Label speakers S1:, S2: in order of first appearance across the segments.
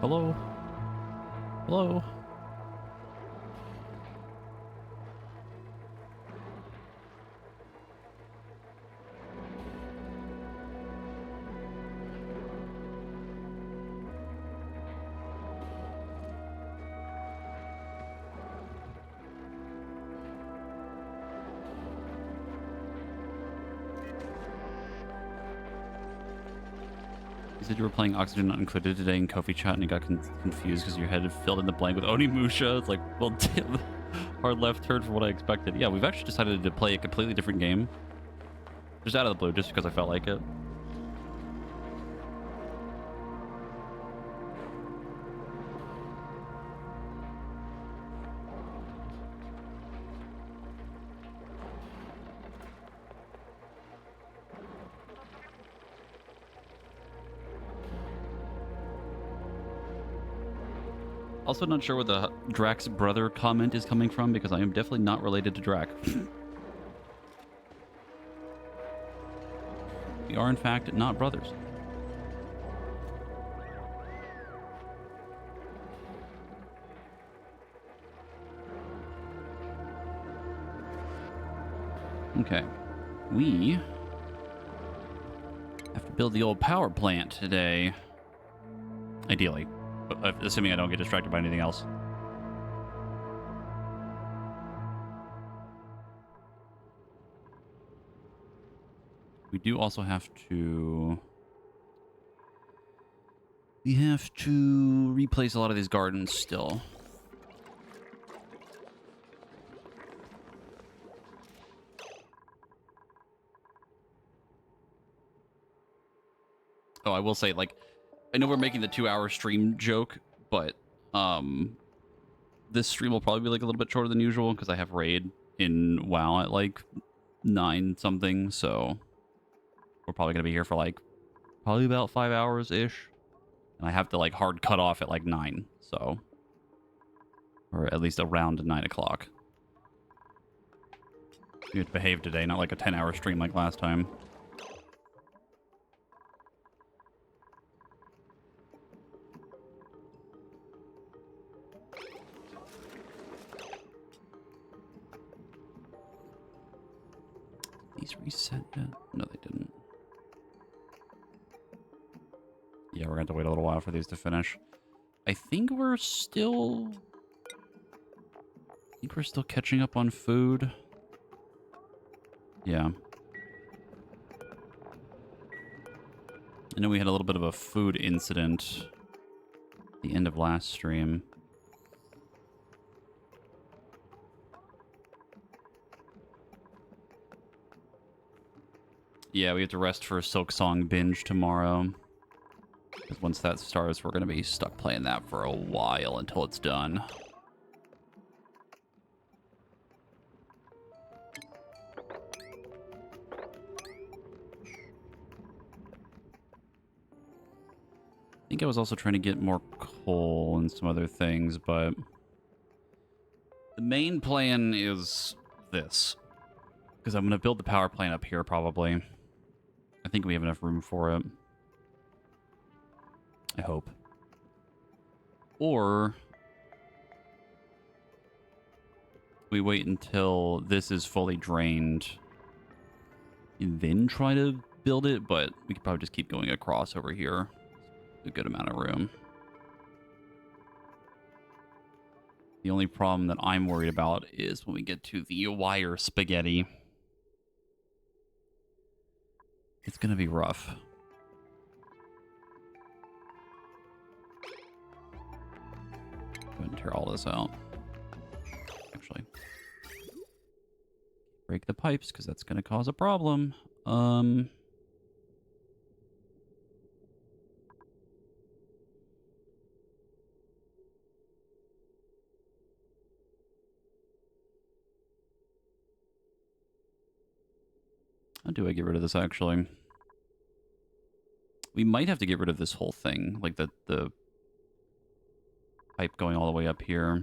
S1: Hello? Hello? You said you were playing Oxygen Not Included today in Kofi chat and you got confused because your head had filled in the blank with Onimusha. It's like, well, damn, hard left turn from what I expected. Yeah, we've actually decided to play a completely different game. Just out of the blue, just because I felt like it. Also not sure where the Drax brother comment is coming from because I am definitely not related to Drac. We are, in fact, not brothers. Okay. We have to build the old power plant today. Ideally. Assuming I don't get distracted by anything else. We do also have to... We have to replace a lot of these gardens still. Oh, I will say, like, I know we're making the 2-hour stream joke, but this stream will probably be like a little bit shorter than usual because I have raid in WoW at like 9 something, so we're probably gonna be here for like probably about 5 hours ish, and I have to like hard cut off at like 9, so, or at least around 9 o'clock. You have to behave today, not like a 10-hour stream like last time. These reset yet? No, they didn't. Yeah, we're gonna have to wait a little while for these to finish. I think we're still catching up on food. Yeah. I know we had a little bit of a food incident at the end of last stream. Yeah, we have to rest for a Silk Song binge tomorrow. Because once that starts, we're going to be stuck playing that for a while until it's done. I think I was also trying to get more coal and some other things, but the main plan is this. Because I'm going to build the power plant up here, probably. I think we have enough room for it. I hope. Or we wait until this is fully drained and then try to build it, but we could probably just keep going across over here. A good amount of room. The only problem that I'm worried about is when we get to the wire spaghetti. It's going to be rough. Go ahead and tear all this out. Actually, break the pipes because that's going to cause a problem. How do I get rid of this, actually? We might have to get rid of this whole thing, like the pipe going all the way up here.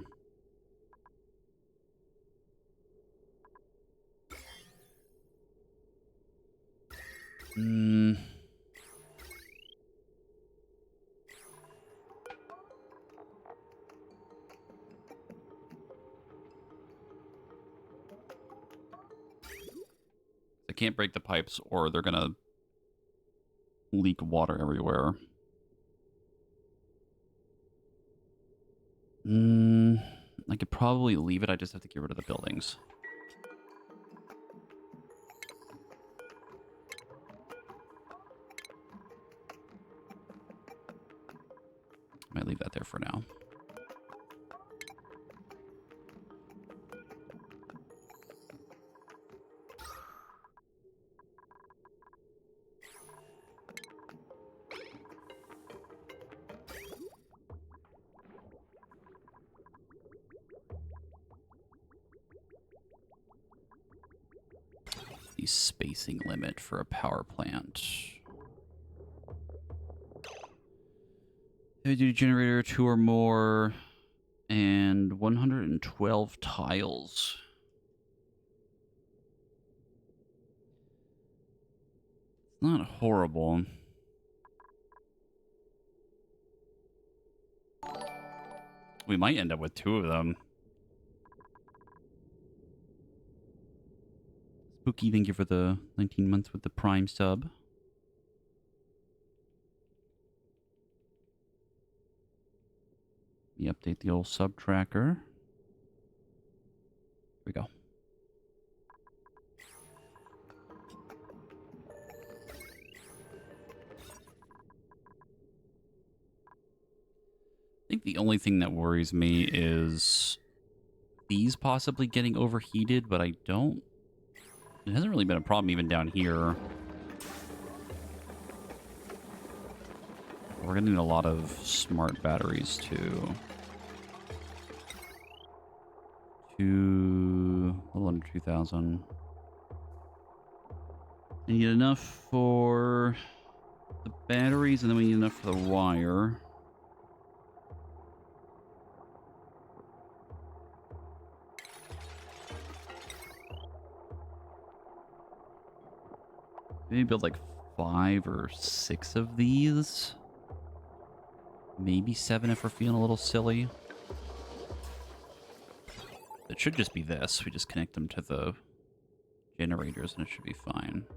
S1: I can't break the pipes or they're gonna leak water everywhere. I could probably leave it. I just have to get rid of the buildings. Might leave that there for now. The spacing limit for a power plant. Heavy duty generator, 2 or more, and 112 tiles. Not horrible. We might end up with 2 of them. Spooky, thank you for the 19 months with the Prime sub. Let me update the old sub tracker. Here we go. I think the only thing that worries me is these possibly getting overheated, but I don't... It hasn't really been a problem even down here. We're going to need a lot of smart batteries, too. A little under 2,000. We need enough for the batteries, and then we need enough for the wire. Maybe build like 5 or 6 of these. Maybe 7 if we're feeling a little silly. It should just be this. We just connect them to the generators and it should be fine.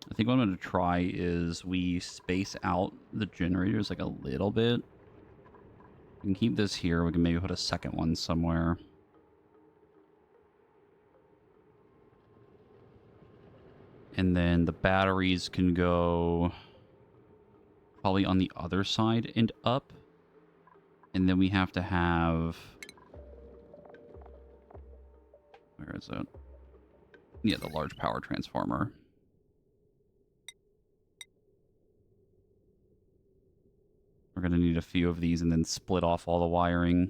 S1: I think what I'm going to try is we space out the generators like a little bit. We can keep this here. We can maybe put a second one somewhere. And then the batteries can go probably on the other side and up. And then we have to have... Where is it? Yeah, the large power transformer. We're going to need a few of these and then split off all the wiring.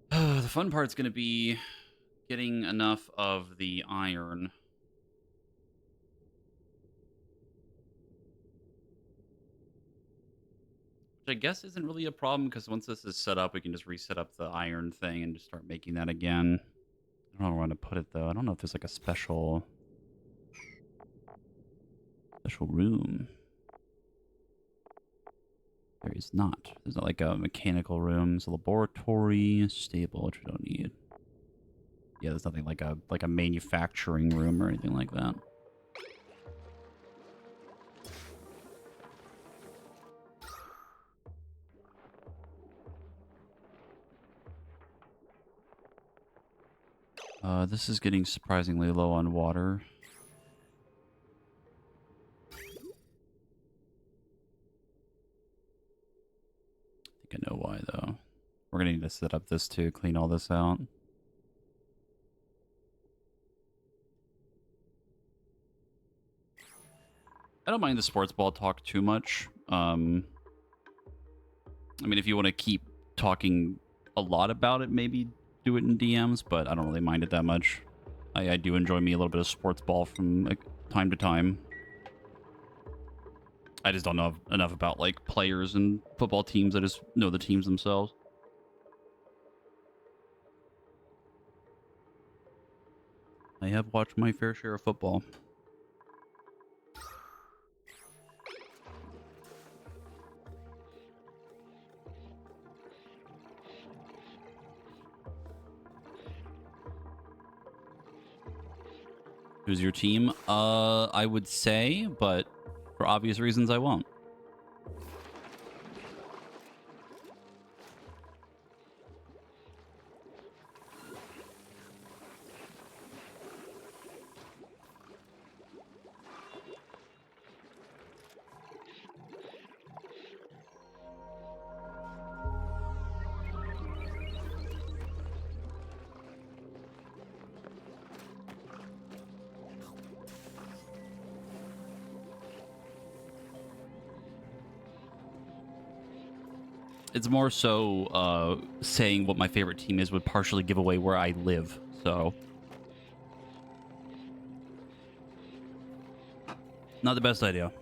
S1: The fun part's going to be getting enough of the iron. Which I guess isn't really a problem because once this is set up, we can just reset up the iron thing and just start making that again. I don't know where to put it though. I don't know if there's like a special room. There is not. There's not like a mechanical room. It's a laboratory, stable, which we don't need. Yeah, there's nothing like a manufacturing room or anything like that. This is getting surprisingly low on water. I know why, though. We're going to need to set up this to clean all this out. I don't mind the sports ball talk too much. I mean, if you want to keep talking a lot about it, maybe do it in DMs, but I don't really mind it that much. I do enjoy me a little bit of sports ball from like, time to time. I just don't know enough about like players and football teams. I just know the teams themselves. I have watched my fair share of football. Who's your team? I would say, but for obvious reasons, I won't. It's more so saying what my favorite team is would partially give away where I live, so not the best idea.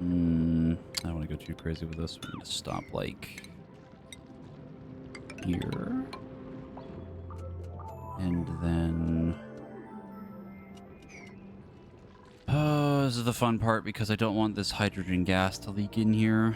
S1: I don't want to go too crazy with this. I'm going to stop, like, here. And then... this is the fun part because I don't want this hydrogen gas to leak in here.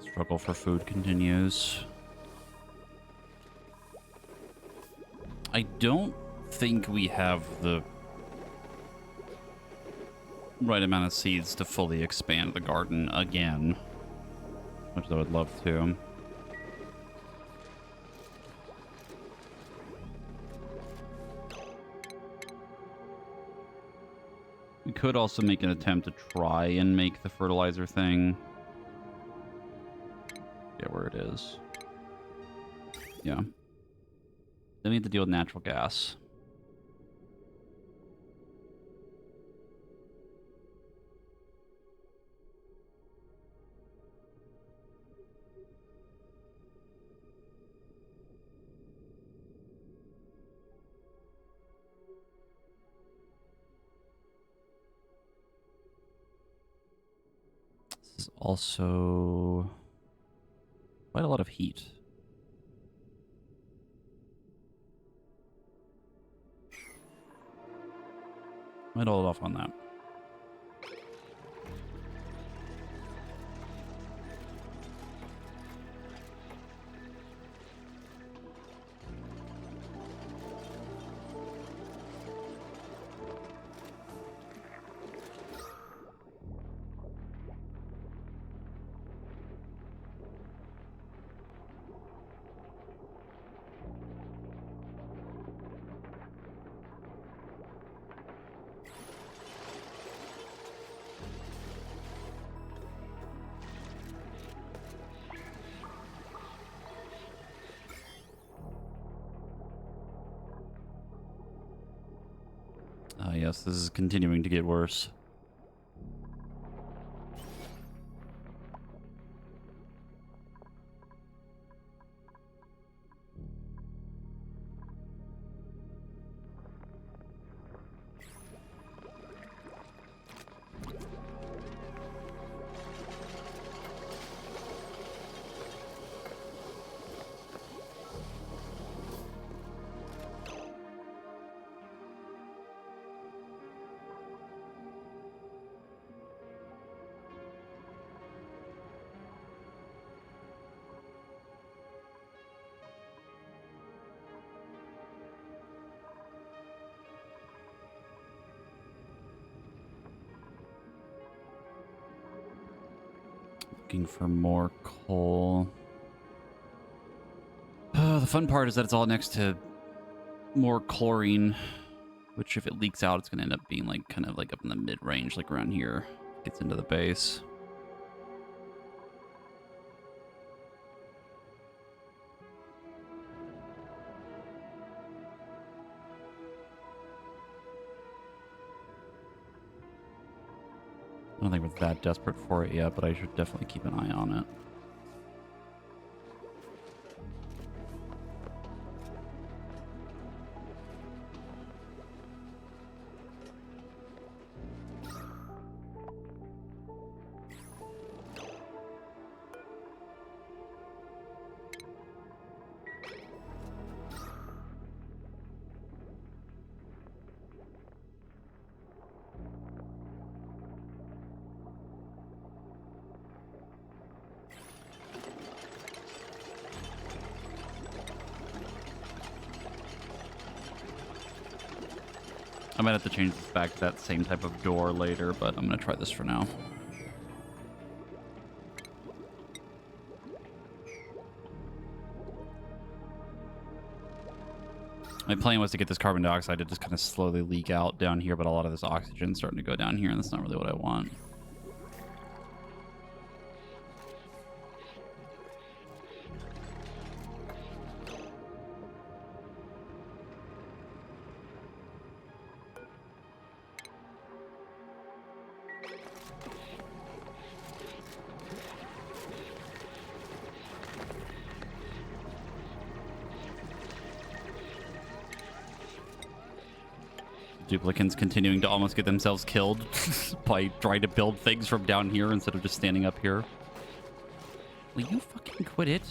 S1: Struggle for food continues. I don't think we have the right amount of seeds to fully expand the garden again, which I would love to. We could also make an attempt to try and make the fertilizer thing. Yeah, where it is. Yeah. Then we have to deal with natural gas. This is also quite a lot of heat. Might hold off on that. Yes, this is continuing to get worse. Looking for more coal. The fun part is that it's all next to more chlorine, which if it leaks out, it's going to end up being like kind of like up in the mid-range, like around here. Gets into the base. I don't think we're that desperate for it yet, but I should definitely keep an eye on it. I might have to change this back to that same type of door later, but I'm going to try this for now. My plan was to get this carbon dioxide to just kind of slowly leak out down here, but a lot of this oxygen is starting to go down here, and that's not really what I want. Duplicants continuing to almost get themselves killed by trying to build things from down here instead of just standing up here. Will you fucking quit it?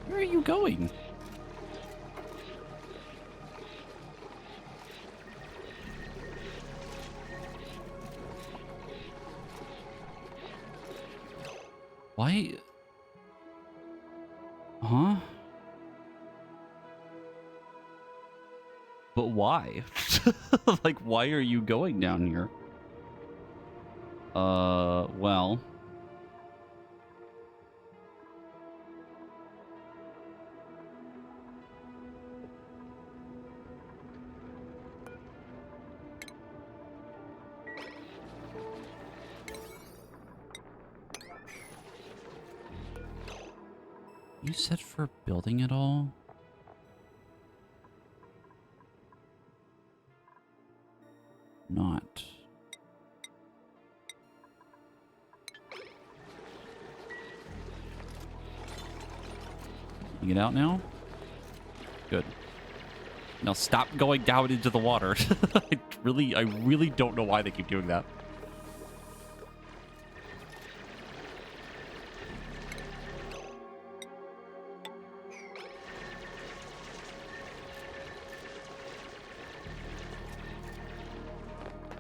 S1: Where are you going? Why? Huh? But why? Like, why are you going down here? Well. You said for building it all? Not. You get out now? Good. Now stop going down into the water. I really don't know why they keep doing that.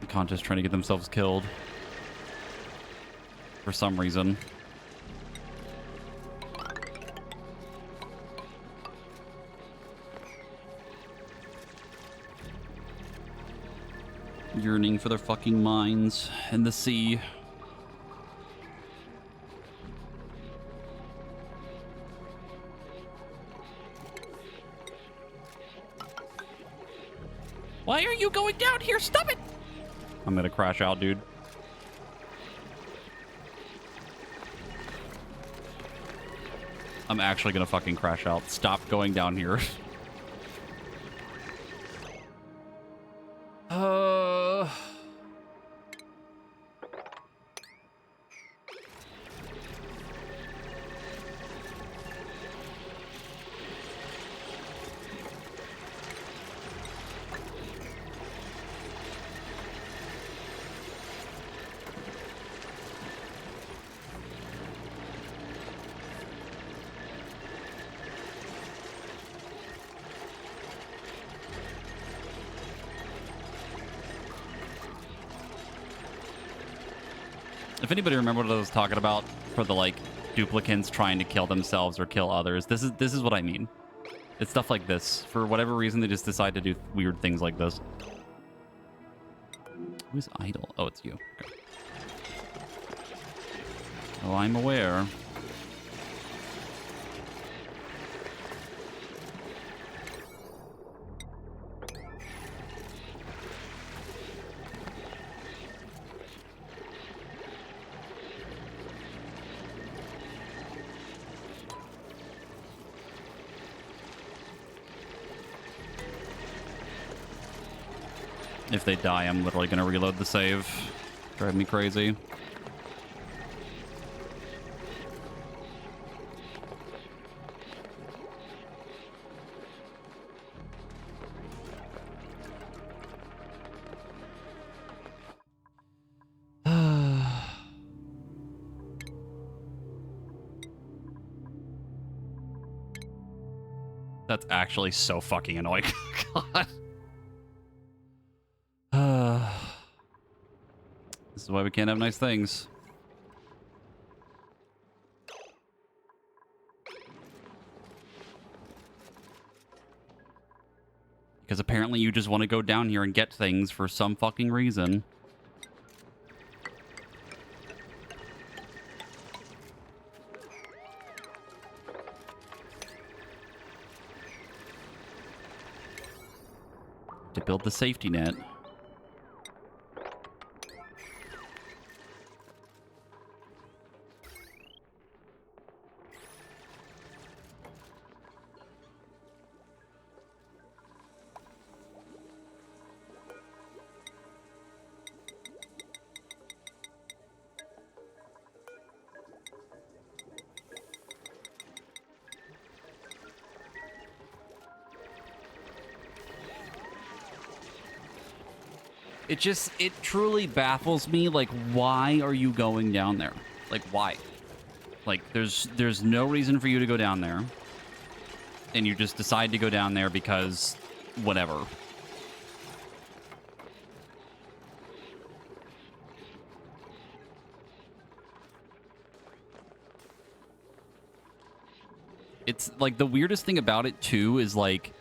S1: Conta's trying to get themselves killed for some reason. Yearning for their fucking minds in the sea. Why are you going down here? Stop it! I'm gonna crash out, dude. I'm actually gonna fucking crash out. Stop going down here. if anybody remember what I was talking about for the like duplicants trying to kill themselves or kill others, this is what I mean. It's stuff like this. For whatever reason, they just decide to do weird things like this. Who's idle? Oh, it's you. Okay. Oh, I'm aware. If they die, I'm literally going to reload the save. Drive me crazy. That's actually so fucking annoying. God. This is why we can't have nice things. Because apparently you just want to go down here and get things for some fucking reason. To build the safety net. It truly baffles me, like, why are you going down there? Like, why? Like, there's no reason for you to go down there. And you just decide to go down there because whatever. It's, like, the weirdest thing about it, too, is, like,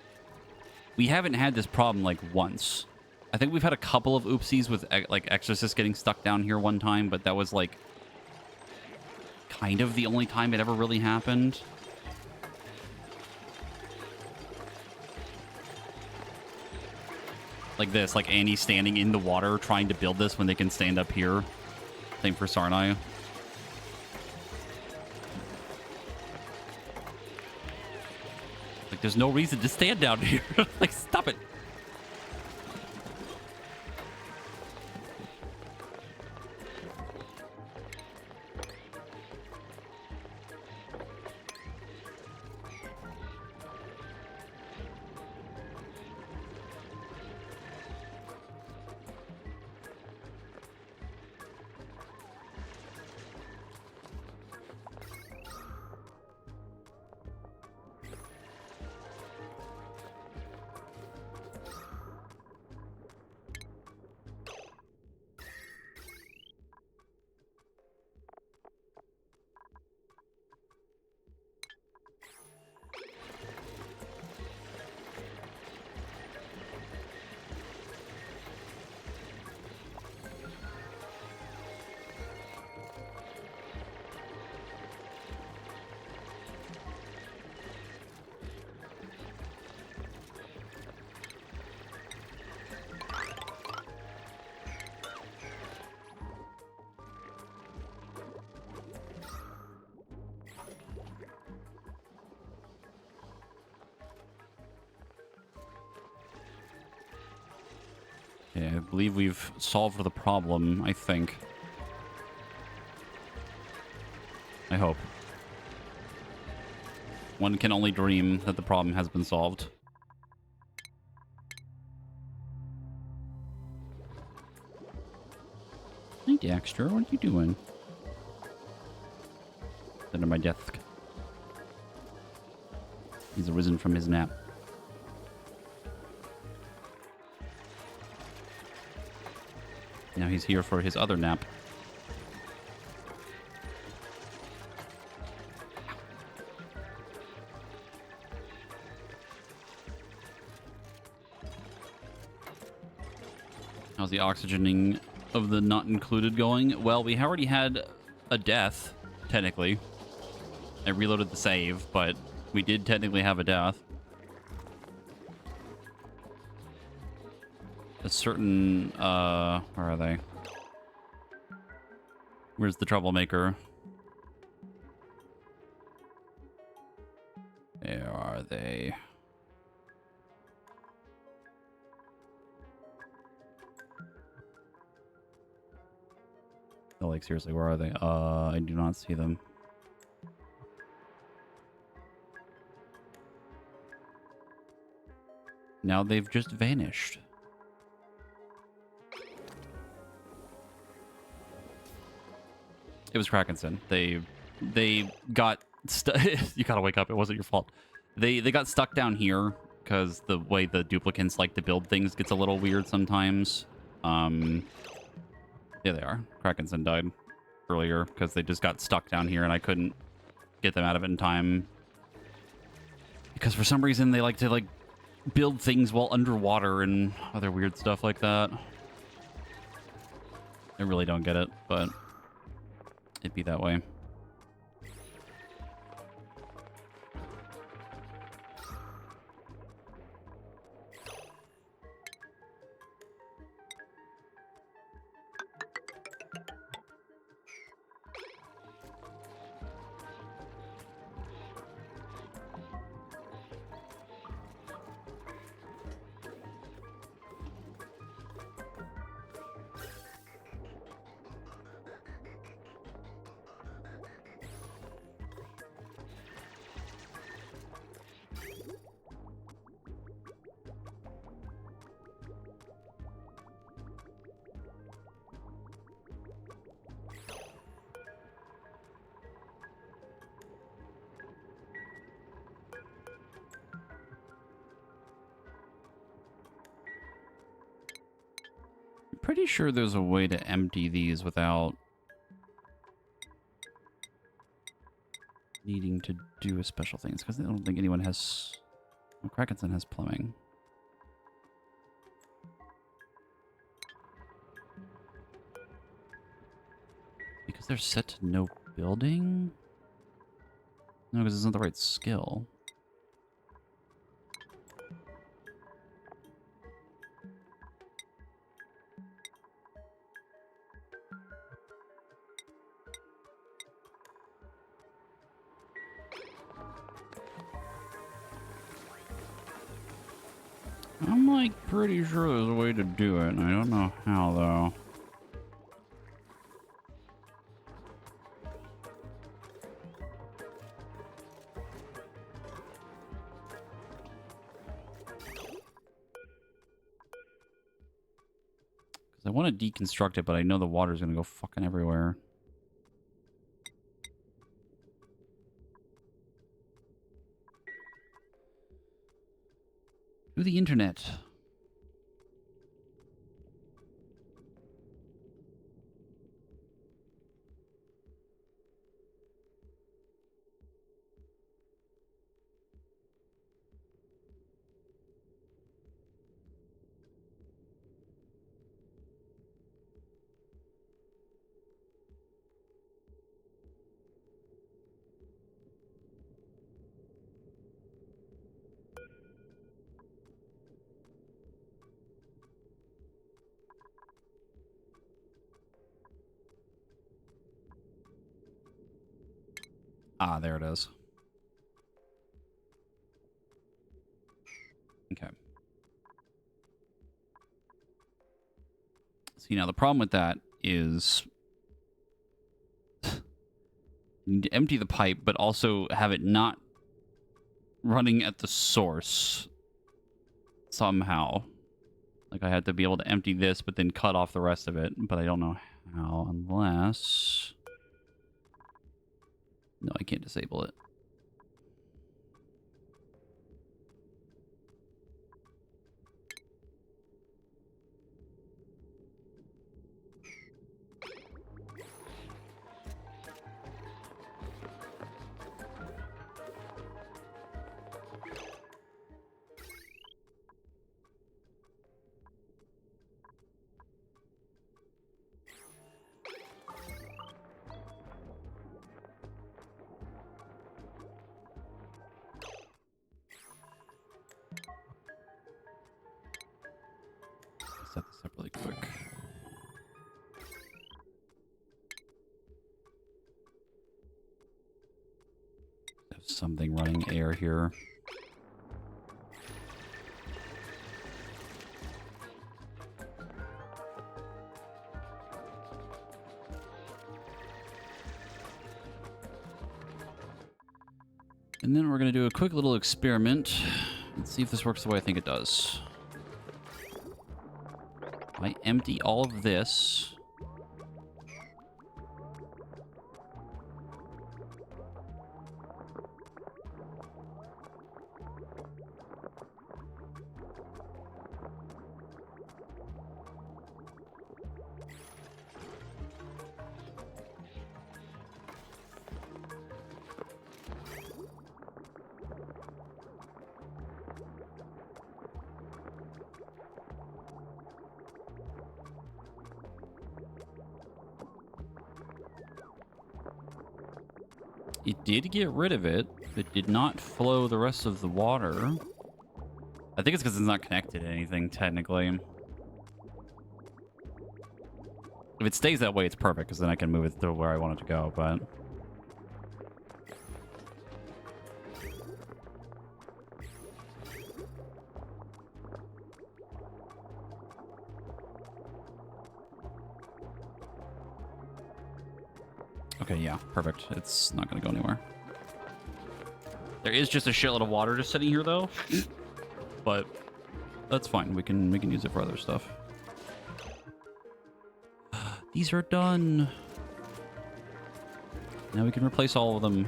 S1: we haven't had this problem, like, once. I think we've had a couple of oopsies with, like, Exorcist getting stuck down here one time, but that was, like, kind of the only time it ever really happened. Like this, like Annie standing in the water trying to build this when they can stand up here. Same for Sarnai. Like, there's no reason to stand down here. Like, stop it. Okay, I believe we've solved the problem, I think. I hope. One can only dream that the problem has been solved. Hey, Dexter, what are you doing? Under my desk. He's arisen from his nap. Now he's here for his other nap. How's the oxygening of the not included going? Well, we already had a death, technically. I reloaded the save, but we did technically have a death. A certain, where are they? Where's the troublemaker? Where are they? Oh, like, seriously, where are they? I do not see them. Now they've just vanished. It was Krakenson. They got you gotta wake up. It wasn't your fault. They got stuck down here because the way the duplicants like to build things gets a little weird sometimes. Yeah, they are. Krakenson died earlier because they just got stuck down here and I couldn't get them out of it in time. Because for some reason they like to like build things while underwater and other weird stuff like that. I really don't get it, but it'd be that way. Pretty sure there's a way to empty these without needing to do a special things, because I don't think anyone has... Well, Krakenson has plumbing. Because they're set to no building? No, because it's not the right skill. I'm like pretty sure there's a way to do it. I don't know how though. Because I want to deconstruct it, but I know the water's going to go fucking everywhere. To the internet. Ah, there it is. Okay. See, now the problem with that is you need to empty the pipe, but also have it not running at the source somehow. Like I had to be able to empty this, but then cut off the rest of it, but I don't know how unless... No, I can't disable it. set this up really quick. Have something running air here. And then we're going to do a quick little experiment and see if this works the way I think it does. I empty all of this. It did get rid of it. It did not flow the rest of the water. I think it's because it's not connected to anything, technically. If it stays that way, it's perfect, because then I can move it to where I want it to go, but... Okay, yeah, perfect. It's not going to go anywhere. There is just a shitload of water just sitting here, though. But that's fine. We can use it for other stuff. These are done. Now we can replace all of them.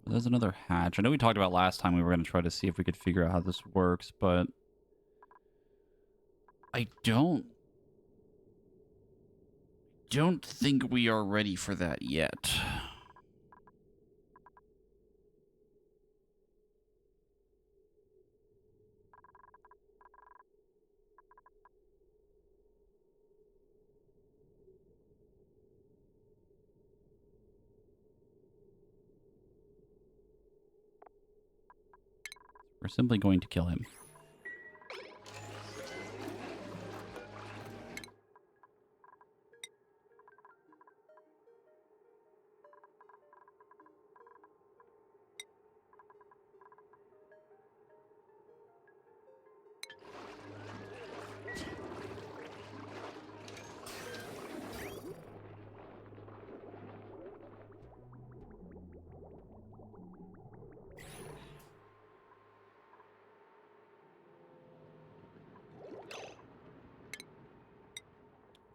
S1: There's another hatch. I know we talked about last time we were going to try to see if we could figure out how this works, but I don't think we are ready for that yet. We're simply going to kill him.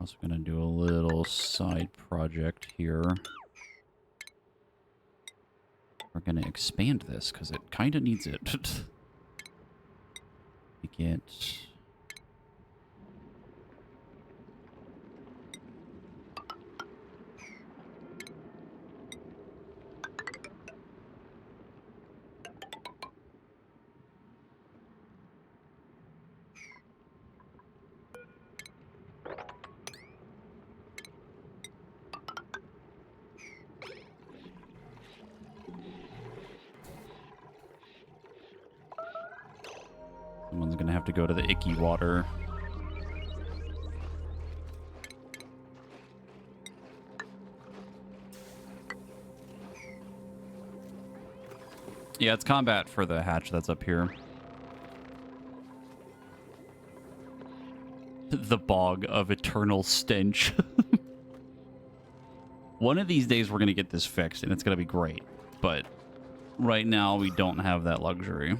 S1: Also going to do a little side project here. We're going to expand this because it kind of needs it. We get... Someone's gonna have to go to the icky water. Yeah, it's combat for the hatch that's up here. The bog of eternal stench. One of these days we're going to get this fixed and it's going to be great. But right now we don't have that luxury.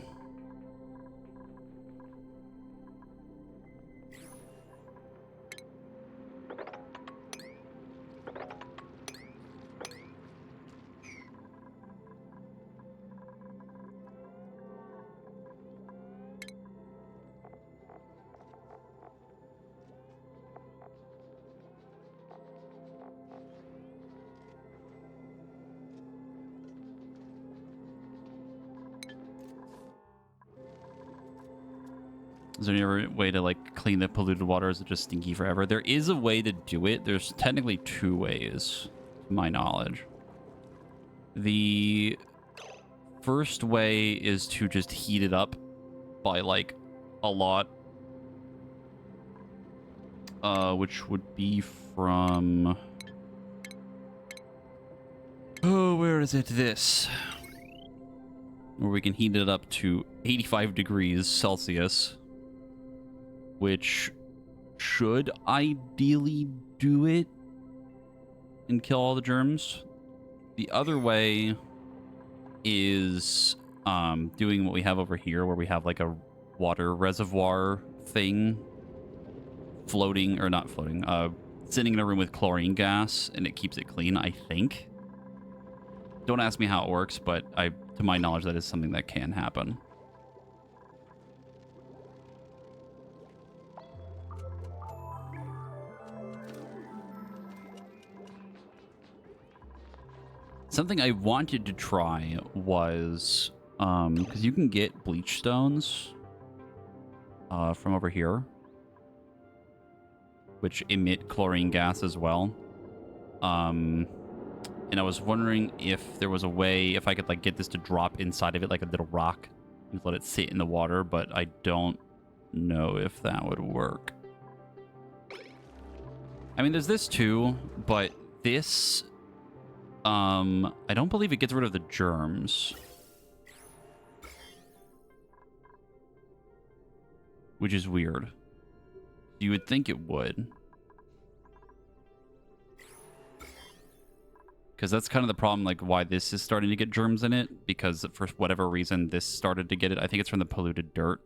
S1: Is there any other way to like clean the polluted water? Or is it just stinky forever? There is a way to do it. There's technically 2 ways, to my knowledge. The first way is to just heat it up by like a lot, which would be from, oh, where is it? This, where we can heat it up to 85 degrees Celsius. Which should ideally do it and kill all the germs. The other way is doing what we have over here, where we have like a water reservoir thing floating, or not floating, sitting in a room with chlorine gas, and it keeps it clean, I think. Don't ask me how it works, but to my knowledge, that is something that can happen. Something I wanted to try was, because you can get bleach stones from over here, which emit chlorine gas as well. And I was wondering if there was a way, if I could like get this to drop inside of it like a little rock and let it sit in the water, but I don't know if that would work. I mean, there's this too, but this... I don't believe it gets rid of the germs. Which is weird. You would think it would. Because that's kind of the problem, like, why this is starting to get germs in it. Because for whatever reason, this started to get it. I think it's from the polluted dirt.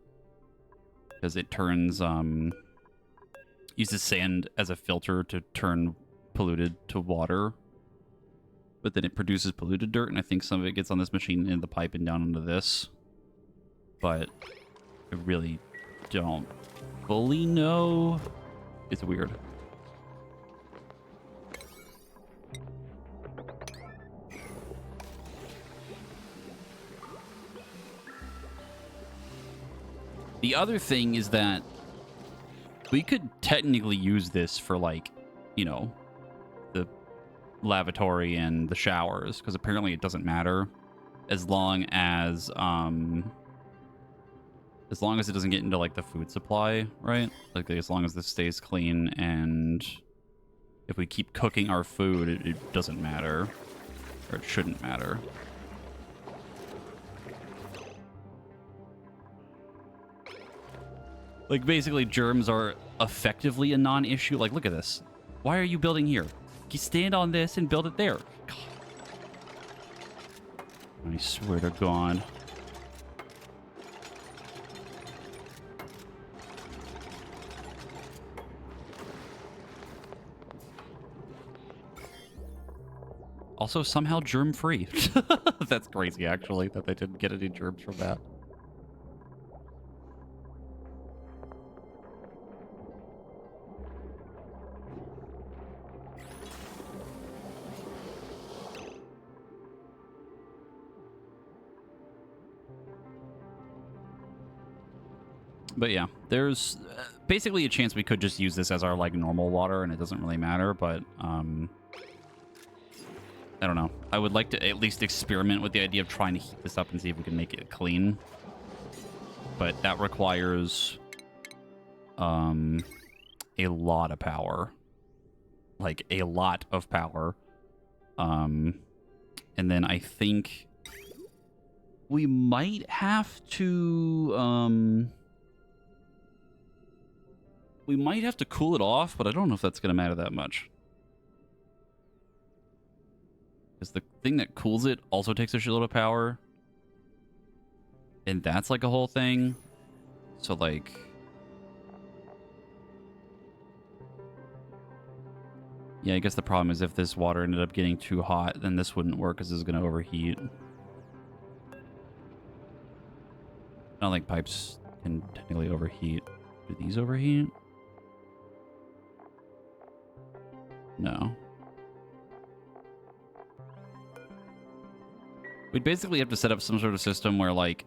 S1: Because it turns, uses sand as a filter to turn polluted to water. But then it produces polluted dirt, and I think some of it gets on this machine into the pipe and down into this. But I really don't fully know. It's weird. The other thing is that we could technically use this for, like, you know, the lavatory and the showers, because apparently it doesn't matter as long as it doesn't get into like the food supply, right? Like as long as this stays clean, and if we keep cooking our food, it doesn't matter, or it shouldn't matter. Like basically germs are effectively a non-issue. Like look at this. Why are you building here? You stand on this and build it there. God. I swear to God. Also, somehow germ-free. That's crazy, actually, that they didn't get any germs from that. But yeah, there's basically a chance we could just use this as our like normal water and it doesn't really matter, but I don't know. I would like to at least experiment with the idea of trying to heat this up and see if we can make it clean. but that requires a lot of power. Like, a lot of power. And then I think we might have to, we might have to cool it off, but I don't know if that's going to matter that much. Because the thing that cools it also takes a shitload of power. And that's like a whole thing. So, like... yeah, I guess the problem is if this water ended up getting too hot, then this wouldn't work because this is going to overheat. I don't think pipes can technically overheat. Do these overheat? No. We'd basically have to set up some sort of system where, like,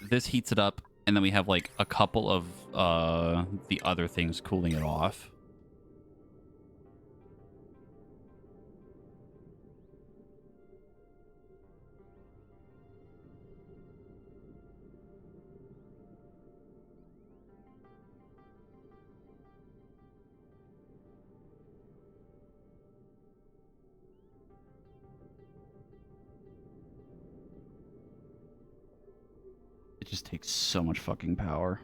S1: this heats it up, and then we have, like, a couple of the other things cooling it off. It just takes so much fucking power.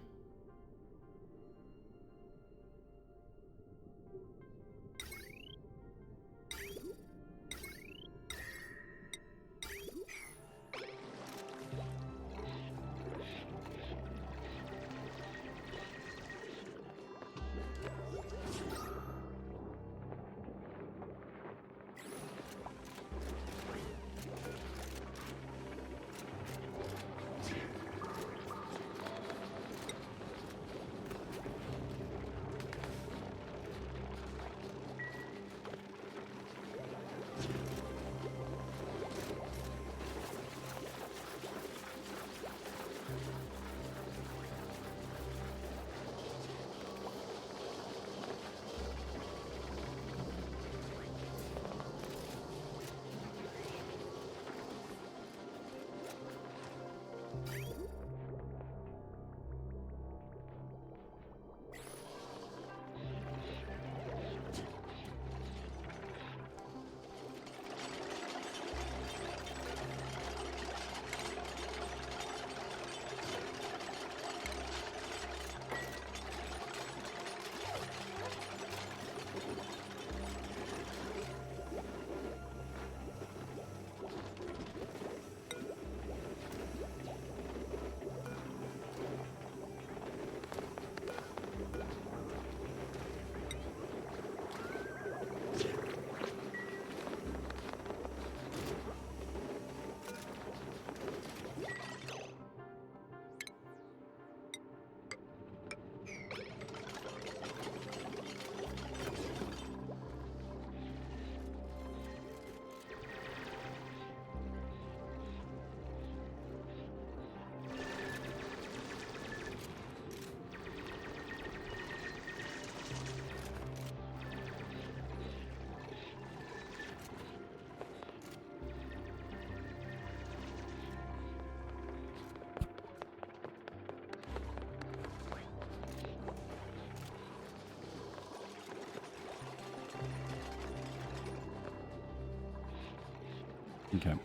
S1: Okay,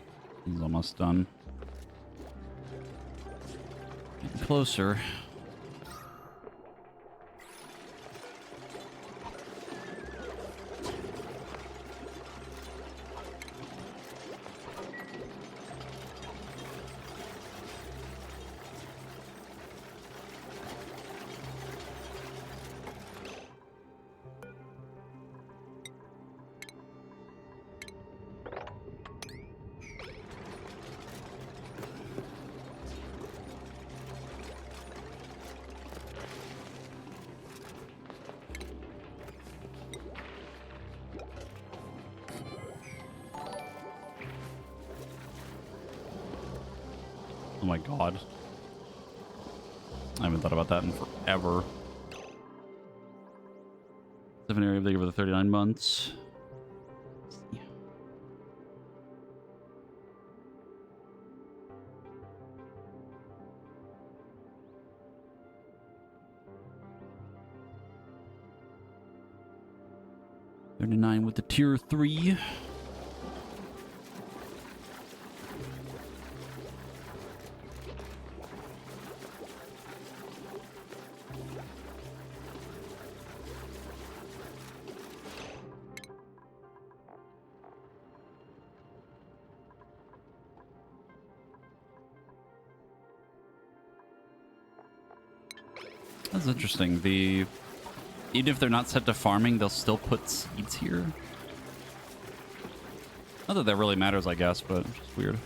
S1: he's almost done. Getting closer. Oh my god. I haven't thought about that in forever. 7 area big over the 39 months. 39 with the tier 3. That's interesting. Even if they're not set to farming, they'll still put seeds here. Not that that really matters, I guess, but it's just weird.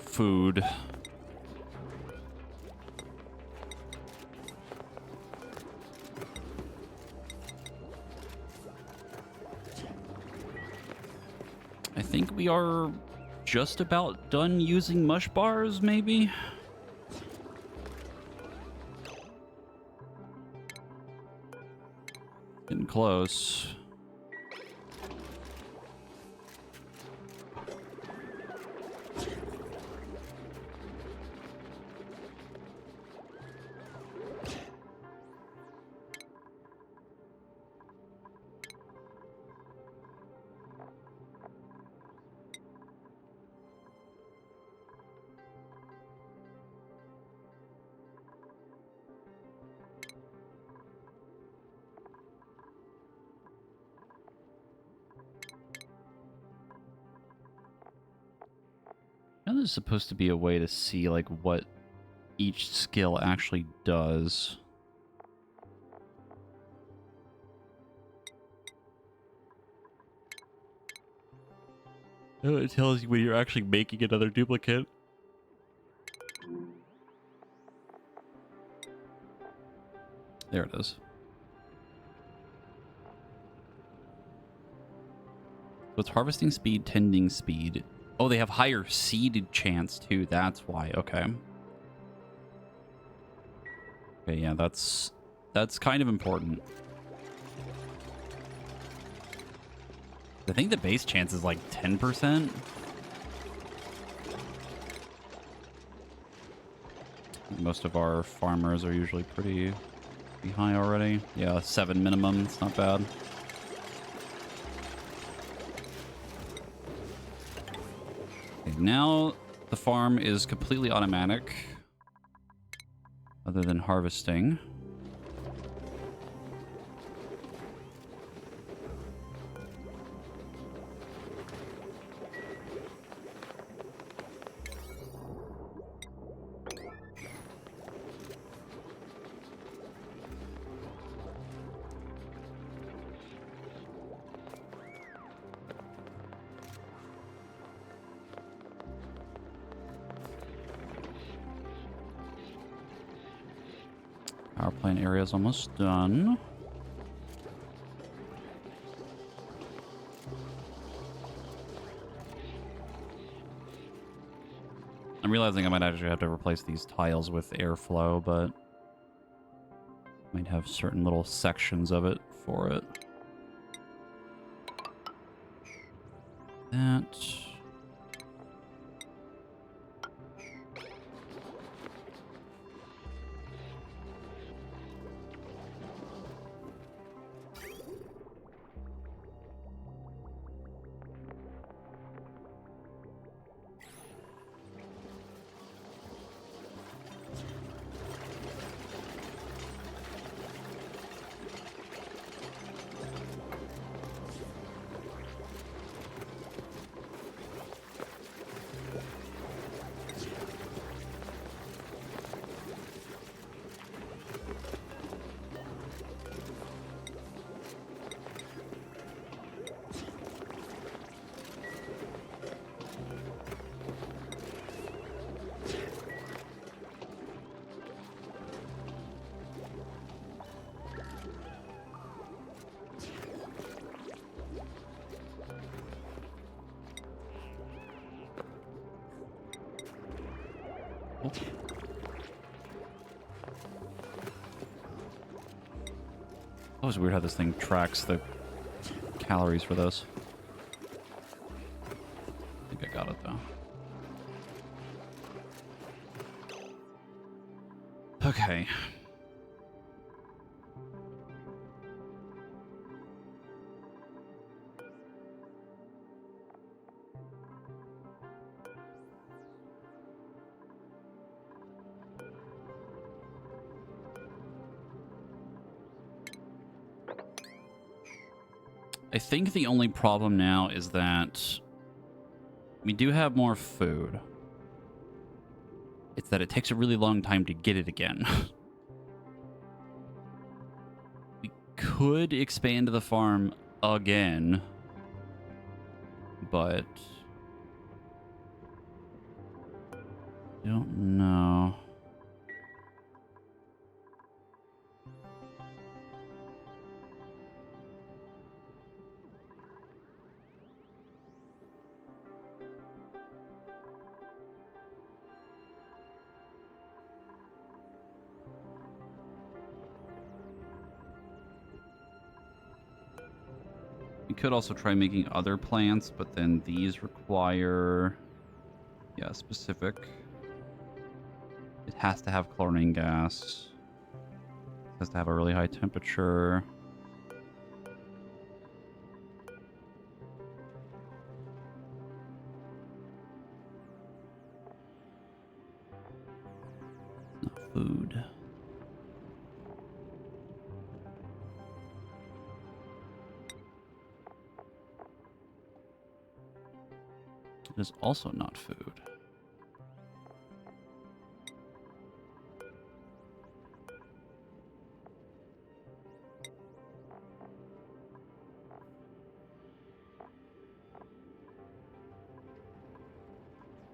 S1: Food. I think we are just about done using mush bars, maybe? Getting close. Now there's supposed to be a way to see like what each skill actually does. Oh, it tells you when you're actually making another duplicate. There it is. So it's harvesting speed, tending speed. Oh, they have higher seeded chance too. That's why. Okay. Okay, yeah, that's kind of important. I think the base chance is like 10%. Most of our farmers are usually pretty high already. Yeah, 7 minimum. It's not bad. Okay, now the farm is completely automatic, other than harvesting. Power plant area is almost done. I'm realizing I might actually have to replace these tiles with airflow, but might have certain little sections of it for it. That. Always weird how this thing tracks the calories for this. I think I got it though. Okay. I think the only problem now is that we do have more food. It's that it takes a really long time to get it again. We could expand the farm again, but I don't know. We could also try making other plants, but then these require, yeah, specific. It has to have chlorine gas. It has to have a really high temperature. Not food. It is also not food.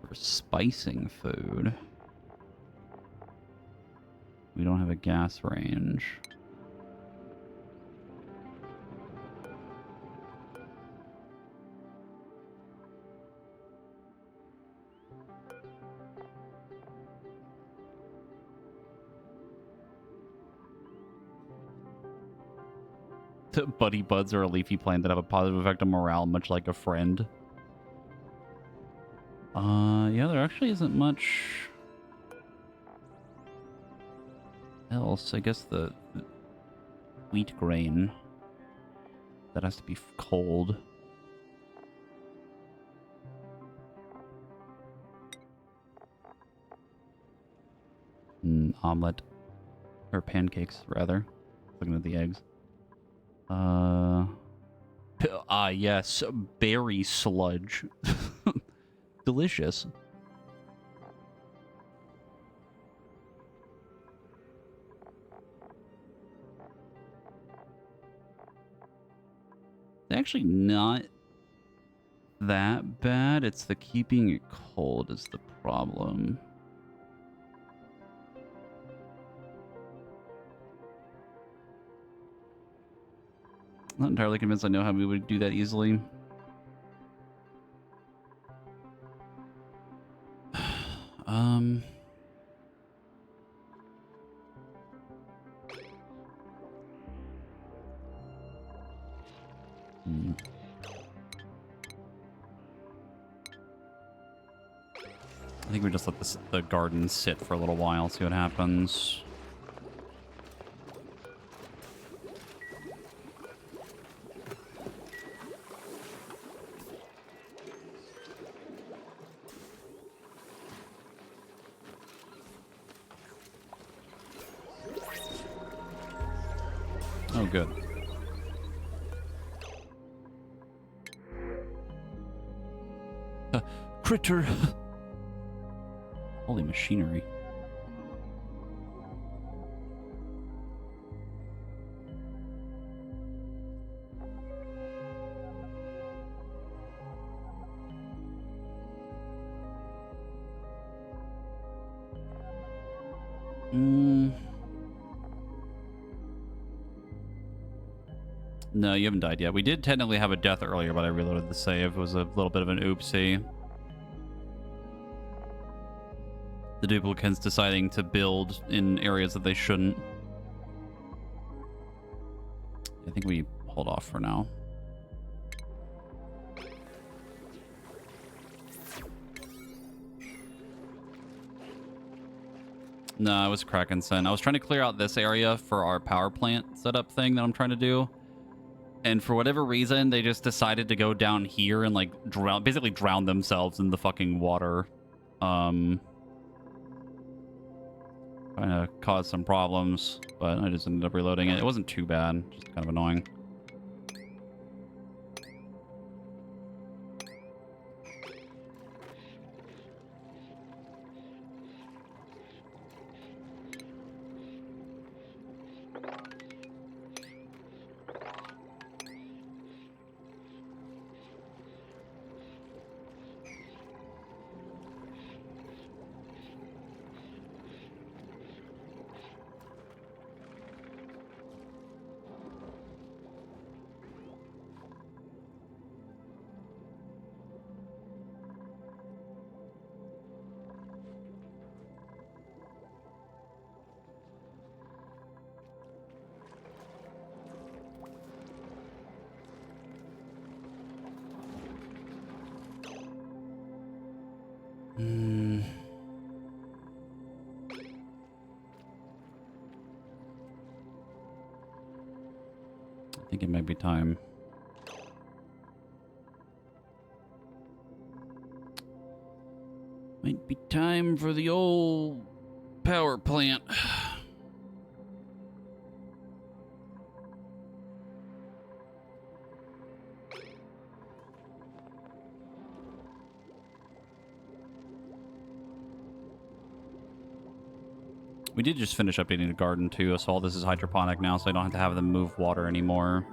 S1: For spicing food, we don't have a gas range. Buddy buds are a leafy plant that have a positive effect on morale, much like a friend. Yeah, there actually isn't much else. I guess the wheat grain. That has to be cold. Omelet. Or pancakes, rather. Looking at the eggs. Yes, berry sludge. Delicious. Actually not that bad. It's the keeping it cold is the problem. Not entirely convinced I know how we would do that easily. I think we just let the garden sit for a little while, see what happens. Oh, good. Critter! Holy machinery. No, you haven't died yet. We did technically have a death earlier, but I reloaded the save. It was a little bit of an oopsie. The duplicates deciding to build in areas that they shouldn't. I think we hold off for now. No, it was Krakensen. I was trying to clear out this area for our power plant setup thing that I'm trying to do. And for whatever reason, they just decided to go down here and like basically drown themselves in the fucking water. Trying to cause some problems, but I just ended up reloading it. It wasn't too bad, just kind of annoying. I think it might be time. Might be time for the old power plant. We did just finish updating the garden too, so all this is hydroponic now, so I don't have to have them move water anymore.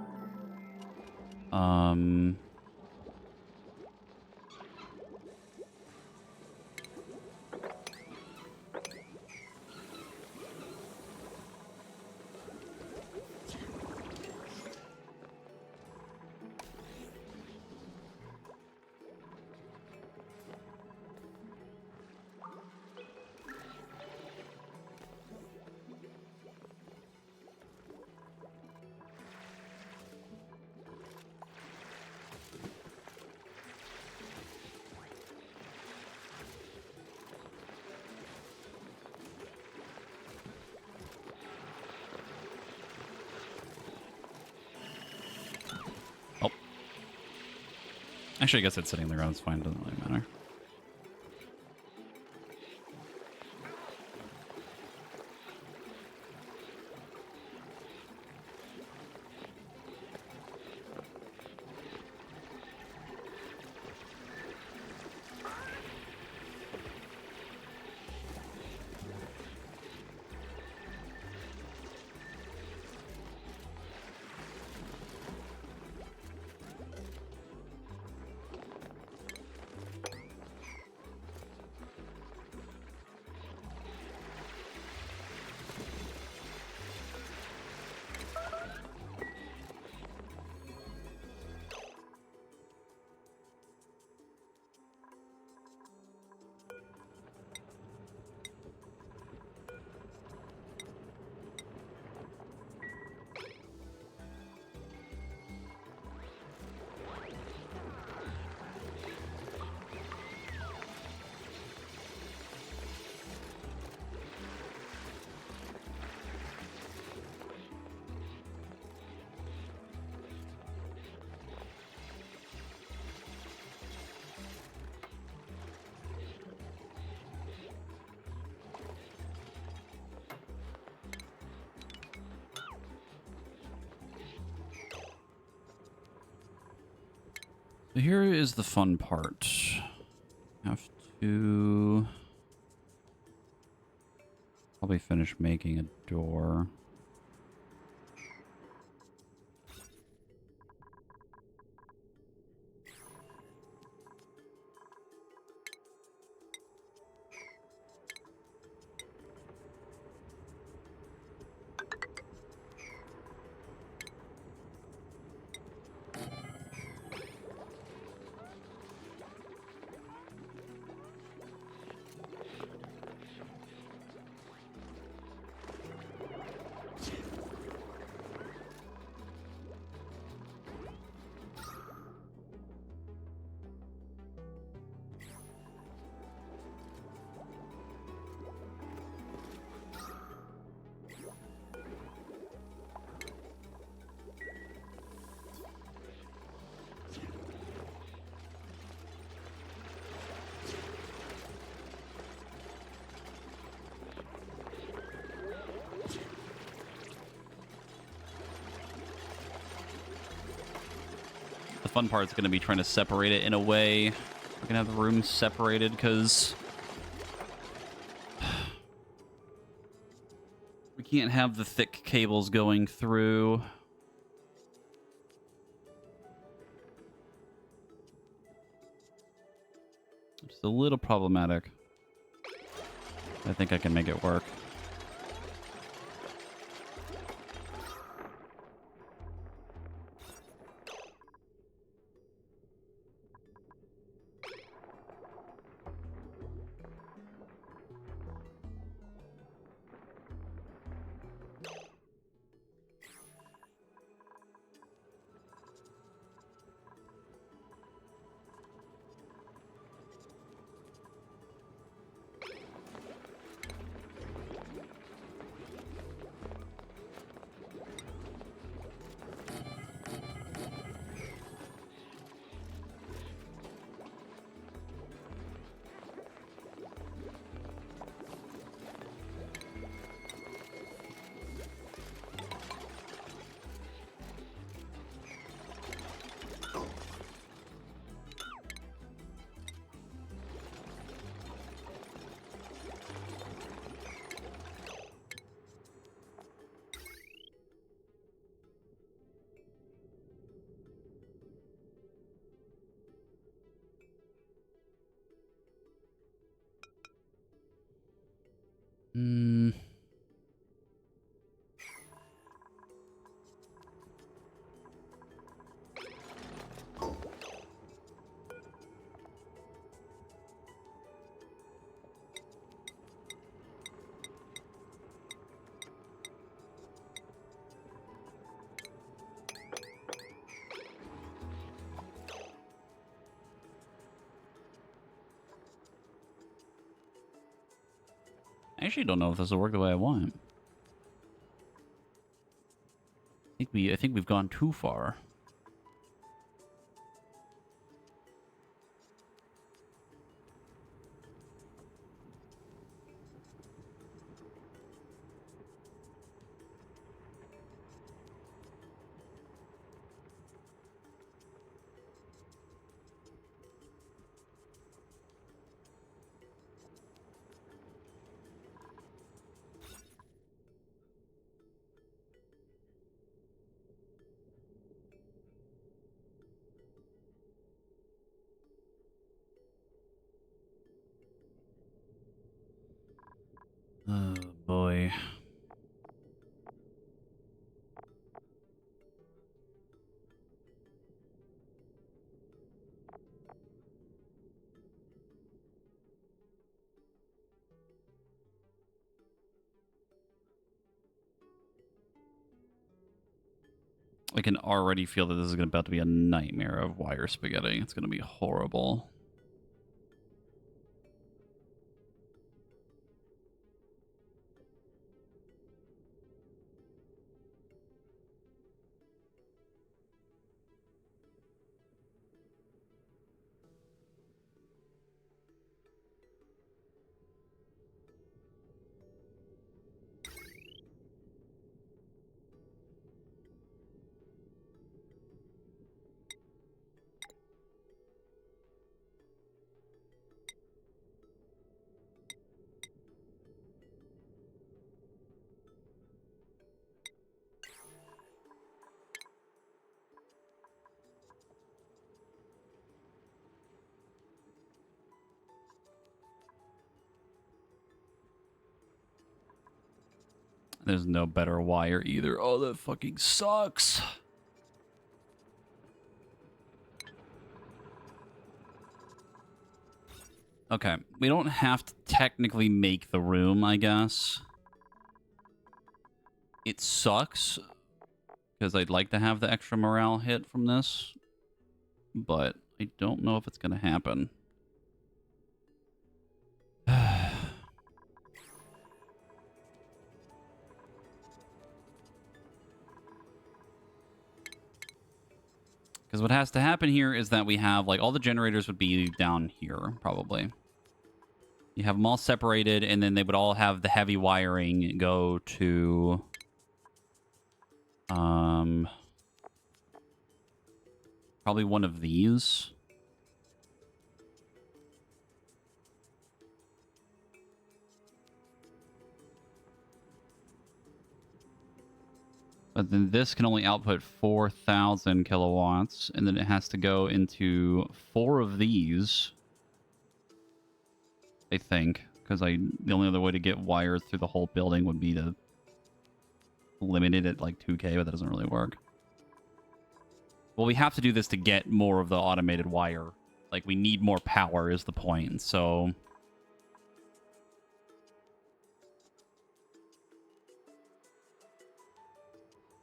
S1: Actually, I guess it's sitting on the ground. It's fine. Doesn't really matter. So here is the fun part. Have to probably finish making a door. fun part is going to be trying to separate it in a way. We're going to have the rooms separated because we can't have the thick cables going through. It's a little problematic. I think I can make it work. Hmm. I actually don't know if this will work the way I want. I think we've gone too far. Oh boy. I can already feel that this is about to be a nightmare of wire spaghetti. It's going to be horrible. There's no better wire either. Oh, that fucking sucks. Okay, we don't have to technically make the room, I guess. It sucks, because I'd like to have the extra morale hit from this, but I don't know if it's going to happen. Because what has to happen here is that we have, like, all the generators would be down here, probably. You have them all separated, and then they would all have the heavy wiring go to... Probably one of these. But then this can only output 4,000 kilowatts, and then it has to go into 4 of these, I think, because the only other way to get wires through the whole building would be to limit it at like 2K, but that doesn't really work. Well, we have to do this to get more of the automated wire. Like, we need more power is the point, so...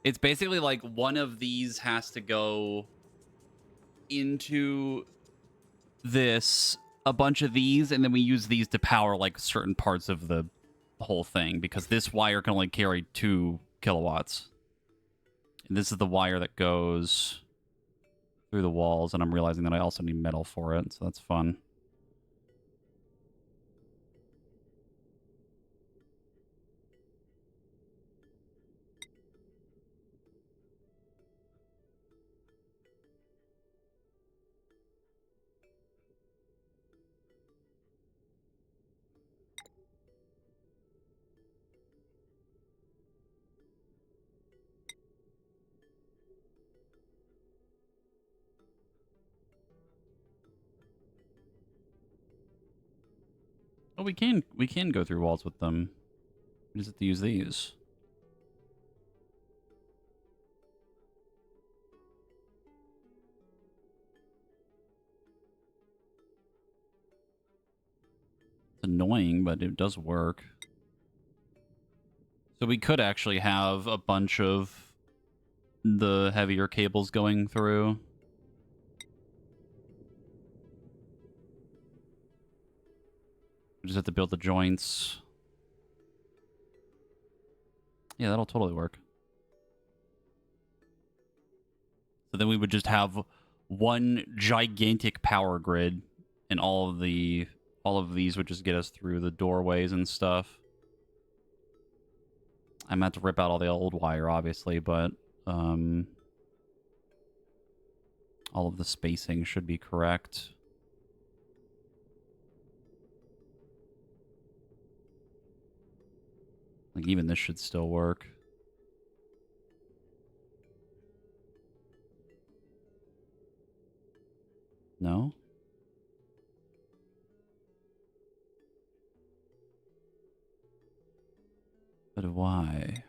S1: It's basically like one of these has to go into this, a bunch of these, and then we use these to power like certain parts of the whole thing, because this wire can only carry 2 kilowatts. And this is the wire that goes through the walls, and I'm realizing that I also need metal for it, so that's fun. Oh, we can go through walls with them. We just have to use these. It's annoying, but it does work. So we could actually have a bunch of the heavier cables going through. We just have to build the joints. Yeah, that'll totally work. So then we would just have one gigantic power grid, and all of these would just get us through the doorways and stuff. I'm gonna have to rip out all the old wire, obviously, but all of the spacing should be correct. Like, even this should still work. No? But why?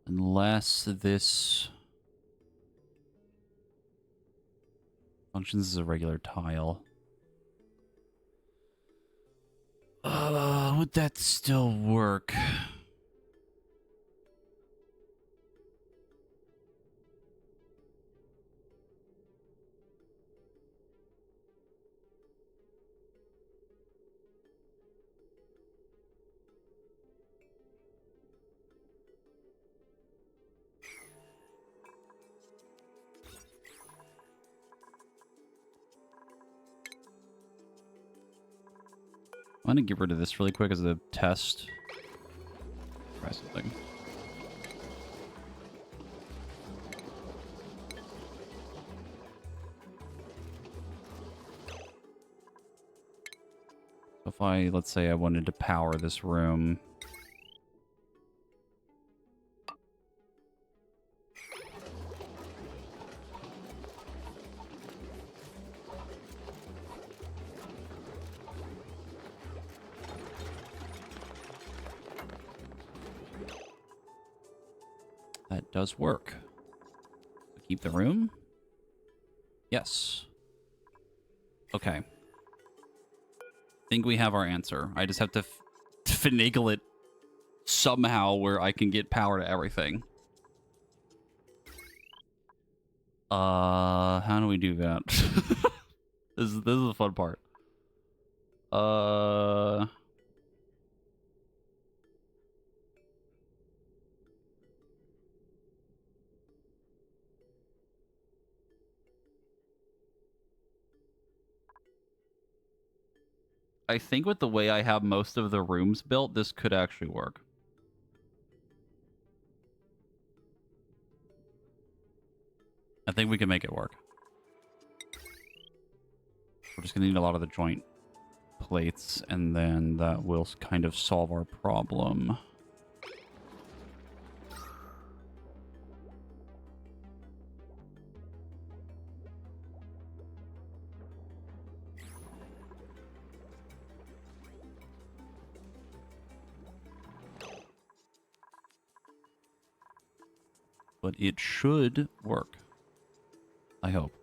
S1: Unless this functions as a regular tile. Would that still work? I'm gonna get rid of this really quick as a test. Try something. So if let's say I wanted to power this room. That does work. Keep the room? Yes. Okay. Think we have our answer. I just have to finagle it somehow where I can get power to everything. How do we do that? This is the fun part. I think with the way I have most of the rooms built, this could actually work. I think we can make it work. We're just going to need a lot of the joint plates, and then that will kind of solve our problem. But it should work. I hope.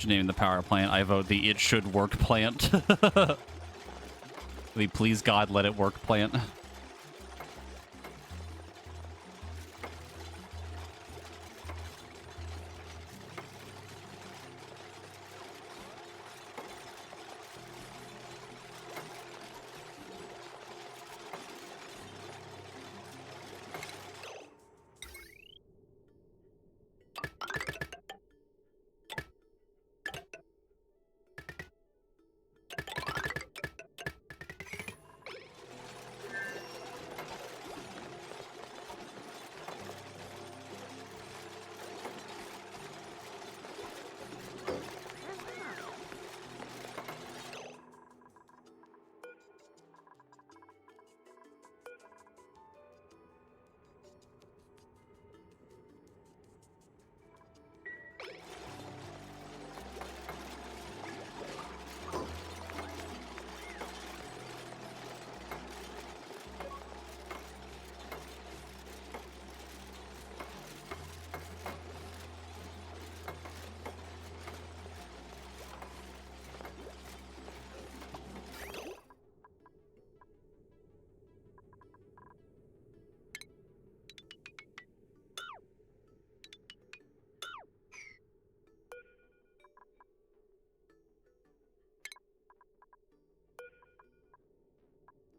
S1: Name the power plant. I vote the it should work plant. The please God let it work plant.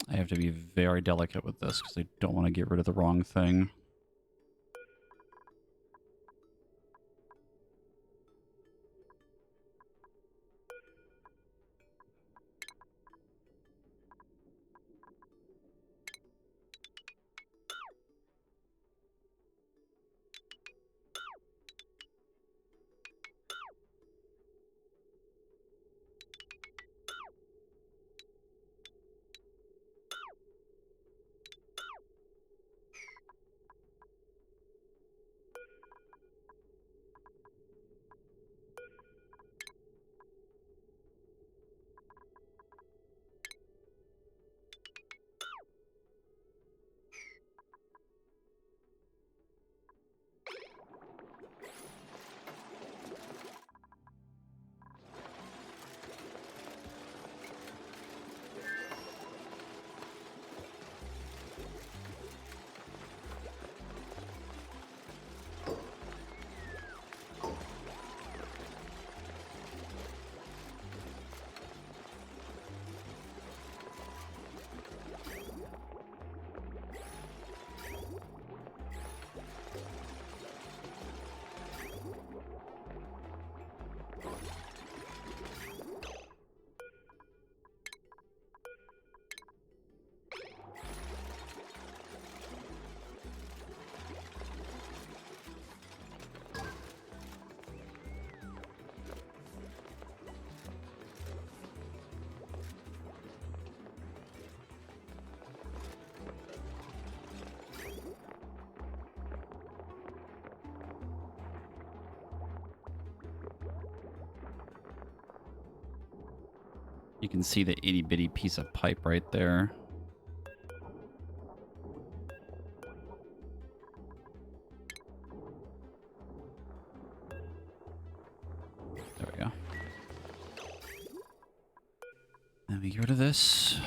S1: I have to be very delicate with this because I don't want to get rid of the wrong thing. You can see the itty bitty piece of pipe right there. There we go. Let me get rid of this.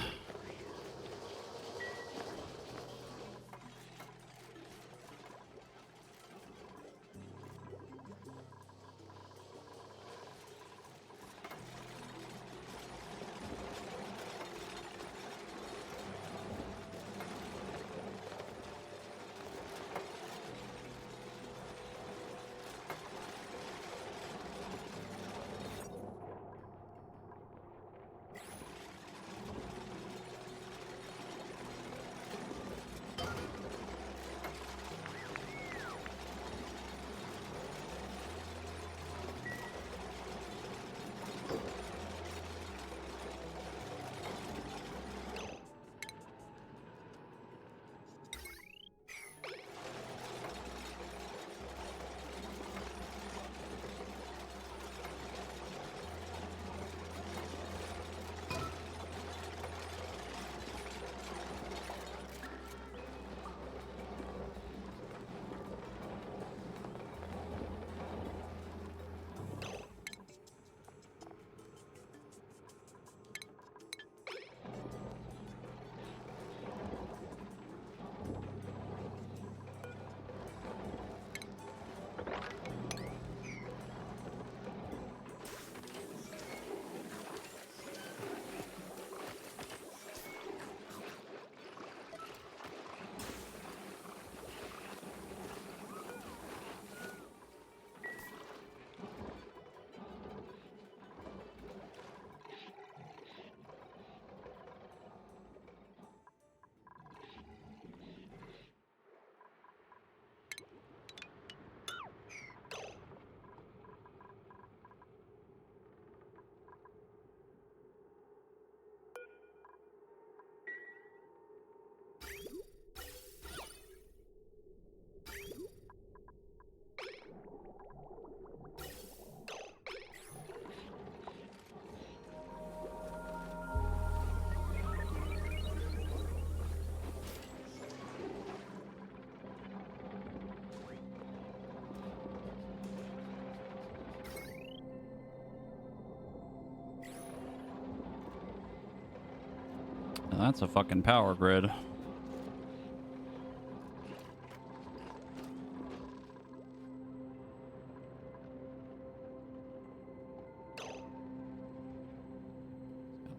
S1: Now that's a fucking power grid.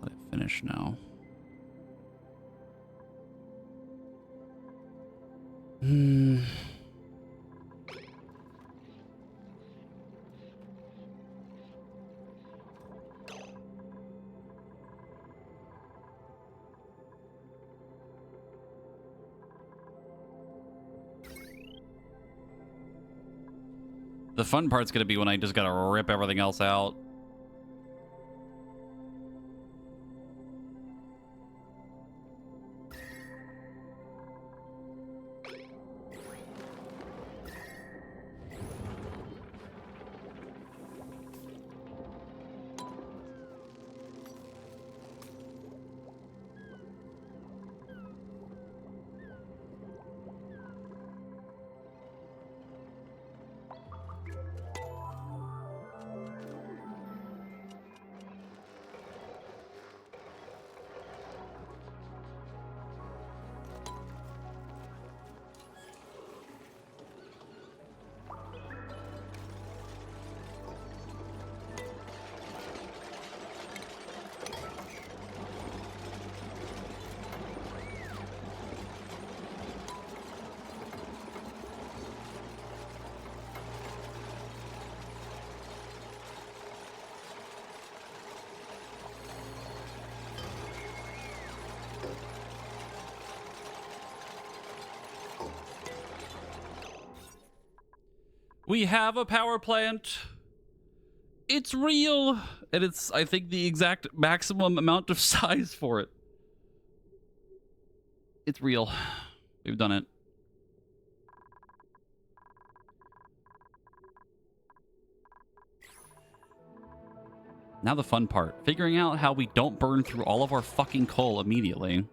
S1: Let it finish now. The fun part's gonna be when I just gotta rip everything else out. We have a power plant. It's real. And it's, I think, the exact maximum amount of size for it. It's real. We've done it. Now the fun part. Figuring out how we don't burn through all of our fucking coal immediately.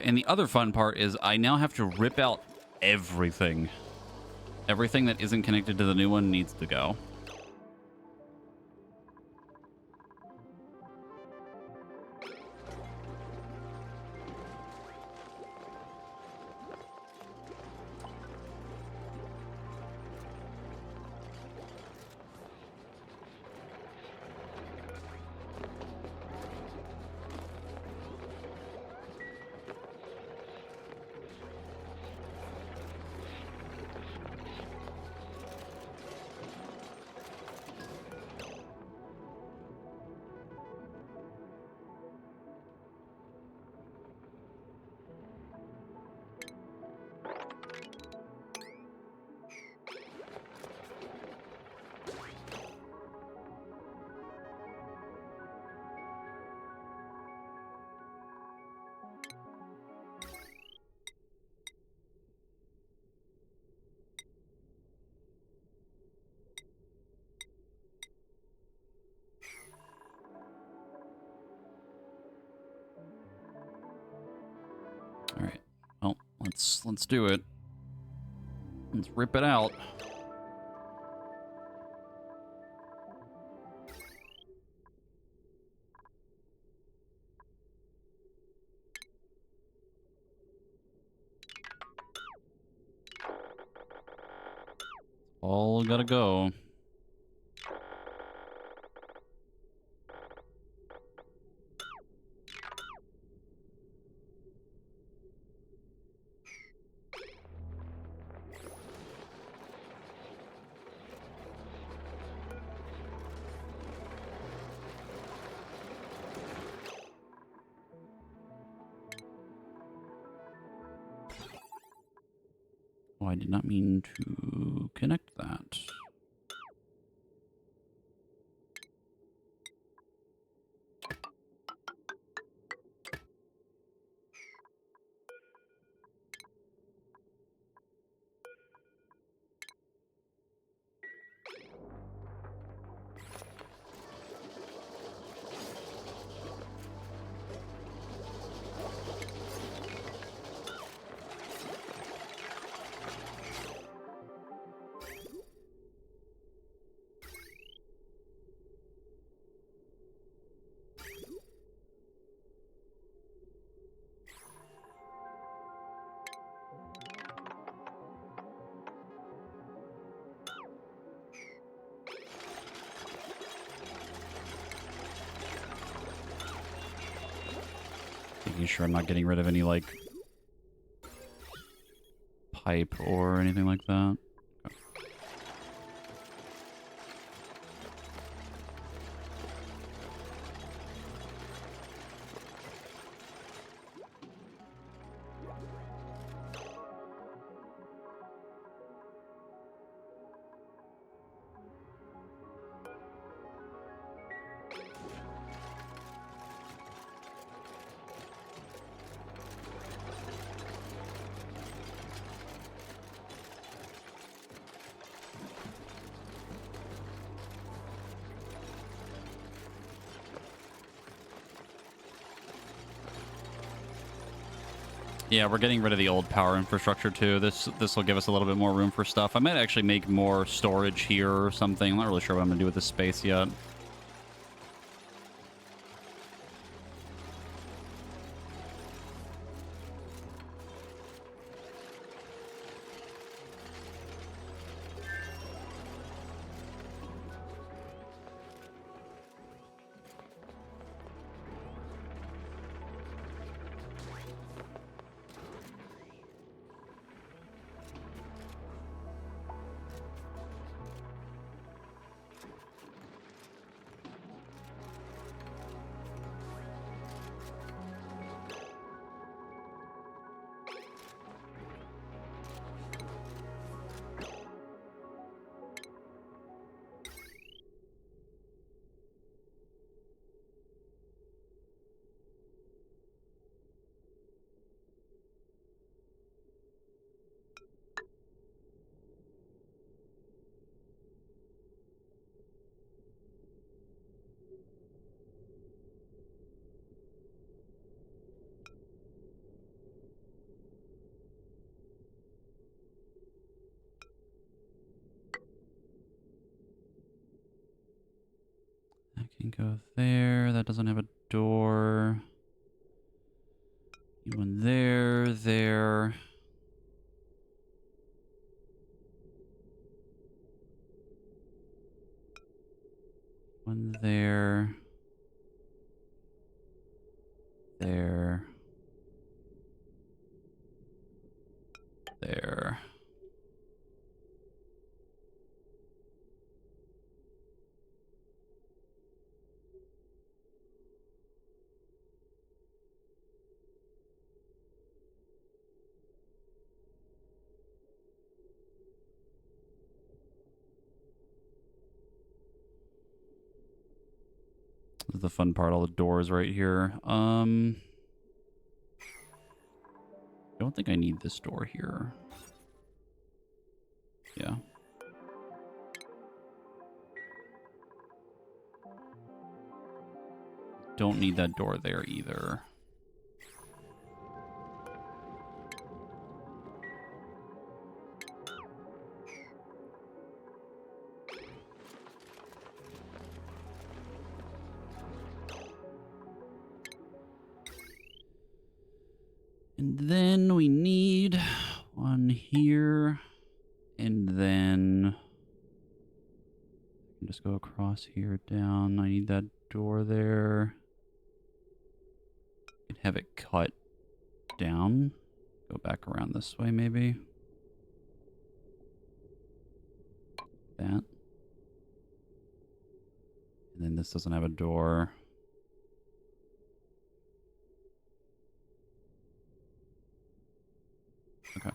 S1: And the other fun part is I now have to rip out everything. Everything that isn't connected to the new one needs to go. All right. Well, let's do it. Let's rip it out. All gotta go. Oh, I did not mean to connect that. Making sure I'm not getting rid of any, like, pipe or anything like that. Okay. Yeah, we're getting rid of the old power infrastructure too. This will give us a little bit more room for stuff. I might actually make more storage here or something. I'm not really sure what I'm gonna do with this space yet. Go there. That doesn't have a door. One there, there. One there. There. There. This is the fun part, all the doors right here. I don't think I need this door here. Yeah. Don't need that door there either. And then we need one here. And then I can just go across here down. I need that door there. I can have it cut down. Go back around this way maybe. That. And then this doesn't have a door. Okay.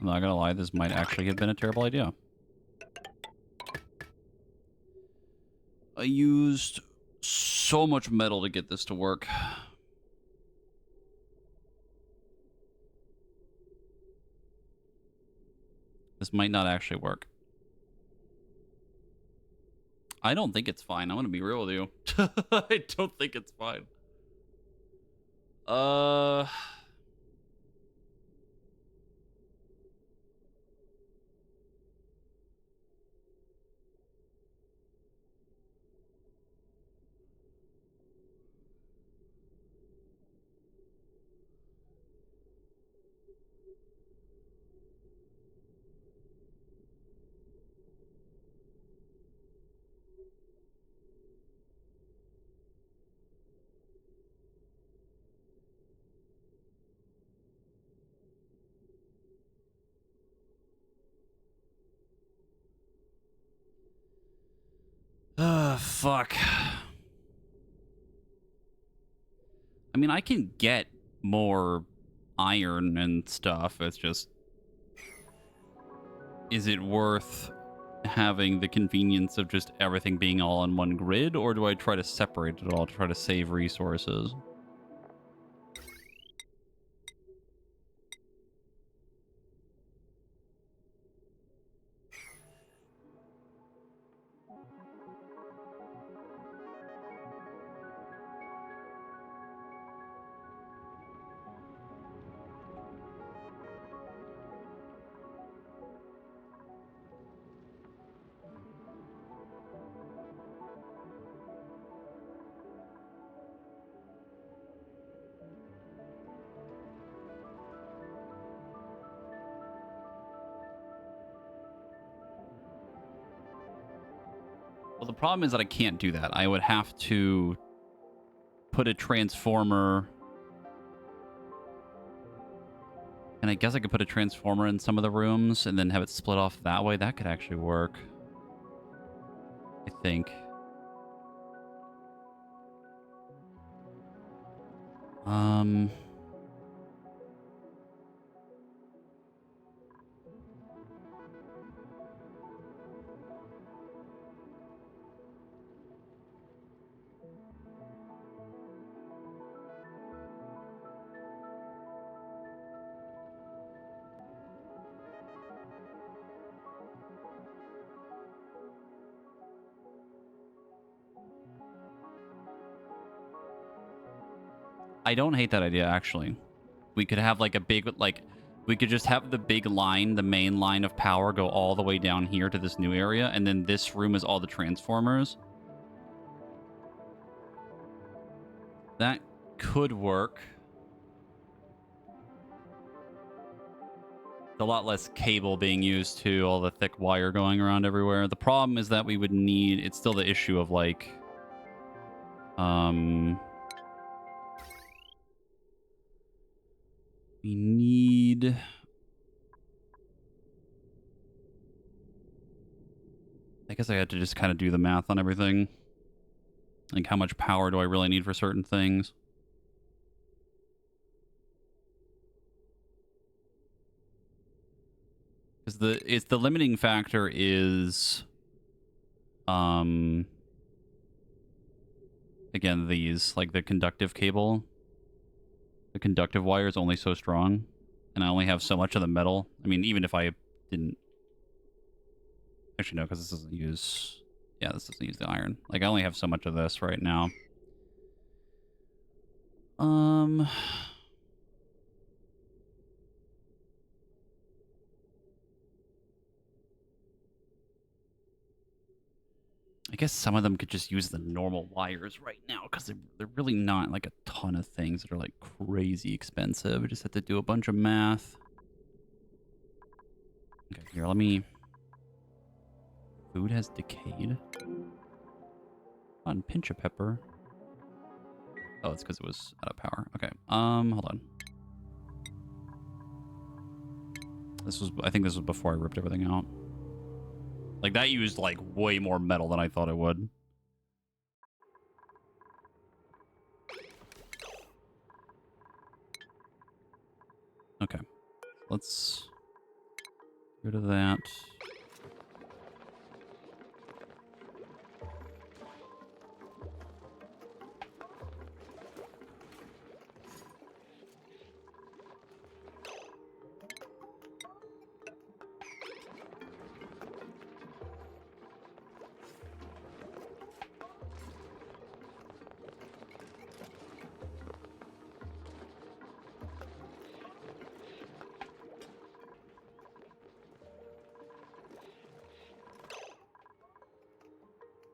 S1: I'm not gonna lie, this might actually have been a terrible idea. I used so much metal to get this to work. This might not actually work. I don't think it's fine. I'm gonna be real with you. I don't think it's fine. Uh... Fuck. I mean, I can get more iron and stuff. It's just... Is it worth having the convenience of just everything being all on one grid, or do I try to separate it all to try to save resources? Well, the problem is that I can't do that. I would have to put a transformer... And I guess I could put a transformer in some of the rooms and then have it split off that way. That could actually work, I think. I don't hate that idea, actually. We could have like a big, like, we could just have the big line, the main line of power go all the way down here to this new area, and then this room is all the transformers. That could work. A lot less cable being used too, all the thick wire going around everywhere. The problem is that we would need, it's still the issue of like, we need... I guess I had to just kind of do the math on everything. Like, how much power do I really need for certain things? Because it's the limiting factor is... Again, these, like the conductive cable. The conductive wire is only so strong. And I only have so much of the metal. I mean, even if I didn't... Actually, no, because this doesn't use... Yeah, this doesn't use the iron. Like, I only have so much of this right now. I guess some of them could just use the normal wires right now because they're really not like a ton of things that are like crazy expensive. I just have to do a bunch of math. Okay, here, let me... Food has decayed. On pinch of pepper. Oh, it's because it was out of power. Okay, hold on. This was, I think this was before I ripped everything out. Like, that used, like, way more metal than I thought it would. Okay. Let's get rid of that.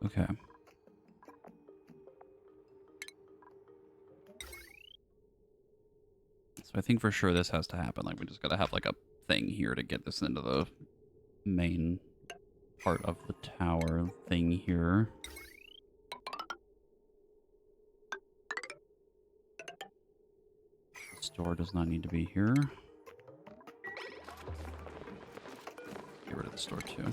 S1: Okay. So I think for sure this has to happen. Like, we just gotta have, like, a thing here to get this into the main part of the tower thing here. The store does not need to be here. Get rid of the store, too.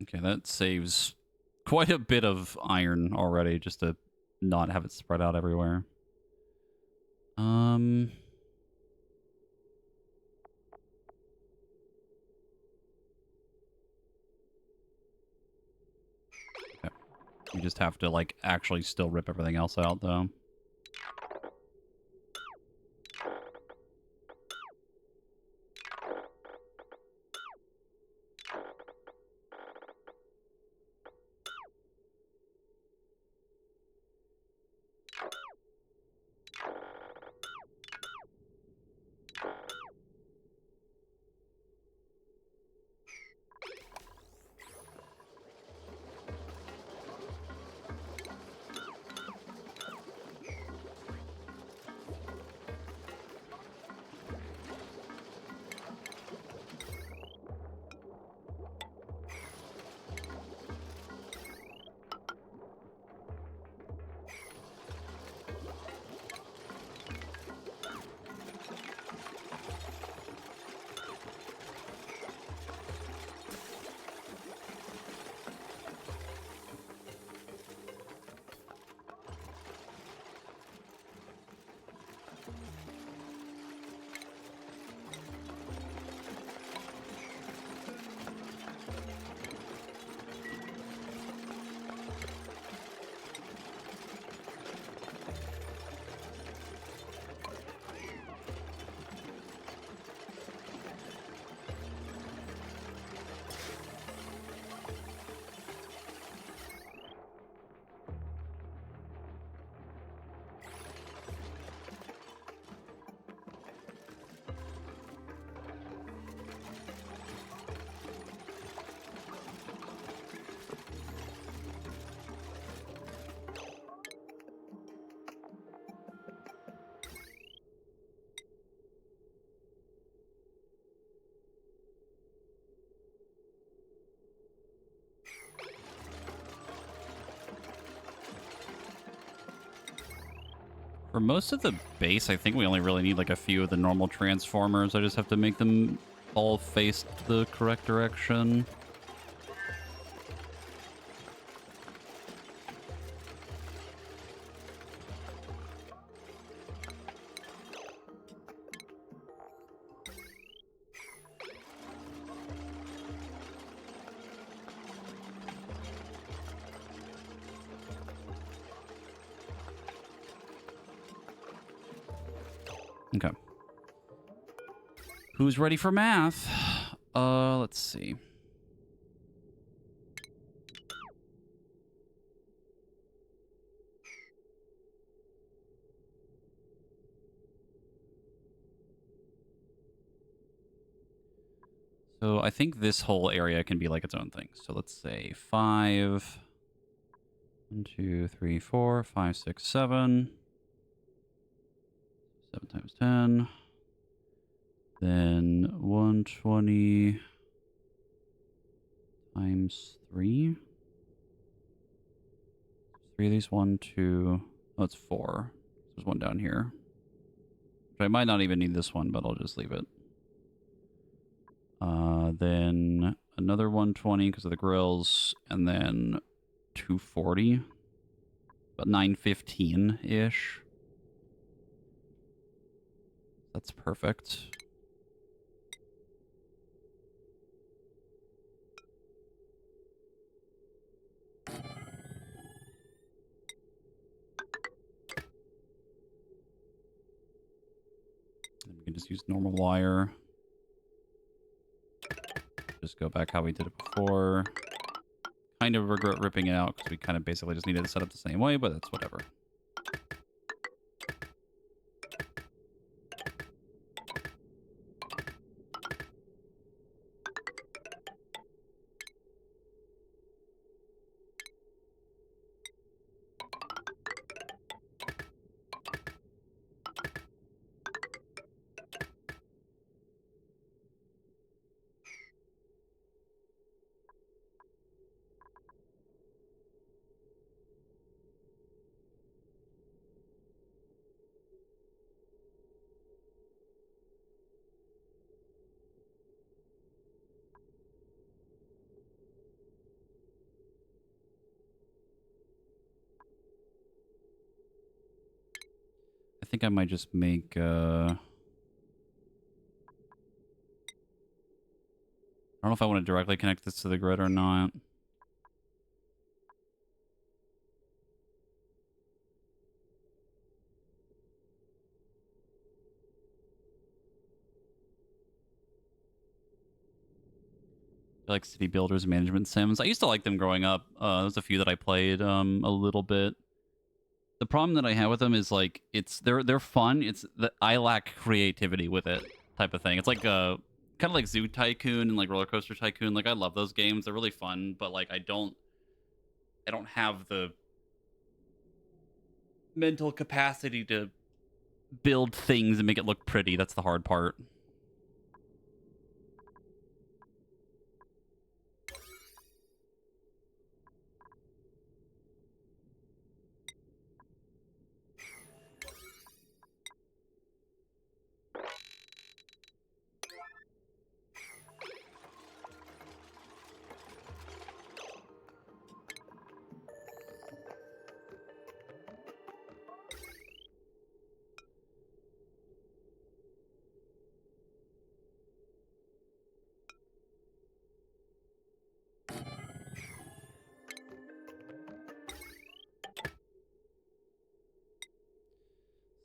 S1: Okay, that saves quite a bit of iron already, just to not have it spread out everywhere. Okay. We just have to, like, actually still rip everything else out, though. For most of the base, I think we only really need, like, a few of the normal transformers. I just have to make them all face the correct direction. Okay. Who's ready for math? Let's see. So I think this whole area can be like its own thing. So let's say 5. 1, 2, 3, 4, 5, 6, 7. 7 times 10. Then 120 times 3. 3 of these. 1, 2. Oh, it's 4. There's one down here. I might not even need this one, but I'll just leave it. Then another 120 because of the grills, and then 240. About 915-ish. That's perfect. And we can just use normal wire. Just go back how we did it before. Kind of regret ripping it out because we kind of basically just needed to set up the same way, but that's whatever. I think I might just make, I don't know if I want to directly connect this to the grid or not. I like city builders management sims. I used to like them growing up. There's a few that I played a little bit. The problem that I have with them is like they're fun. It's that I lack creativity with it type of thing. It's like kind of like Zoo Tycoon and like Roller Coaster Tycoon. Like I love those games. They're really fun, but like I don't have the mental capacity to build things and make it look pretty. That's the hard part.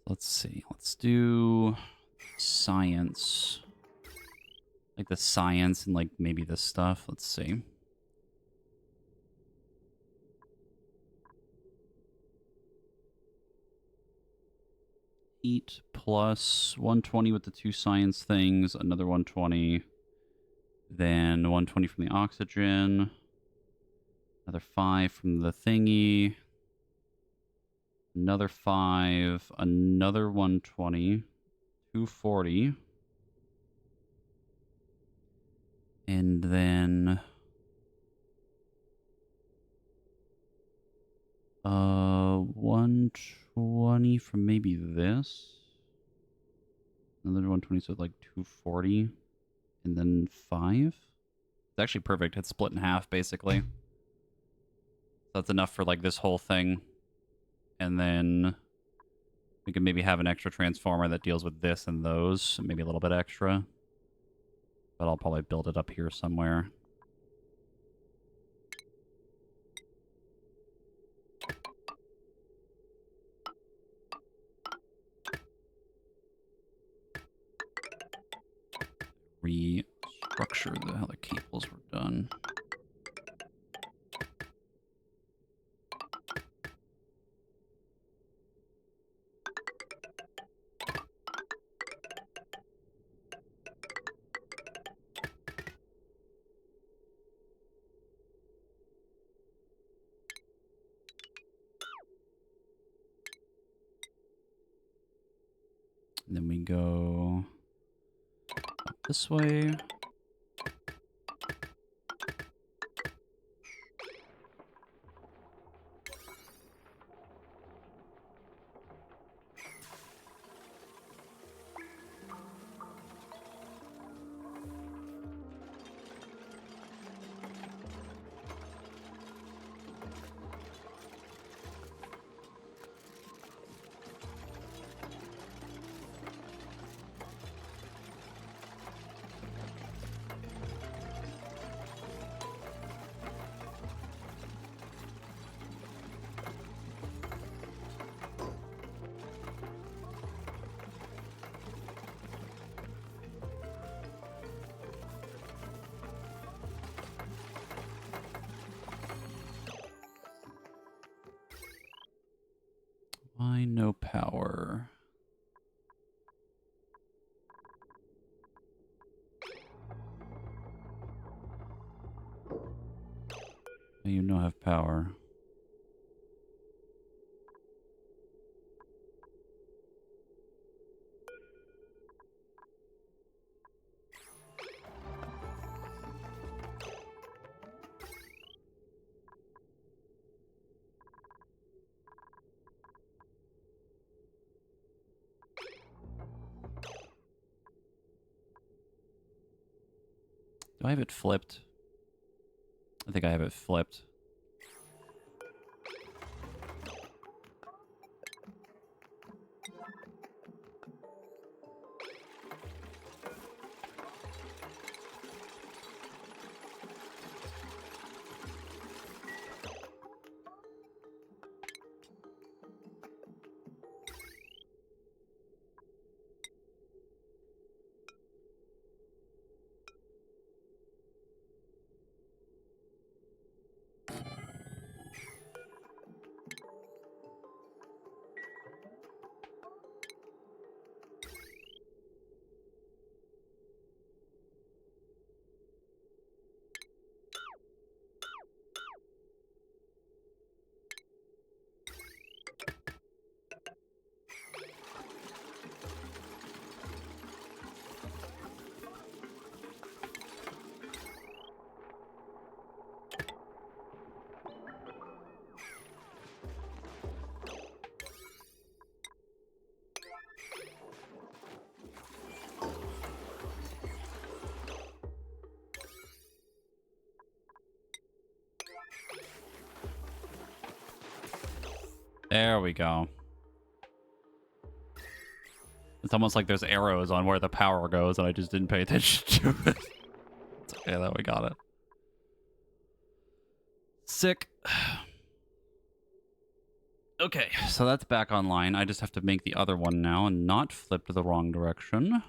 S1: Let's see. Let's do science. Like the science and like maybe this stuff. Let's see. Heat plus 120 with the two science things, another 120. Then 120 from the oxygen. Another 5 from the thingy. Another 5. Another 120. 240. And then 120 from maybe this. Another 120, so like 240. And then 5. It's actually perfect. It's split in half, basically. So that's enough for like this whole thing. And then we can maybe have an extra transformer that deals with this and those. Maybe a little bit extra. But I'll probably build it up here somewhere. Restructure how the cables were done. And then we go up this way. Why no power? You no have power. Do I have it flipped? I think I have it flipped. There we go. It's almost like there's arrows on where the power goes, and I just didn't pay attention to it. It's okay that we got it. Sick. Okay, so that's back online. I just have to make the other one now and not flip to the wrong direction.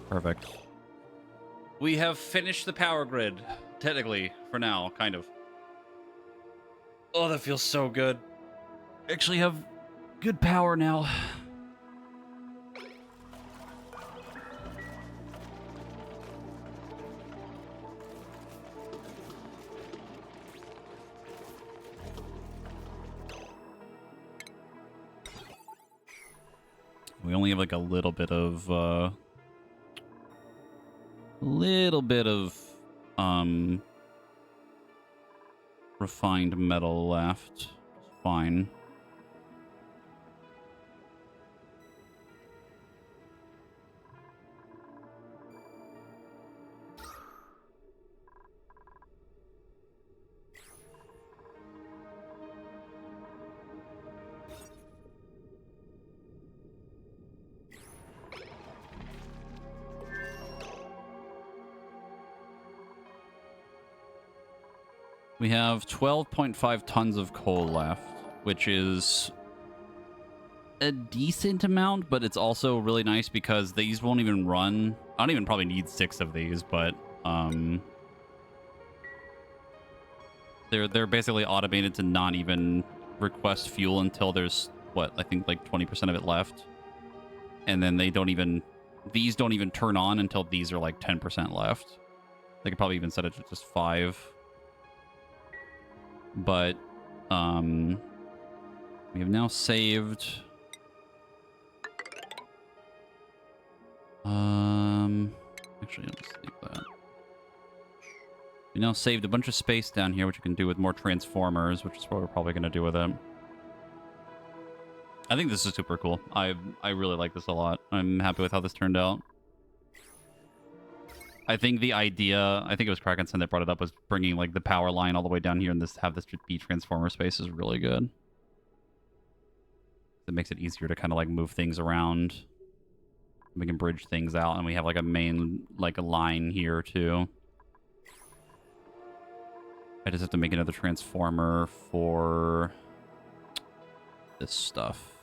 S1: Perfect. We have finished the power grid. Technically, for now, kind of. Oh, that feels so good. Actually have good power now. We only have like a little bit of refined metal left. Fine. We have 12.5 tons of coal left, which is a decent amount, but it's also really nice because these won't even run. I don't even probably need 6 of these, but they're basically automated to not even request fuel until there's what I think like 20% of it left, and then these don't even turn on until these are like 10% left. They could probably even set it to just 5. But we have now saved actually I'll just leave that. We now saved a bunch of space down here, which we can do with more transformers, which is what we're probably going to do with it. I think this is super cool. I really like this a lot. I'm happy with how this turned out. I think the idea, I think it was Krakenson that brought it up, was bringing like the power line all the way down here and have this be transformer space is really good. It makes it easier to kind of like move things around. We can bridge things out, and we have like a main like a line here too. I just have to make another transformer for this stuff.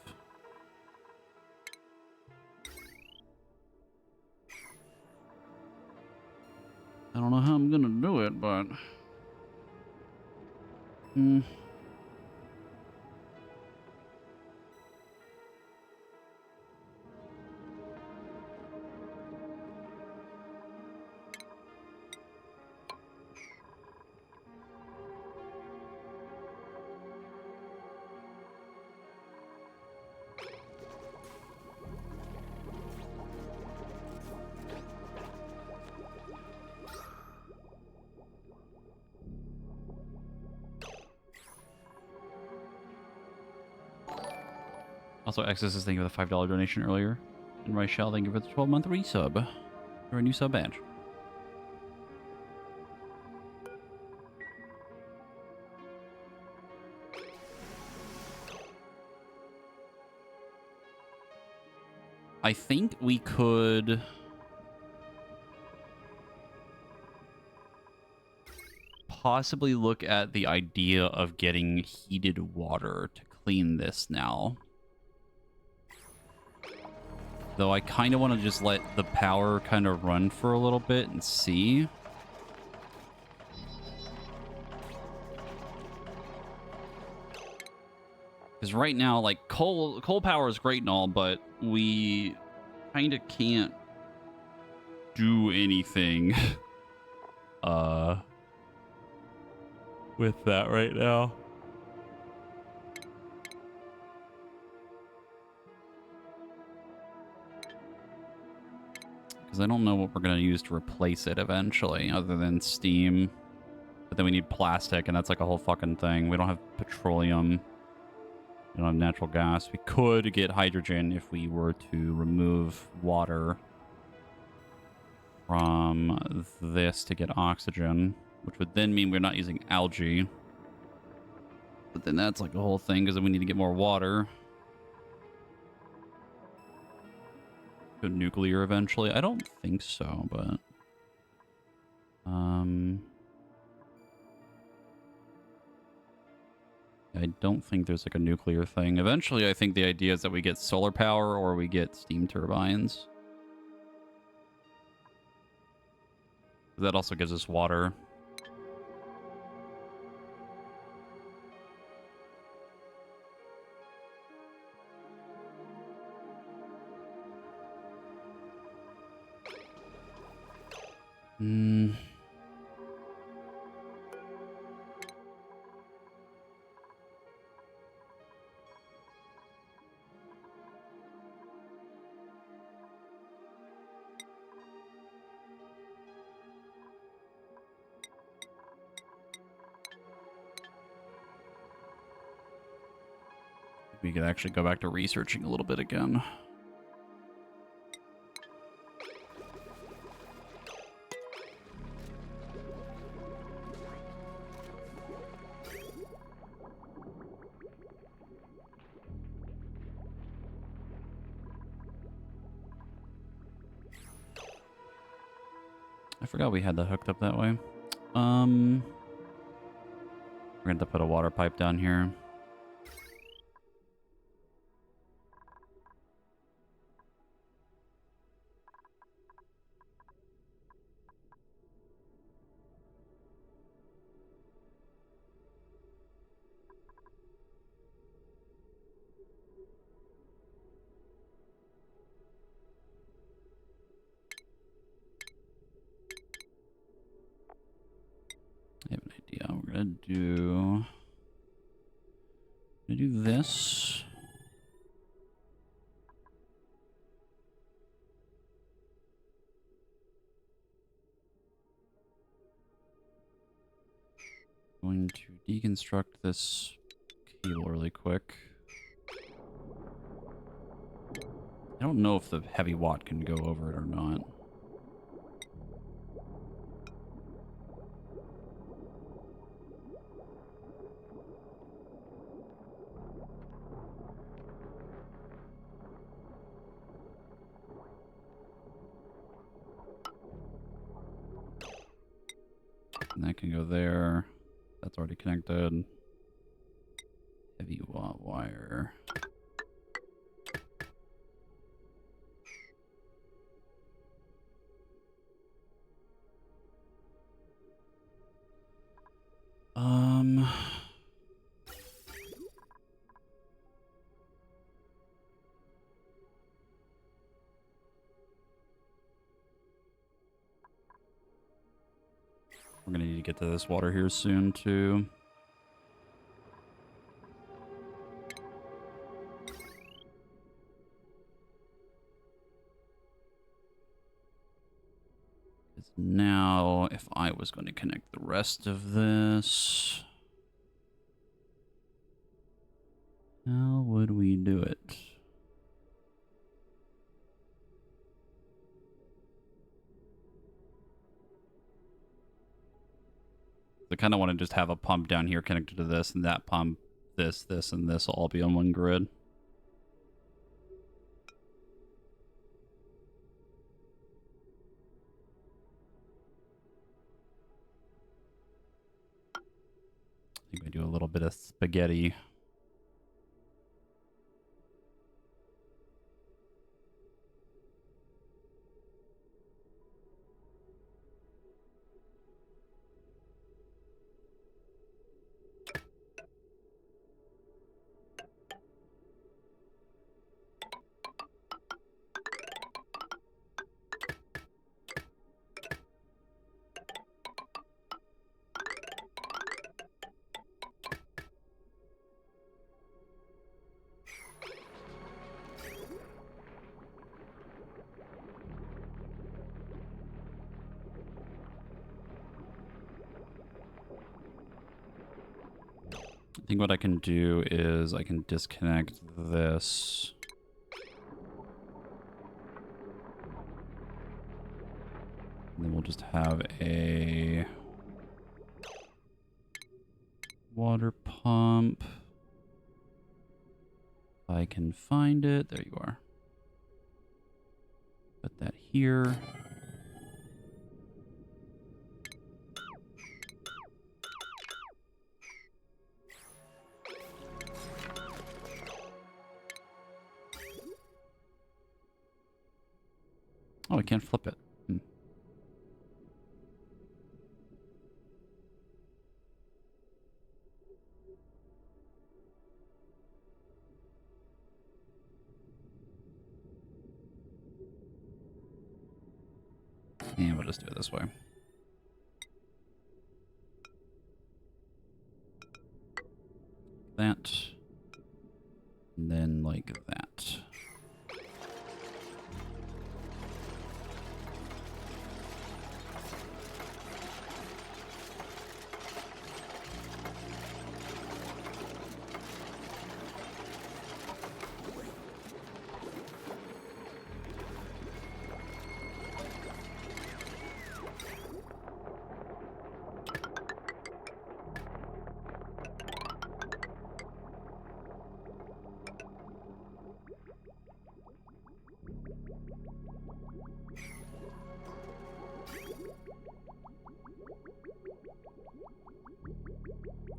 S1: I don't know how I'm gonna do it, but also, Exodus is thanking you for the $5 donation earlier. And Rachel, thank you for the 12-month resub. Or a new sub badge. I think we could possibly look at the idea of getting heated water to clean this now. Though I kind of want to just let the power kind of run for a little bit and see. Because right now, like, coal power is great and all, but we kind of can't do anything with that right now. Because I don't know what we're going to use to replace it eventually, other than steam. But then we need plastic, and that's like a whole fucking thing. We don't have petroleum. We don't have natural gas. We could get hydrogen if we were to remove water from this to get oxygen, which would then mean we're not using algae. But then that's like a whole thing, because then we need to get more water. Go nuclear eventually. I don't think so, but I don't think there's like a nuclear thing. Eventually, I think the idea is that we get solar power or we get steam turbines. That also gives us water. We could actually go back to researching a little bit again. I forgot we had that hooked up that way. We're going to have to put a water pipe down here. I have an idea. We're gonna do this. going to deconstruct this cable really quick. I don't know if the heavy watt can go over it or not. And that can go there. That's already connected. Heavy watt wire. We're gonna need to get to this water here soon too. Because now, if I was going to connect the rest of this, how would we do it? I kind of want to just have a pump down here connected to this, and that pump, this, and this will all be on one grid. I think we do a little bit of spaghetti. I think what I can do is I can disconnect this. And then we'll just have a water pump. If I can find it. There you are. Put that here. Oh, I can't flip it. Yeah, we'll just do it this way. That. And then like that.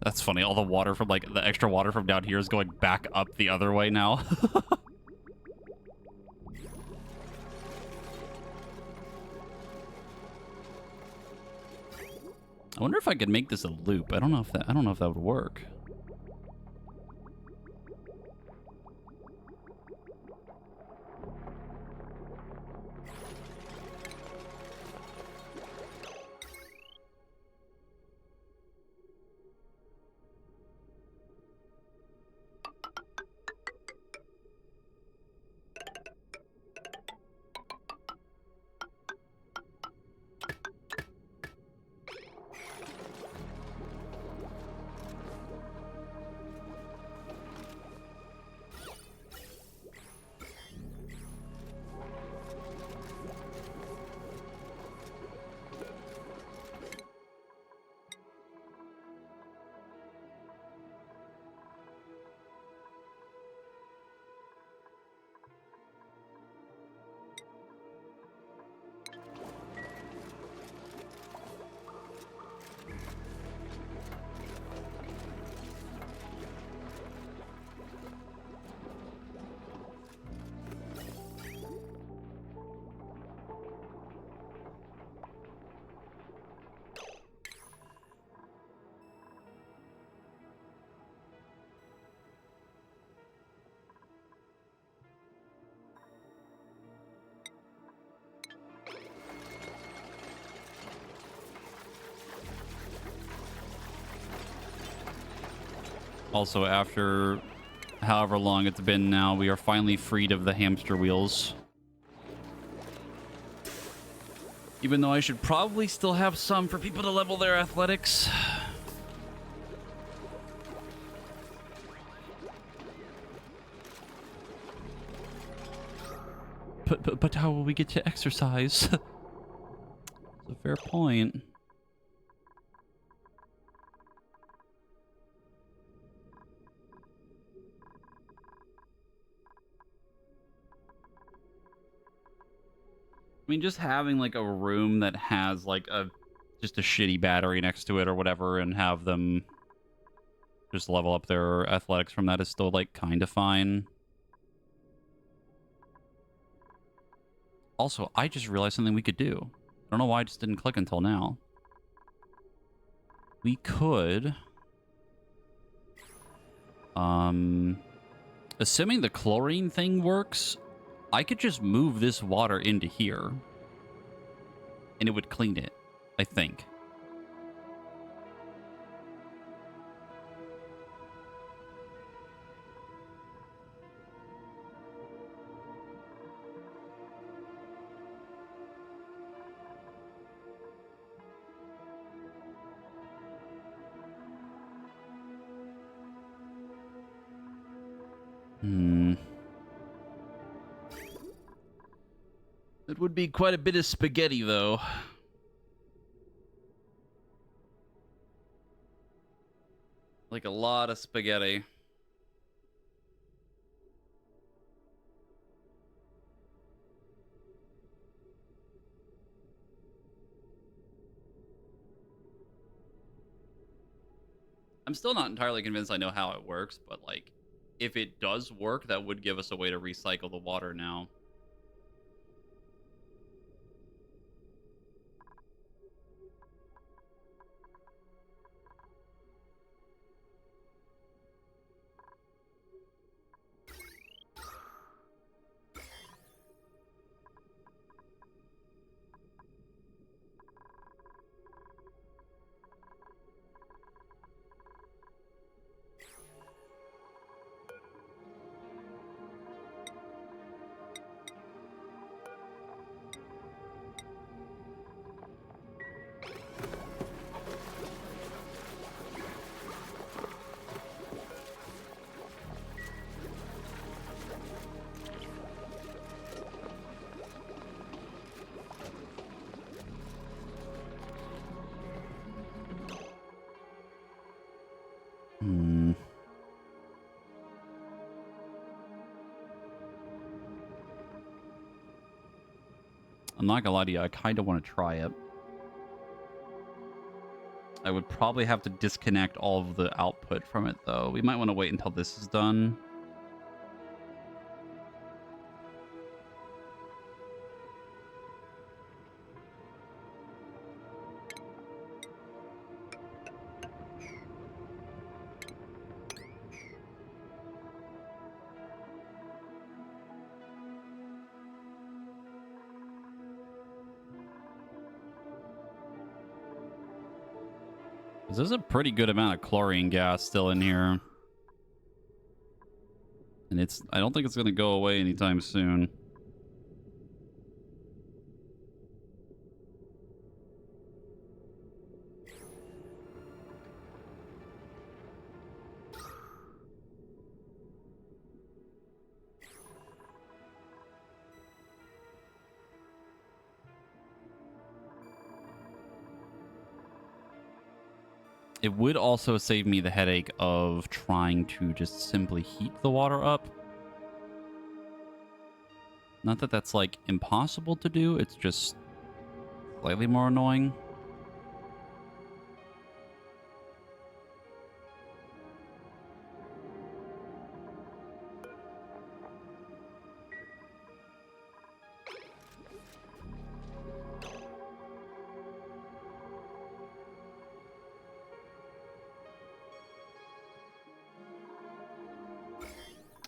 S1: That's funny. All the water from, like, the extra water from down here is going back up the other way now. I wonder if I could make this a loop. I don't know if that would work. Also, after however long it's been now, we are finally freed of the hamster wheels. Even though I should probably still have some for people to level their athletics. But how will we get to exercise? That's a fair point. I mean, just having like a room that has like just a shitty battery next to it or whatever, and have them just level up their athletics from that is still like kind of fine. Also, I just realized something we could do. I don't know why I just didn't click until now. We could... assuming the chlorine thing works, I could just move this water into here. And it would clean it, I think. It would be quite a bit of spaghetti, though. Like a lot of spaghetti. I'm still not entirely convinced I know how it works, but like, if it does work, that would give us a way to recycle the water now. I'm not gonna lie to you, I kind of want to try it. I would probably have to disconnect all of the output from it, though. We might want to wait until this is done. There's a pretty good amount of chlorine gas still in here. And I don't think it's going to go away anytime soon. It would also save me the headache of trying to just simply heat the water up. Not that that's, like, impossible to do. It's just slightly more annoying.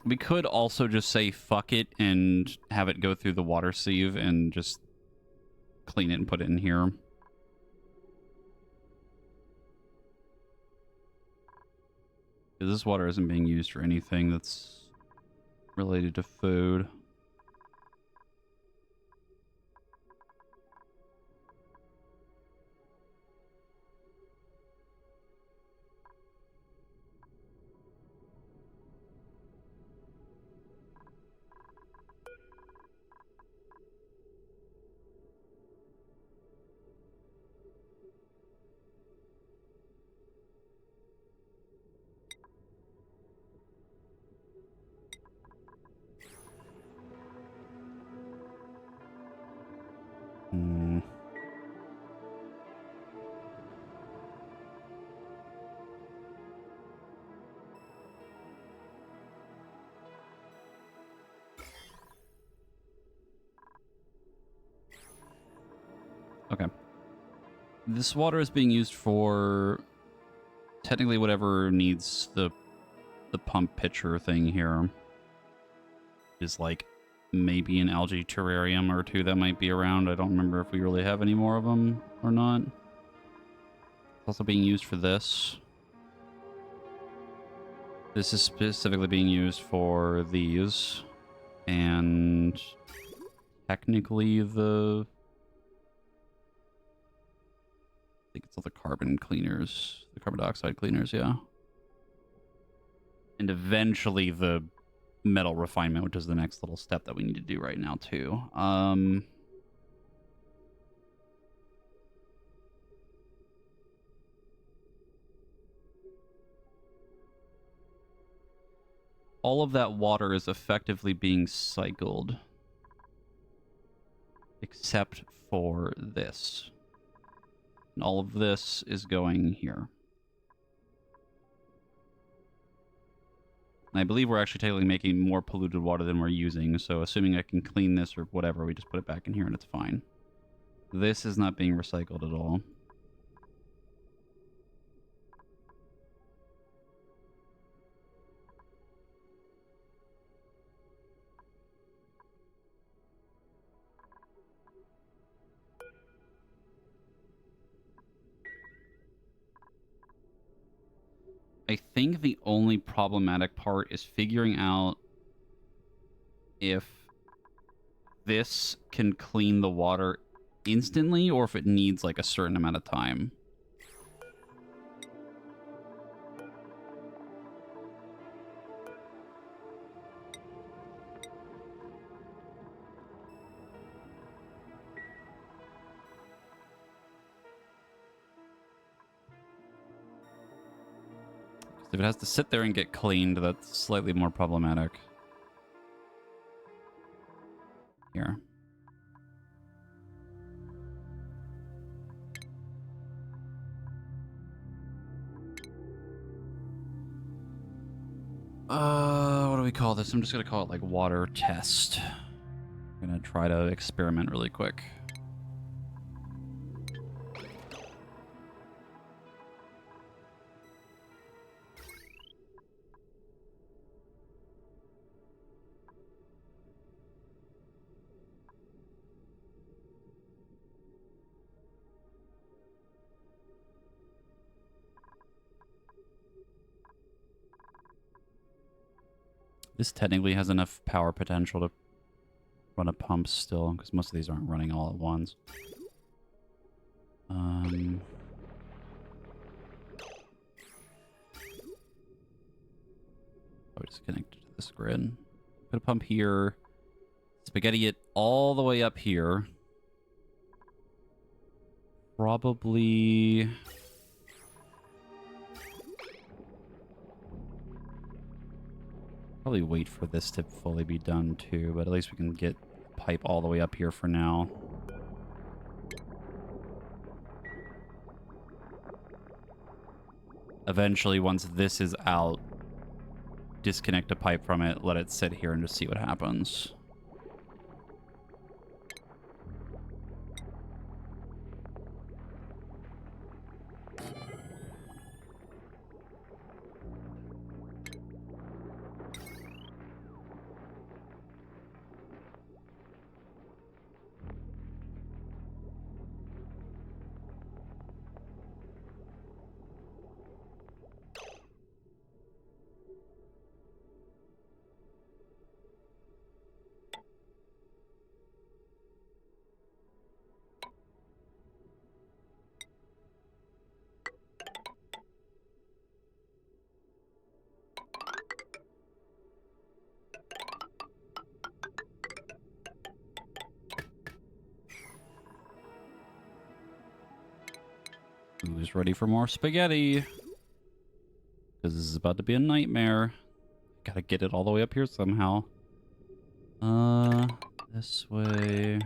S1: We could also just say fuck it and have it go through the water sieve and just clean it and put it in here. Because this water isn't being used for anything that's related to food. Hmm. Okay. This water is being used for technically whatever needs the pump pitcher thing here. Is like maybe an algae terrarium or two that might be around. I don't remember if we really have any more of them or not. It's also being used for this. This is specifically being used for these. And technically the... I think it's all the carbon cleaners. The carbon dioxide cleaners, yeah. And eventually the metal refinement, which is the next little step that we need to do right now, too. All of that water is effectively being cycled. Except for this. And all of this is going here. And I believe we're actually technically making more polluted water than we're using, so assuming I can clean this or whatever, we just put it back in here and it's fine. This is not being recycled at all. I think the only problematic part is figuring out if this can clean the water instantly or if it needs like a certain amount of time. If it has to sit there and get cleaned, that's slightly more problematic. Here. What do we call this? I'm just gonna call it like water test. I'm gonna try to experiment really quick. This technically has enough power potential to run a pump still, because most of these aren't running all at once. Probably just connect it to this grid. Put a pump here. Spaghetti it all the way up here. Probably... Probably wait for this to fully be done too, but at least we can get pipe all the way up here for now. Eventually, once this is out, disconnect a pipe from it, let it sit here and just see what happens. Who's ready for more spaghetti? Because this is about to be a nightmare. Gotta get it all the way up here somehow. This way.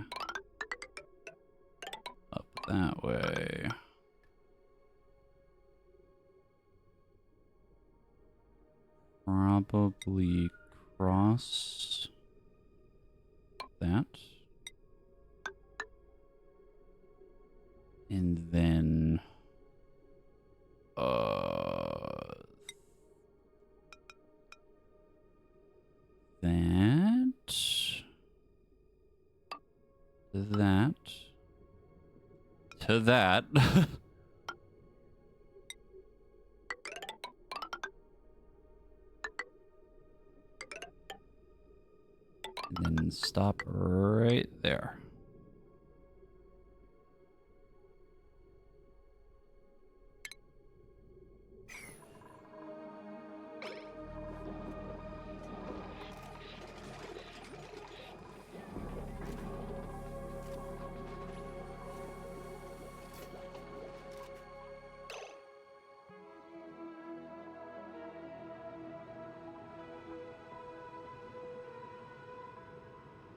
S1: Up that way. Probably cross that. And then that to that. And then stop right there.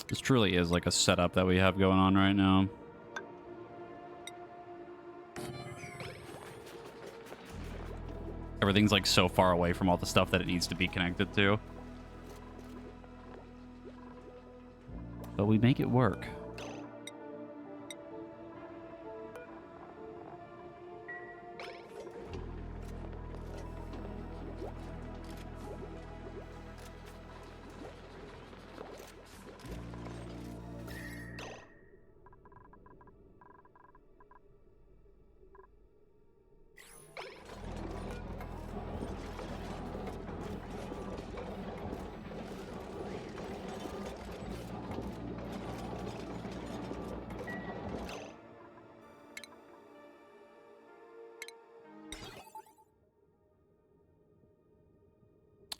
S1: This truly is like a setup that we have going on right now. Everything's like so far away from all the stuff that it needs to be connected to. But we make it work.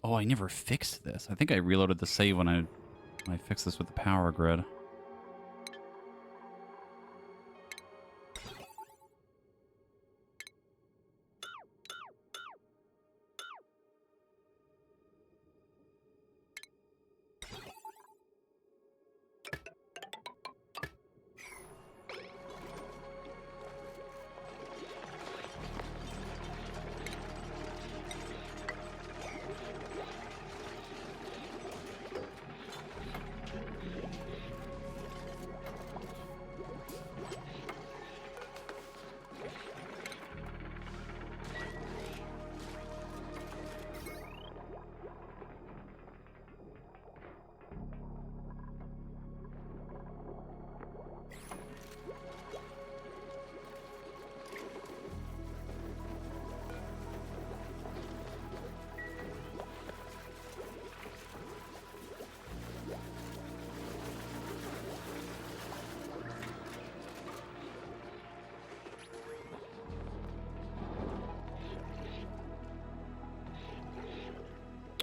S1: Oh, I never fixed this. I think I reloaded the save when I fixed this with the power grid.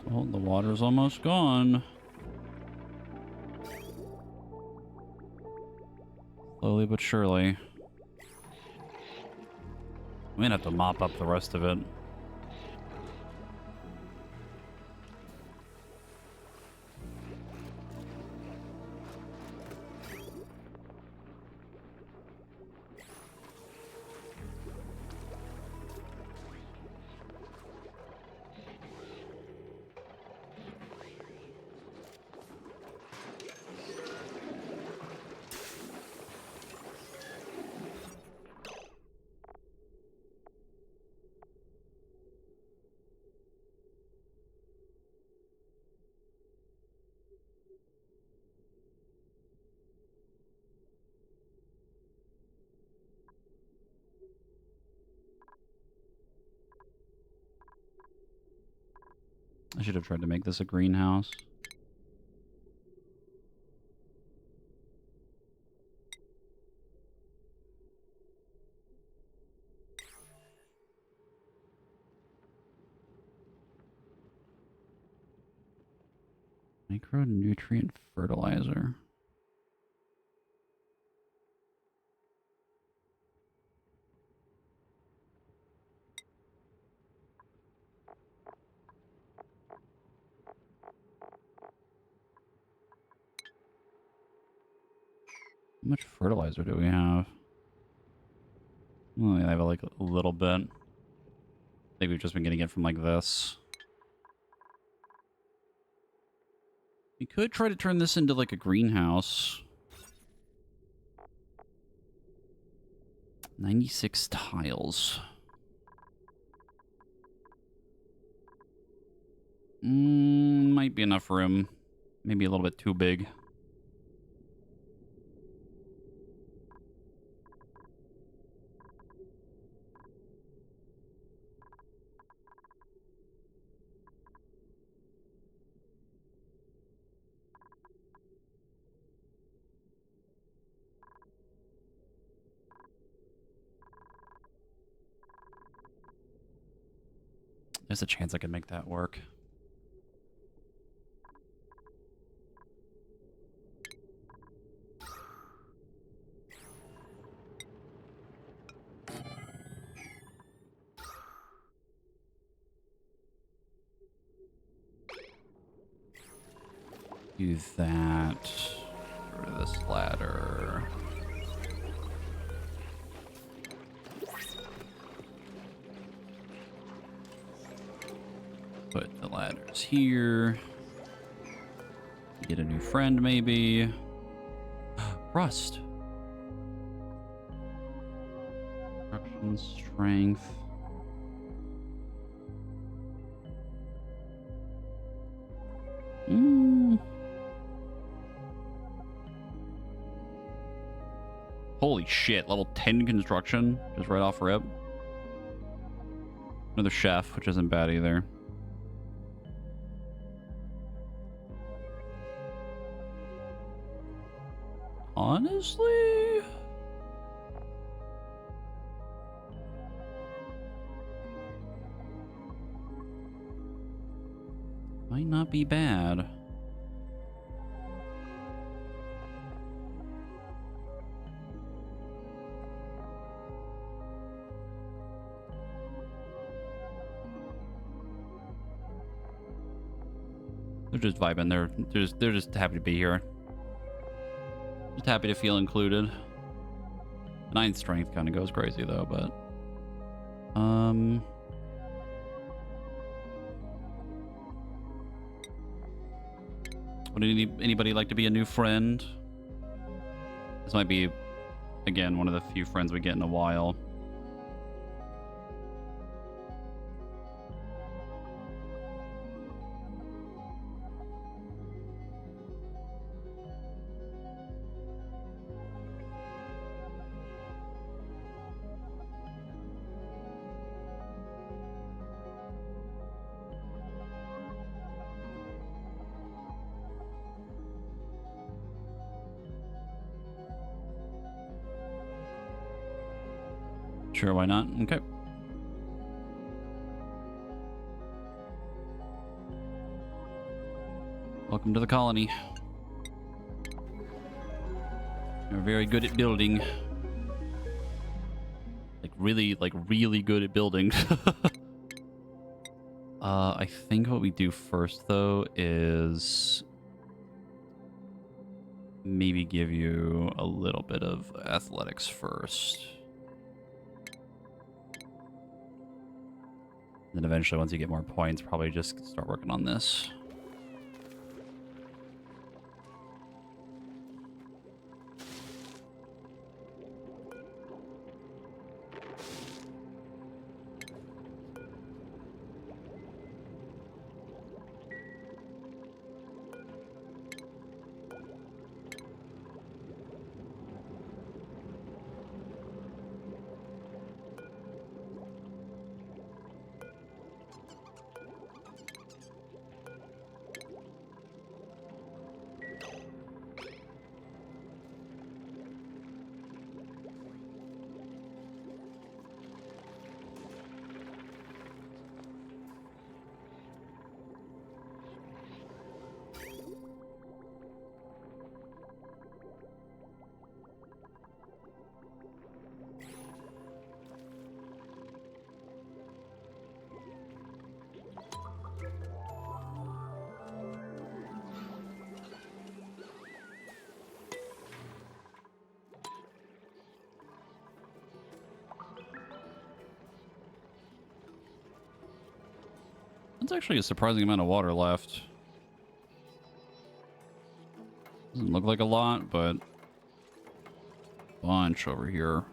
S1: Well, the water's almost gone. Slowly but surely. I'm gonna have to mop up the rest of it. I should have tried to make this a greenhouse. Micronutrient fertilizer. How much fertilizer do we have? Oh, yeah, I have like a little bit. I think we've just been getting it from like this. We could try to turn this into like a greenhouse. 96 tiles. Might be enough room. Maybe a little bit too big. There's a chance I could make that work. Do that. Get rid of this ladder. Put the ladders here. Get a new friend, maybe. Rust. Construction strength. Holy shit, level 10 construction. Just right off rip. Another chef, which isn't bad either. Honestly, might not be bad. They're just vibing. They're just happy to be here. Just happy to feel included. 9 strength kind of goes crazy though, but would anybody like to be a new friend? This might be, again, one of the few friends we get in a while. Sure, why not? Okay. Welcome to the colony. You're very good at building. Like really good at building. I think what we do first though is maybe give you a little bit of athletics first. Then eventually, once you get more points, probably just start working on this. That's actually a surprising amount of water left. Doesn't look like a lot, but bunch over here.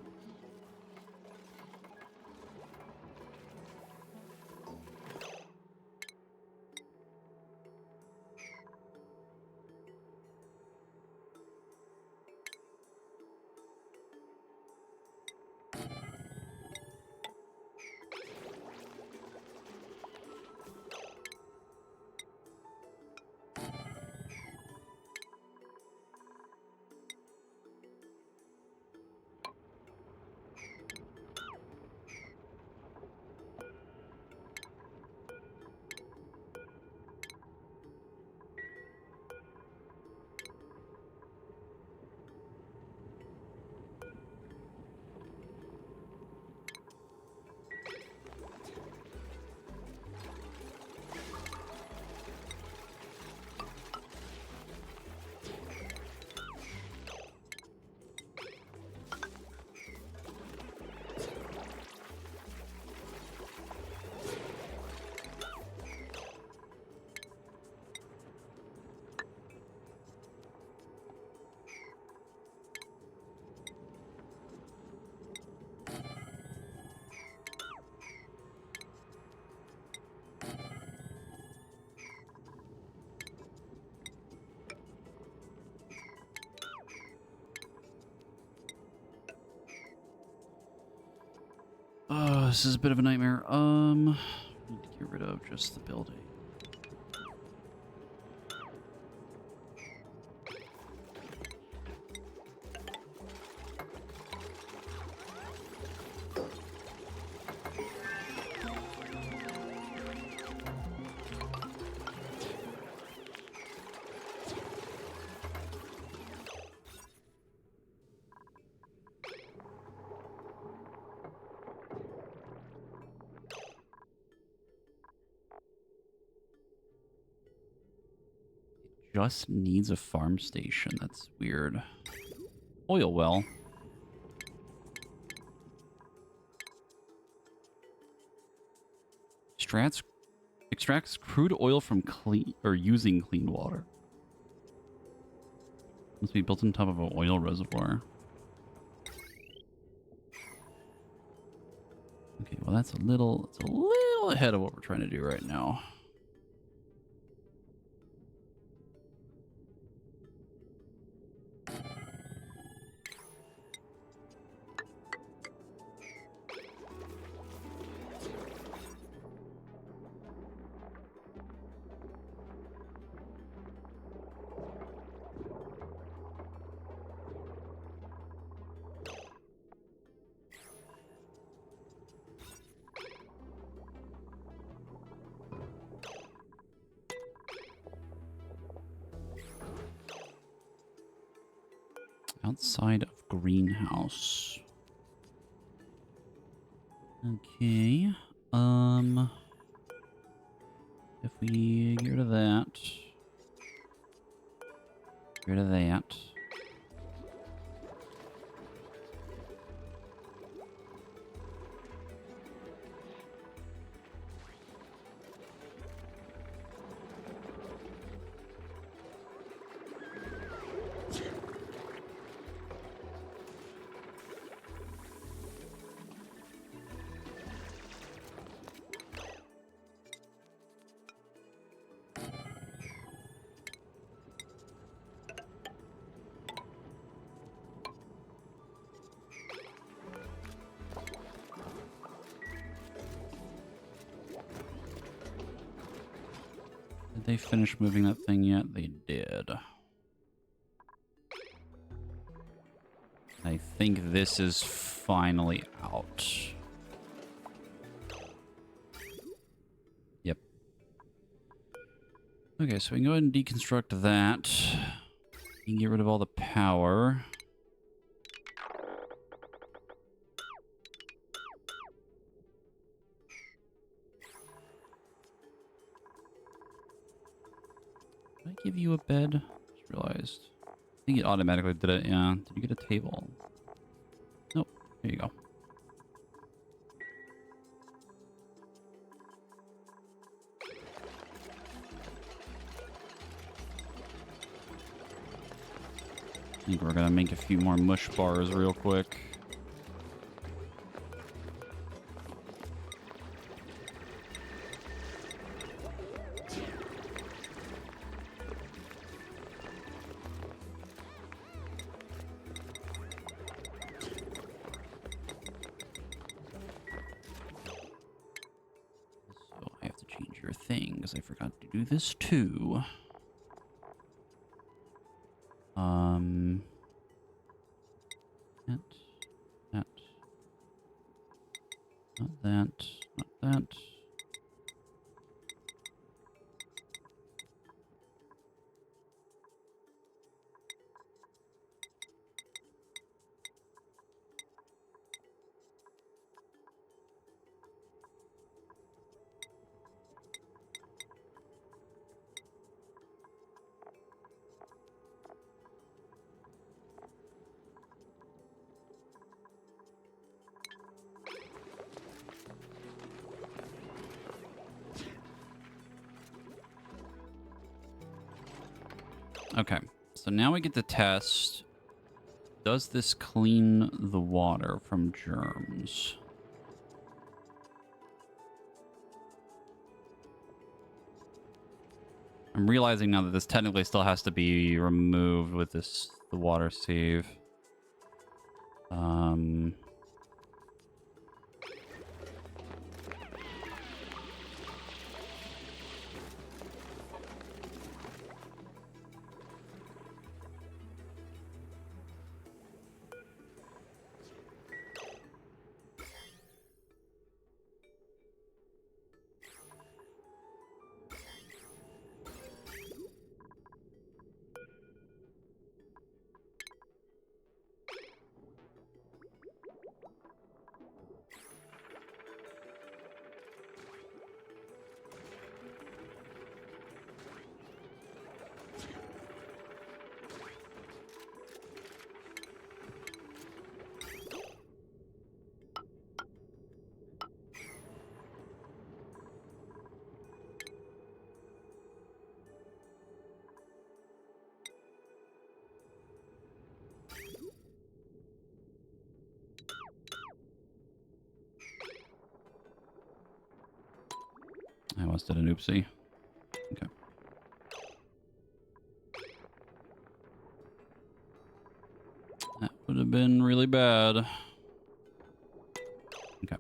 S1: Oh, this is a bit of a nightmare. Need to get rid of just the building. Just needs a farm station. That's weird. Oil well. Extracts crude oil from clean or using clean water. Must be built on top of an oil reservoir. Okay, well it's a little ahead of what we're trying to do right now. Outside of greenhouse. Okay. If we get rid of that. Get rid of that. Did they finish moving that thing yet? They did. I think this is finally out. Yep. Okay, so we can go ahead and deconstruct that. You can get rid of all the power. Did I give you a bed? Just realized. I think it automatically did it, yeah. Did you get a table? Nope. There you go. I think we're gonna make a few more mush bars real quick. So I have to change your thing because I forgot to do this too. That, not that, not that. Okay, so now we get to test. Does this clean the water from germs? I'm realizing now that this technically still has to be removed with the water sieve. I almost did an oopsie. Okay. That would have been really bad. Okay.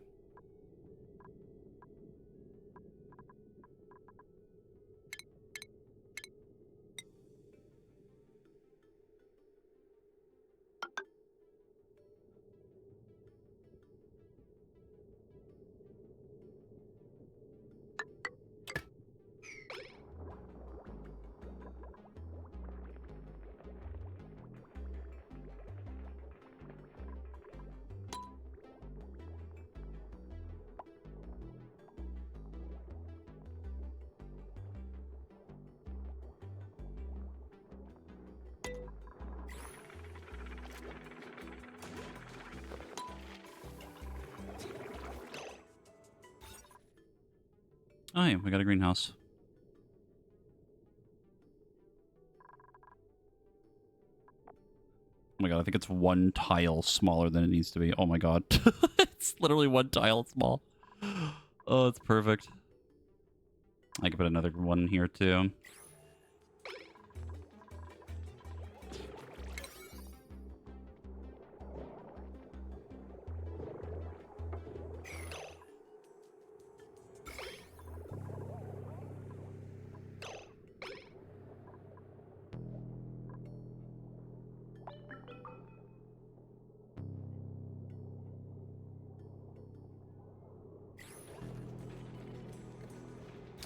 S1: Oh yeah, we got a greenhouse. Oh my god, I think it's one tile smaller than it needs to be. Oh my god. It's literally one tile small. Oh, it's perfect. I could put another one here too.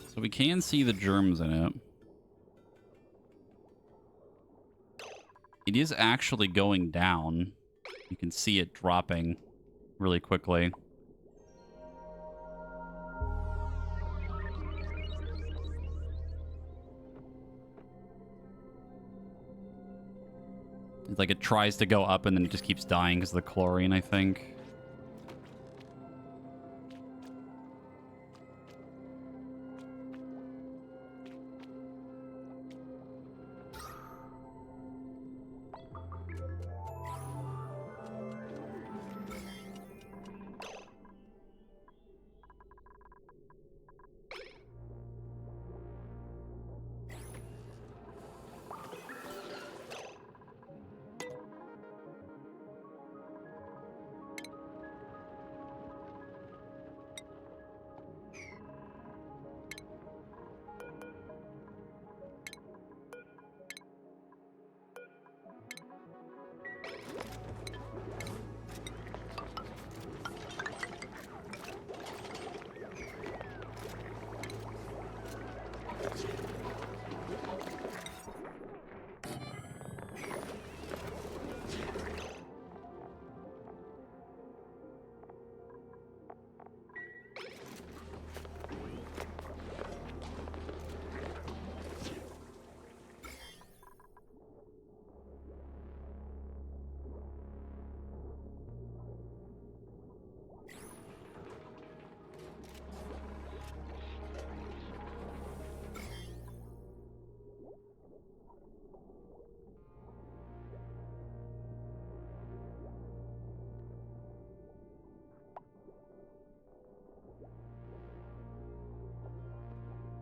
S1: So we can see the germs in it. It is actually going down. You can see it dropping really quickly. It's like it tries to go up and then it just keeps dying because of the chlorine, I think.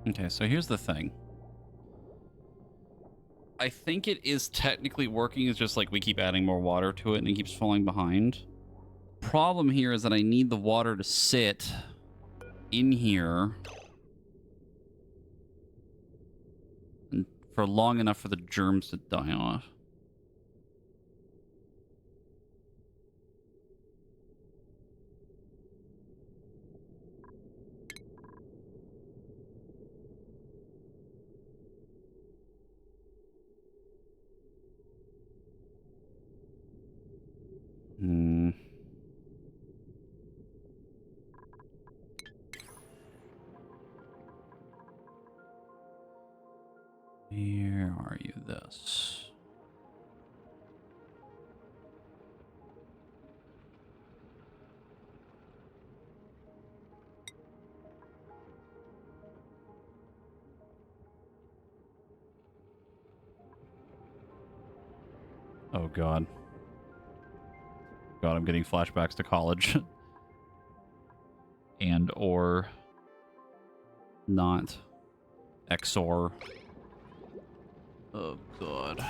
S1: Okay, so here's the thing. I think it is technically working. It's just like we keep adding more water to it and it keeps falling behind. Problem here is that I need the water to sit in here and for long enough for the germs to die off. Hmm. Where are you? This. Oh, God. God, I'm getting flashbacks to college. And or not. XOR. Oh, God.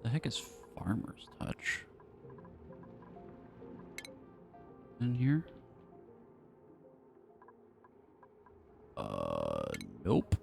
S1: The heck is Farmer's Touch? In here? Nope.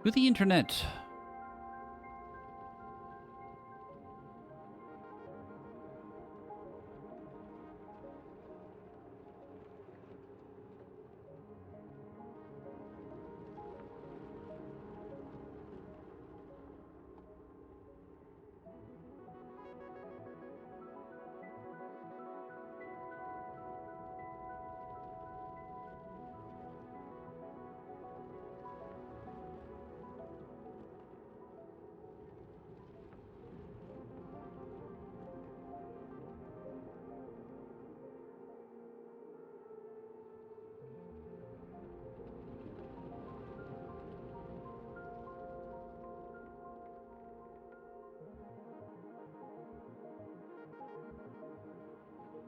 S1: To the internet.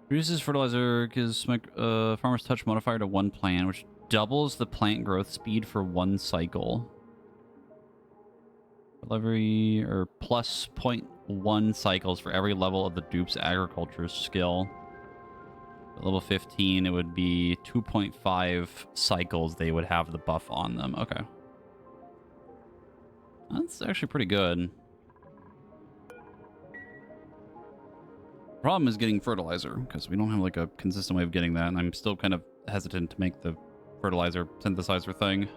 S1: Reduces fertilizer, gives Farmer's Touch modifier to one plant, which doubles the plant growth speed for one cycle. Delivery, or plus 0.1 cycles for every level of the dupe's agriculture skill. At level 15, it would be 2.5 cycles they would have the buff on them. Okay. That's actually pretty good. Problem is getting fertilizer, because we don't have like a consistent way of getting that, and I'm still kind of hesitant to make the fertilizer synthesizer thing.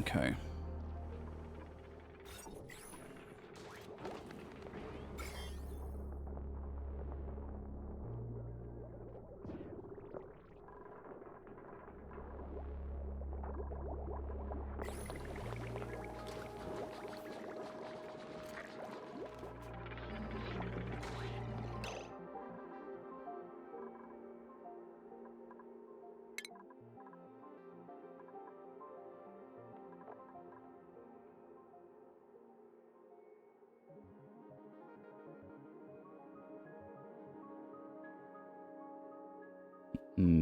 S1: Okay.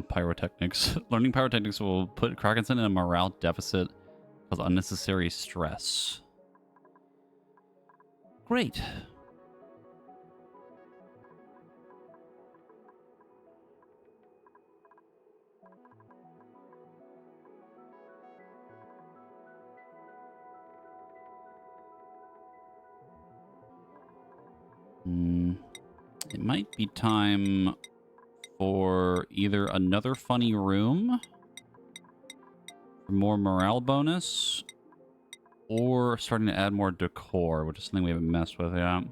S1: Pyrotechnics. Learning pyrotechnics will put Krakenson in a morale deficit, cause unnecessary stress. Great. It might be time for either another funny room for more morale bonus, or starting to add more decor, which is something we haven't messed with yet.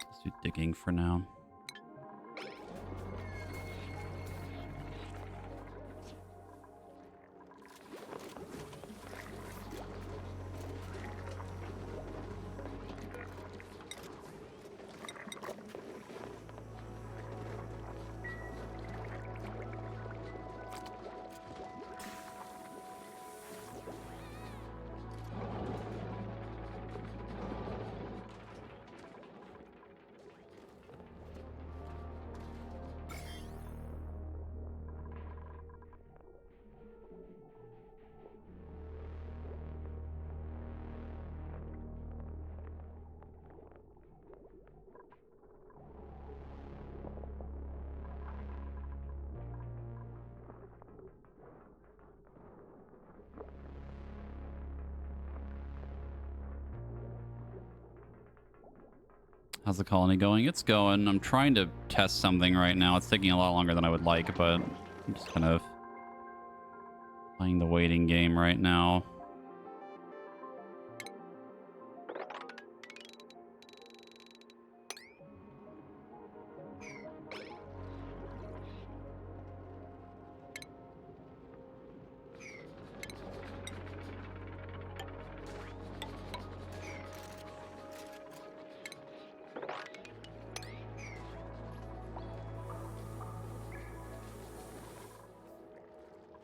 S1: Let's do digging for now. How's the colony going? It's going. I'm trying to test something right now. It's taking a lot longer than I would like, but I'm just kind of playing the waiting game right now.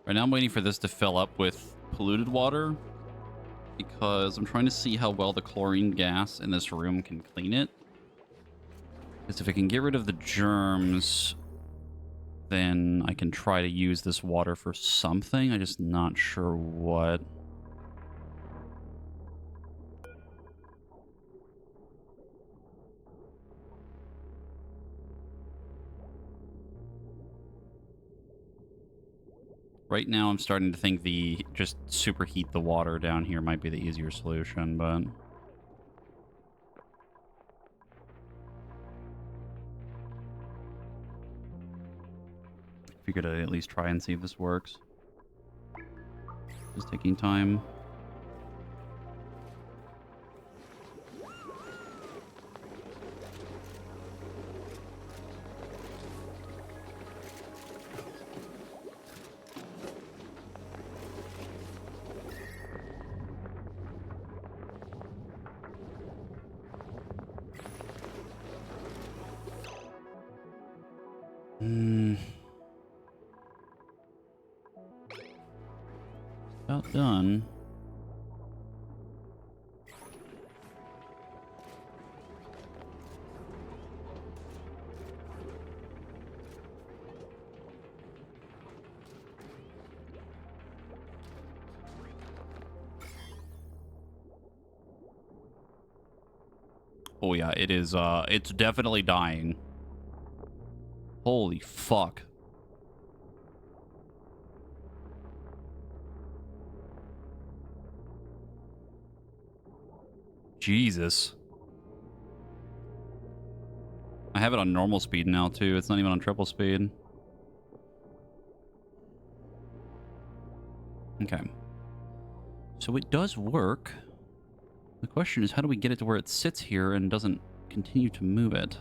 S1: Right now I'm waiting for this to fill up with polluted water because I'm trying to see how well the chlorine gas in this room can clean it. Because if it can get rid of the germs, then I can try to use this water for something. I'm just not sure what. Right now, I'm starting to think just superheat the water down here might be the easier solution, but figured I'd at least try and see if this works. Just taking time. Hmm. About done. Oh yeah, it is, it's definitely dying. Holy fuck. Jesus. I have it on normal speed now, too. It's not even on triple speed. Okay. So it does work. The question is, how do we get it to where it sits here and doesn't continue to move it?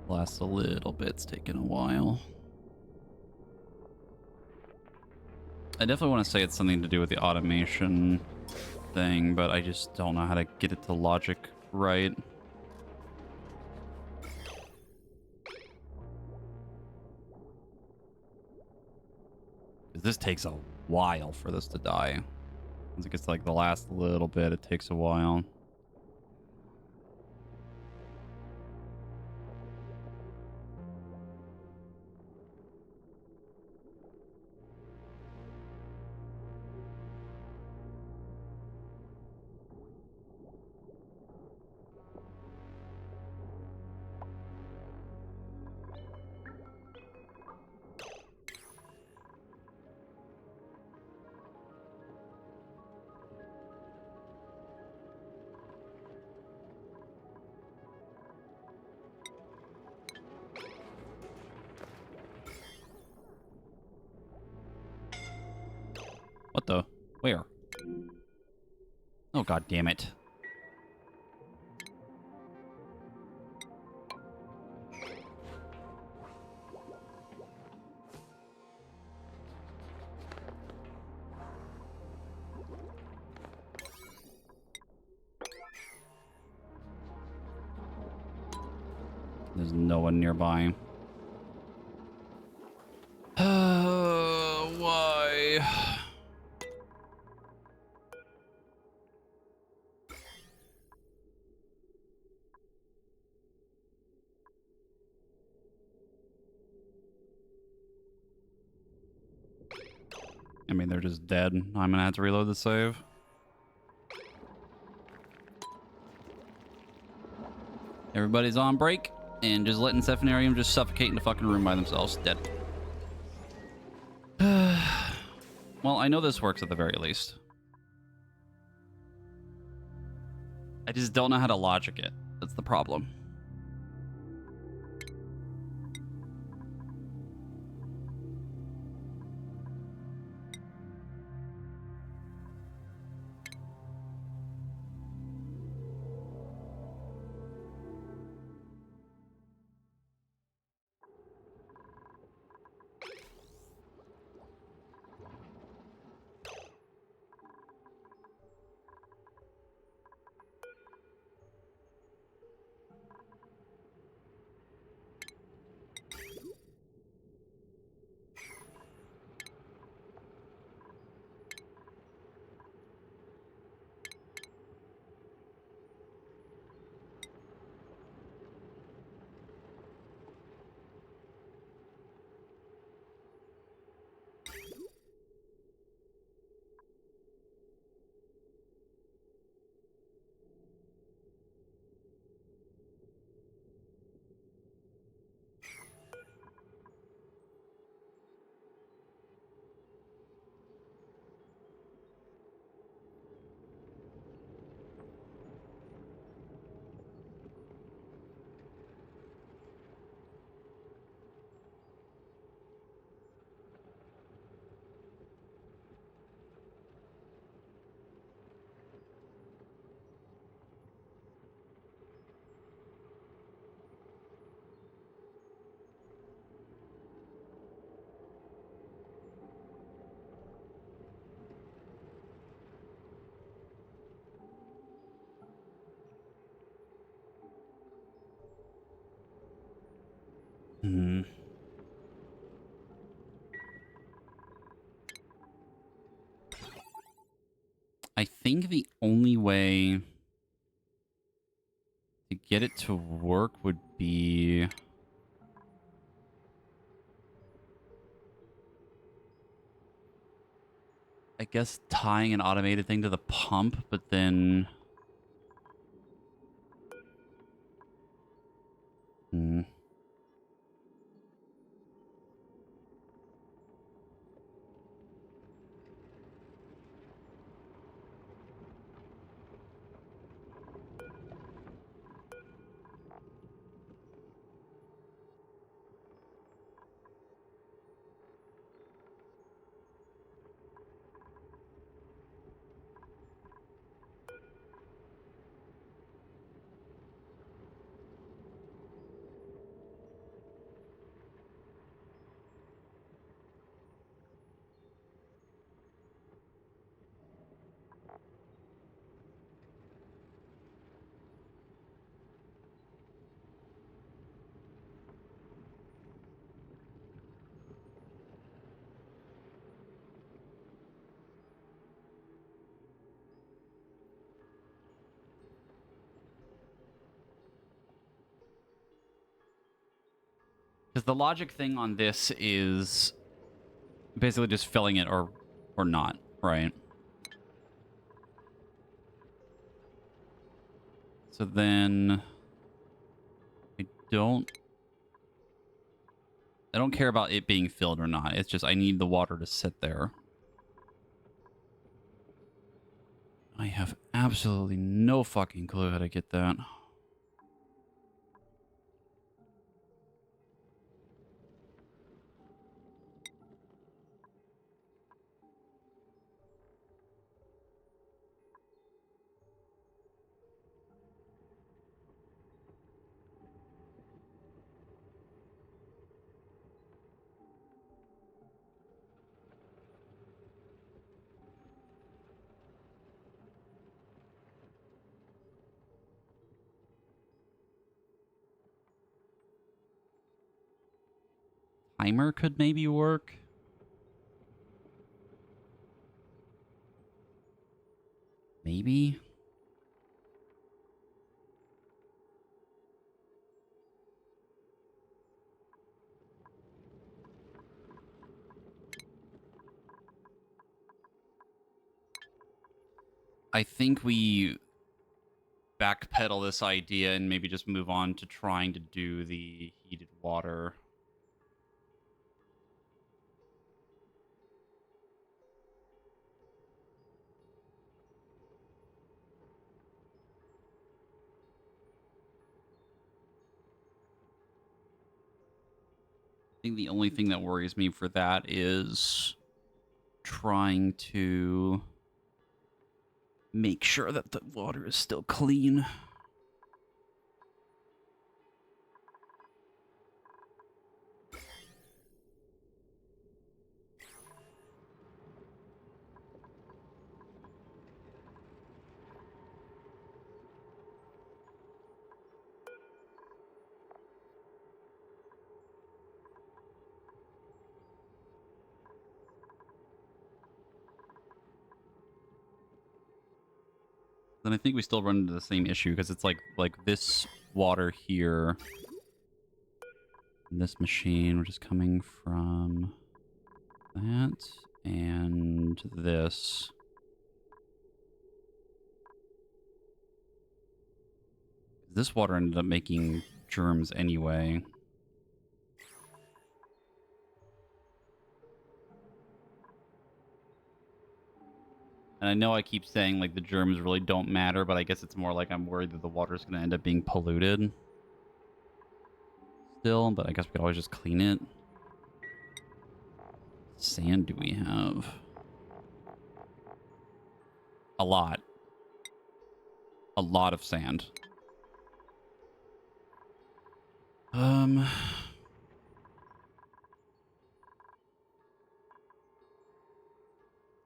S1: Lasts a little bit. It's taking a while. I definitely want to say it's something to do with the automation thing, but I just don't know how to get it to logic right. This takes a while for this to die. I think it's like the last little bit. It takes a while. What the? Where? Oh, god damn it. There's no one nearby. Why? I mean, they're just dead. I'm gonna have to reload the save. Everybody's on break and just letting Sephinarium just suffocate in the fucking room by themselves. Dead. Well, I know this works at the very least. I just don't know how to logic it. That's the problem. Hmm. I think the only way to get it to work would be... I guess tying an automated thing to the pump, but then... Hmm. Because the logic thing on this is basically just filling it or not, right? So then I don't care about it being filled or not. It's just I need the water to sit there. I have absolutely no fucking clue how to get that. Timer could maybe work. Maybe. I think we backpedal this idea and maybe just move on to trying to do the heated water. I think the only thing that worries me for that is trying to make sure that the water is still clean. Then I think we still run into the same issue because it's like this water here, this machine, which is coming from that and this. This water ended up making germs anyway. And I know I keep saying, like, the germs really don't matter, but I guess it's more like I'm worried that the water's going to end up being polluted still, but I guess we could always just clean it. Sand do we have? A lot. A lot of sand.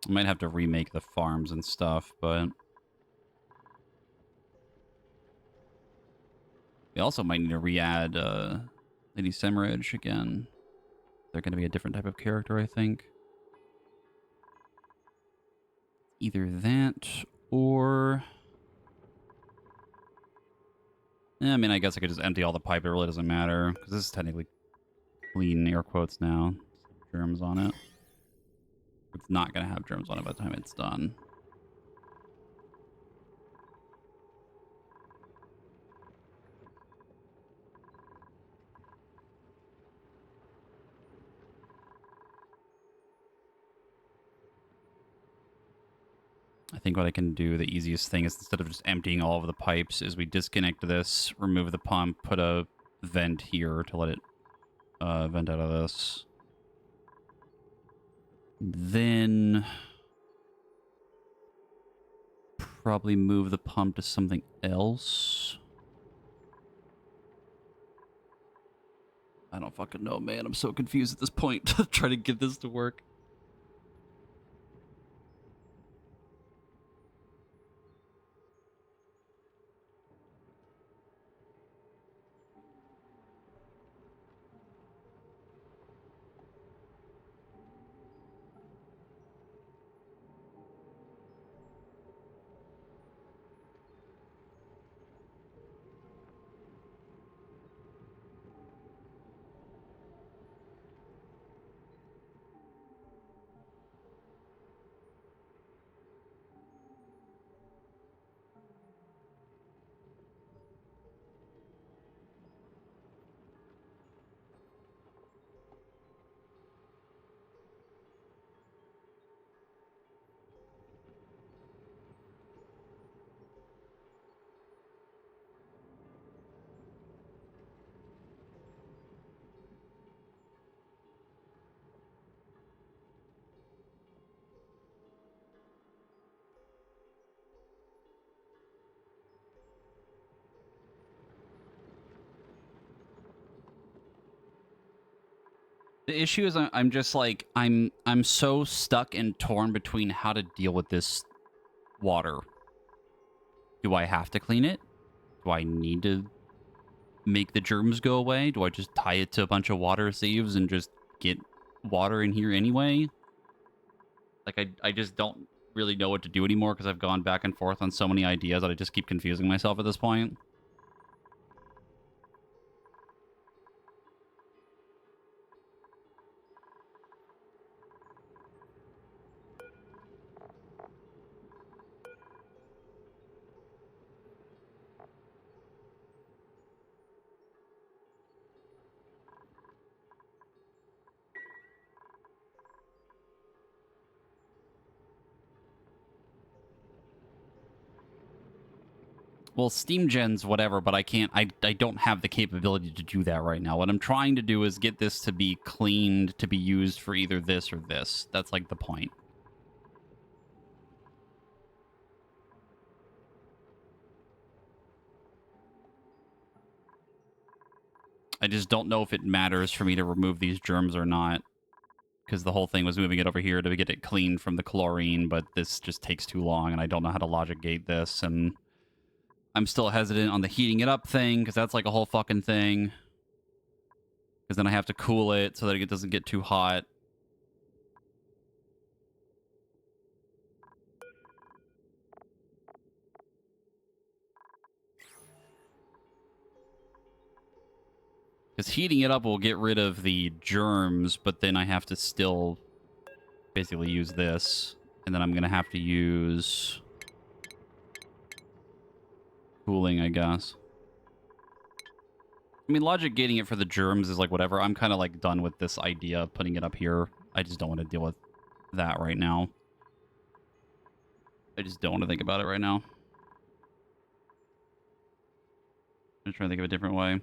S1: I might have to remake the farms and stuff, but we also might need to re-add Lady Semirage again. They're going to be a different type of character, I think. Either that or... Yeah, I mean, I guess I could just empty all the pipe. It really doesn't matter because this is technically clean, air quotes now. Germs on it. It's not going to have germs on it by the time it's done. I think what I can do, the easiest thing is instead of just emptying all of the pipes, is we disconnect this, remove the pump, put a vent here to let it vent out of this. Then probably move the pump to something else. I don't fucking know, man. I'm so confused at this point to try to get this to work. The issue is I'm just like, I'm so stuck and torn between how to deal with this water. Do I have to clean it? Do I need to make the germs go away? Do I just tie it to a bunch of water sieves and just get water in here anyway? Like, I just don't really know what to do anymore because I've gone back and forth on so many ideas that I just keep confusing myself at this point. Well, Steam Gen's whatever, but I can't, I don't have the capability to do that right now. What I'm trying to do is get this to be cleaned to be used for either this or this. That's like the point. I just don't know if it matters for me to remove these germs or not. Because the whole thing was moving it over here to get it cleaned from the chlorine, but this just takes too long, and I don't know how to logic gate this, and I'm still hesitant on the heating it up thing, because that's like a whole fucking thing. Because then I have to cool it so that it doesn't get too hot. Because heating it up will get rid of the germs, but then I have to still basically use this. And then I'm going to have to use cooling, I guess. I mean, logic gating it for the germs is like whatever. I'm kind of like done with this idea of putting it up here. I just don't want to deal with that right now. I just don't want to think about it right now. I'm trying to think of a different way.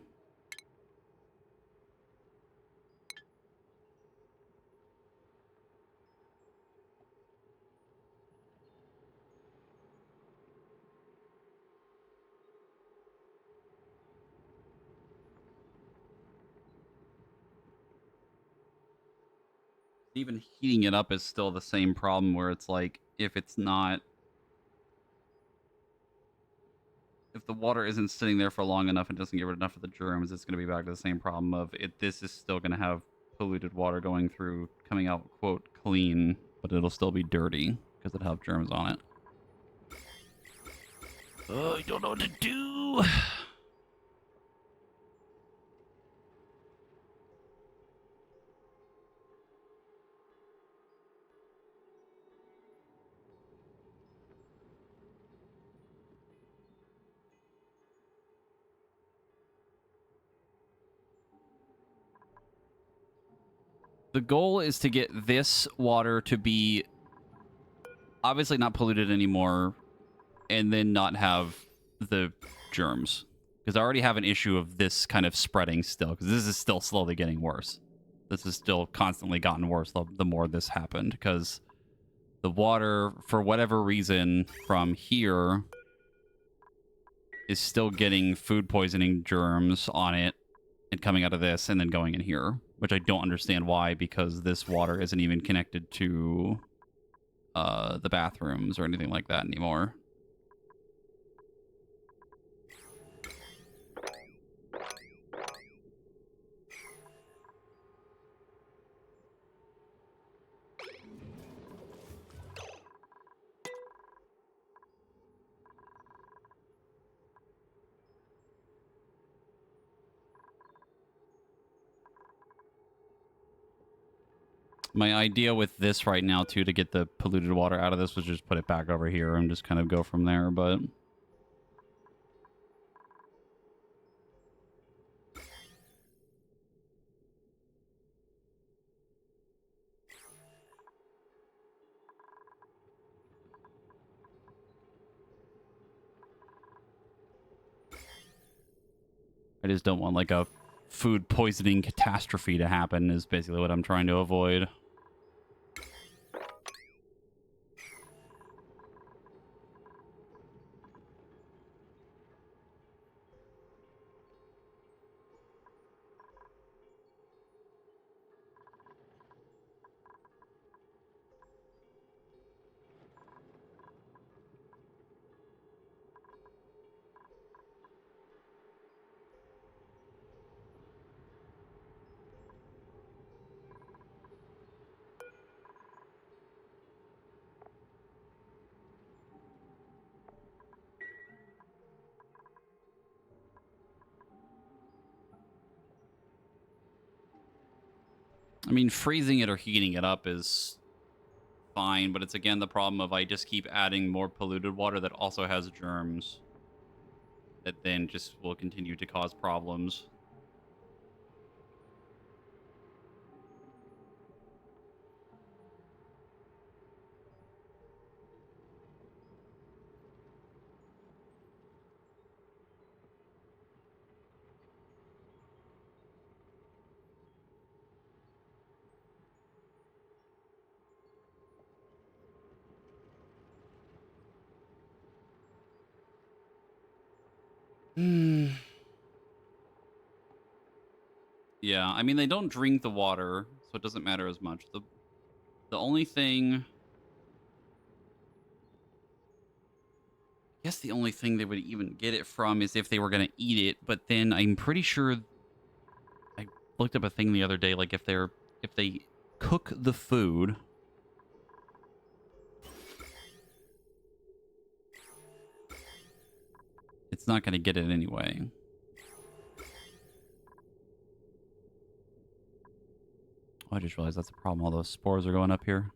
S1: Even heating it up is still the same problem where it's like, if it's not... If if the water isn't sitting there for long enough and doesn't get rid of enough of the germs, it's going to be back to the same problem of it. This is still going to have polluted water going through, coming out, quote, clean, but it'll still be dirty because it'll have germs on it. Oh, I don't know what to do. The goal is to get this water to be obviously not polluted anymore and then not have the germs. Because I already have an issue of this kind of spreading still, because this is still slowly getting worse. This has still constantly gotten worse the more this happened, because the water, for whatever reason, from here is still getting food poisoning germs on it and coming out of this and then going in here, which I don't understand why, because this water isn't even connected to the bathrooms or anything like that anymore. My idea with this right now, too, to get the polluted water out of this was just put it back over here and just kind of go from there, but... I just don't want, like, a food poisoning catastrophe to happen is basically what I'm trying to avoid. I mean, freezing it or heating it up is fine, but it's again the problem of I just keep adding more polluted water that also has germs that then just will continue to cause problems. Yeah, I mean, they don't drink the water, so it doesn't matter as much. The only thing... I guess the only thing they would even get it from is if they were going to eat it, but then I'm pretty sure... I looked up a thing the other day, like if they cook the food... It's not going to get it anyway. Oh, I just realized that's a problem. All those spores are going up here.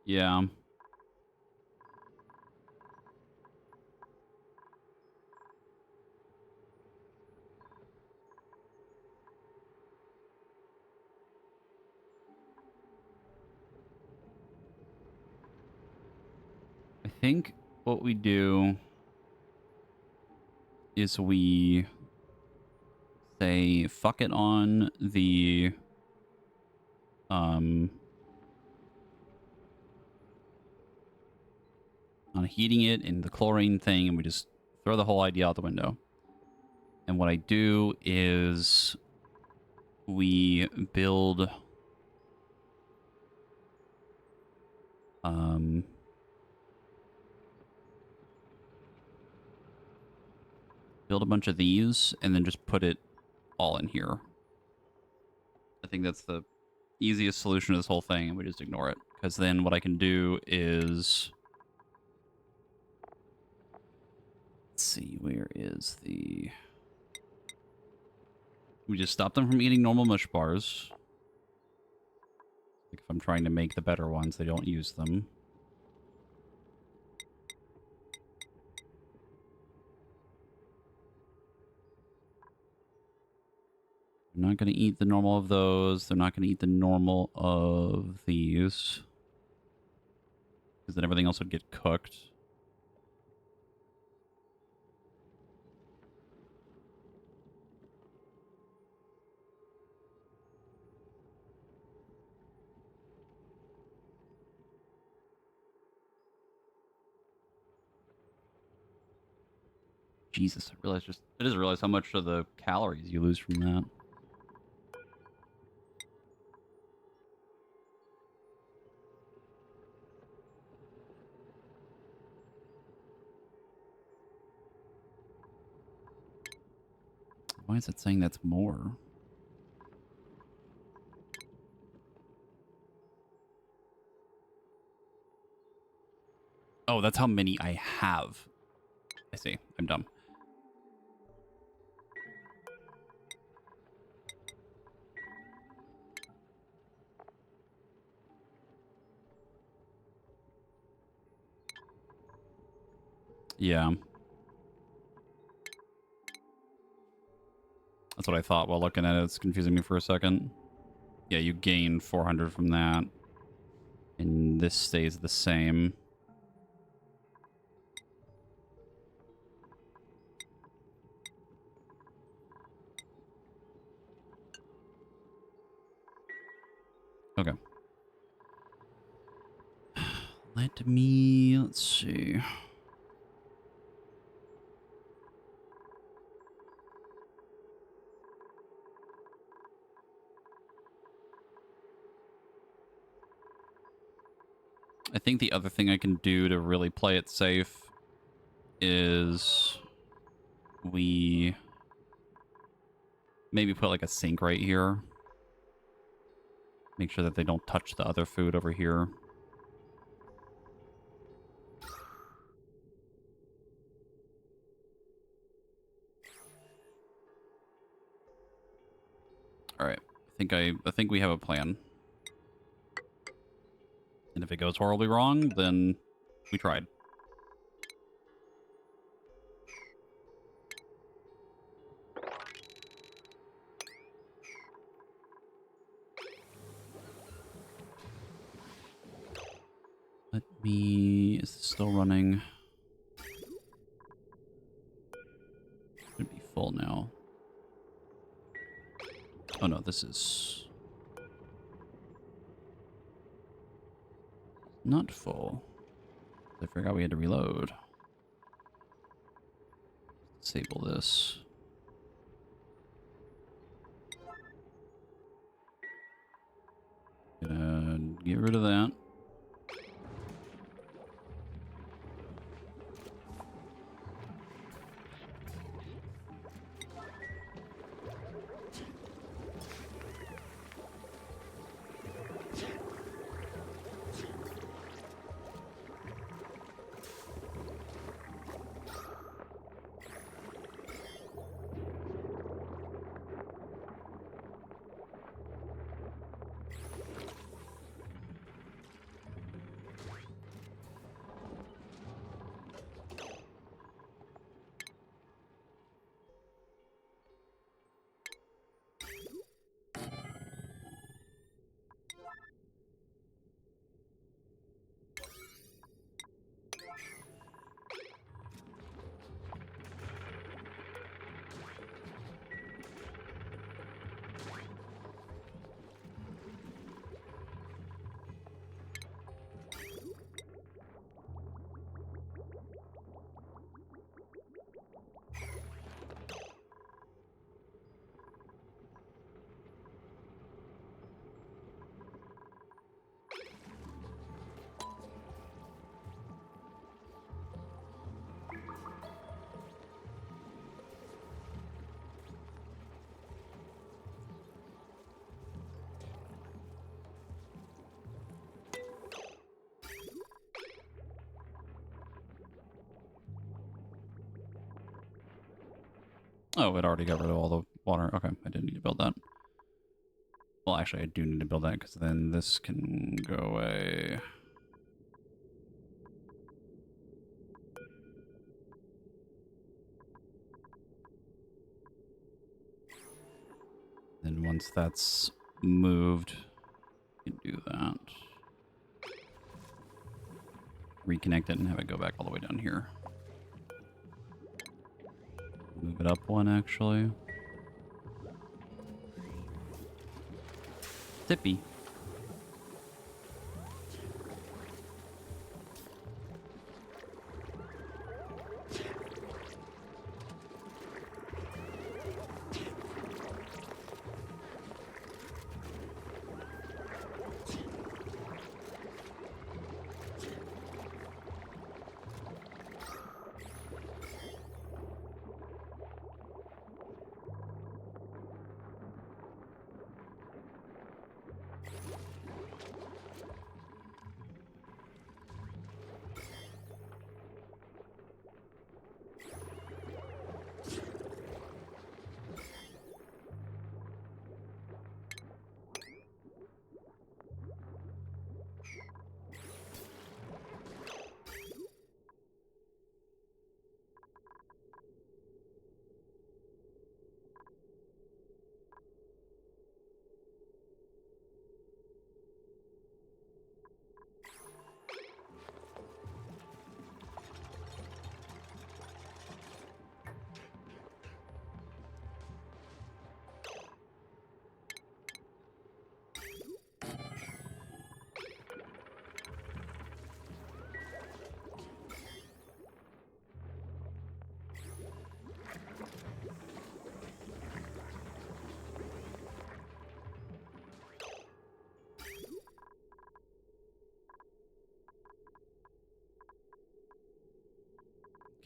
S1: Yeah. I think what we do is we say fuck it on the on heating it and the chlorine thing, and we just throw the whole idea out the window. And what I do is we build build a bunch of these and then just put it all in here. I think that's the easiest solution to this whole thing, and we just ignore it. Because then what I can do is... Let's see, where is the... We just stop them from eating normal mush bars. Like if I'm trying to make the better ones, they don't use them. They're not going to eat the normal of those. They're not going to eat the normal of these. Because then everything else would get cooked. Jesus, I just realized how much of the calories you lose from that. Why is it saying that's more? Oh, that's how many I have. I see. I'm dumb. Yeah. That's what I thought while looking at it. It's confusing me for a second. Yeah, you gain 400 from that. And this stays the same. Okay. Let's see. I think the other thing I can do to really play it safe is we maybe put like a sink right here. Make sure that they don't touch the other food over here. All right. I think we have a plan. And if it goes horribly wrong, then we tried. Is this still running? Should be full now. Oh no, this is not full. I forgot we had to reload. Disable this. And get rid of that. Oh, it already got rid of all the water. Okay, I didn't need to build that. Well, actually, I do need to build that because then this can go away. Then once that's moved, you can do that. Reconnect it and have it go back all the way down here. Move it up one, actually. Tippy.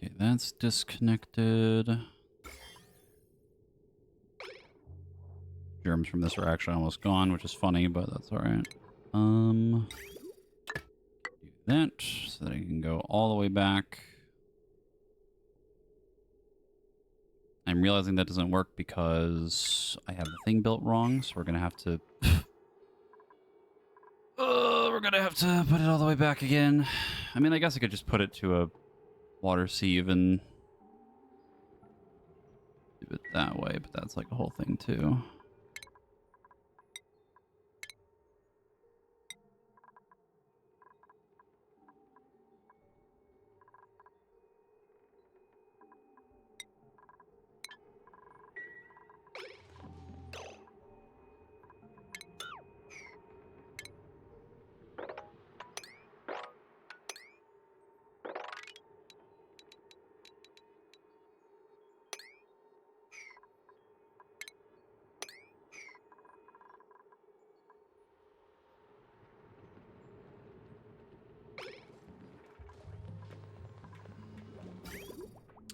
S1: Okay, that's disconnected. Germs from this are actually almost gone, which is funny, but that's alright. Do that so that I can go all the way back. I'm realizing that doesn't work because I have the thing built wrong, so we're gonna have to... we're gonna have to put it all the way back again. I mean, I guess I could just put it to a water sieve and do it that way, but that's like a whole thing too.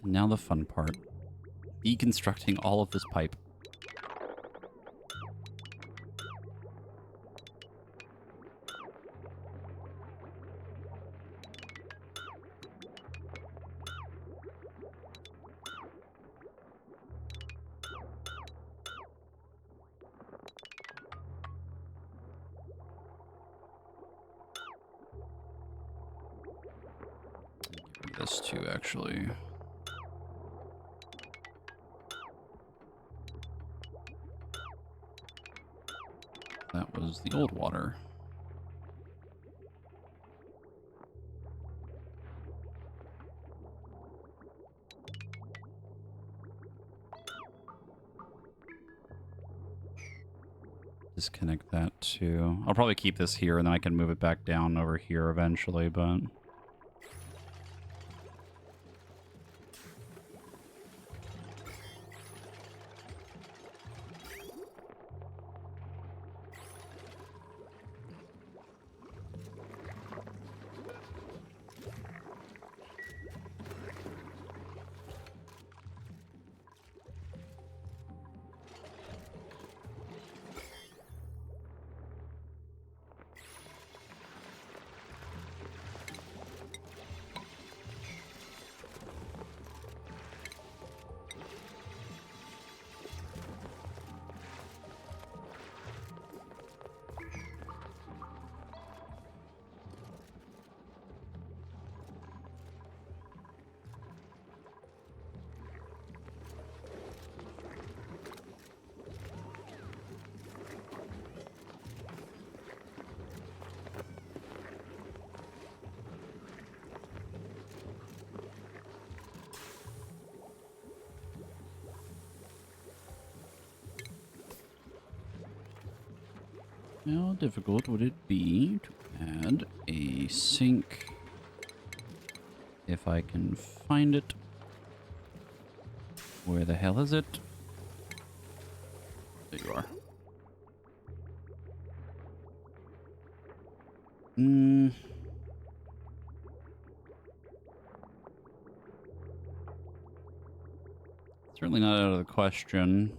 S1: Now the fun part. Deconstructing all of this pipe. Get rid of this too, actually. That was the old water. Disconnect that too. I'll probably keep this here and then I can move it back down over here eventually, but... How difficult would it be to add a sink if I can find it? Where the hell is it? There you are. Certainly not out of the question.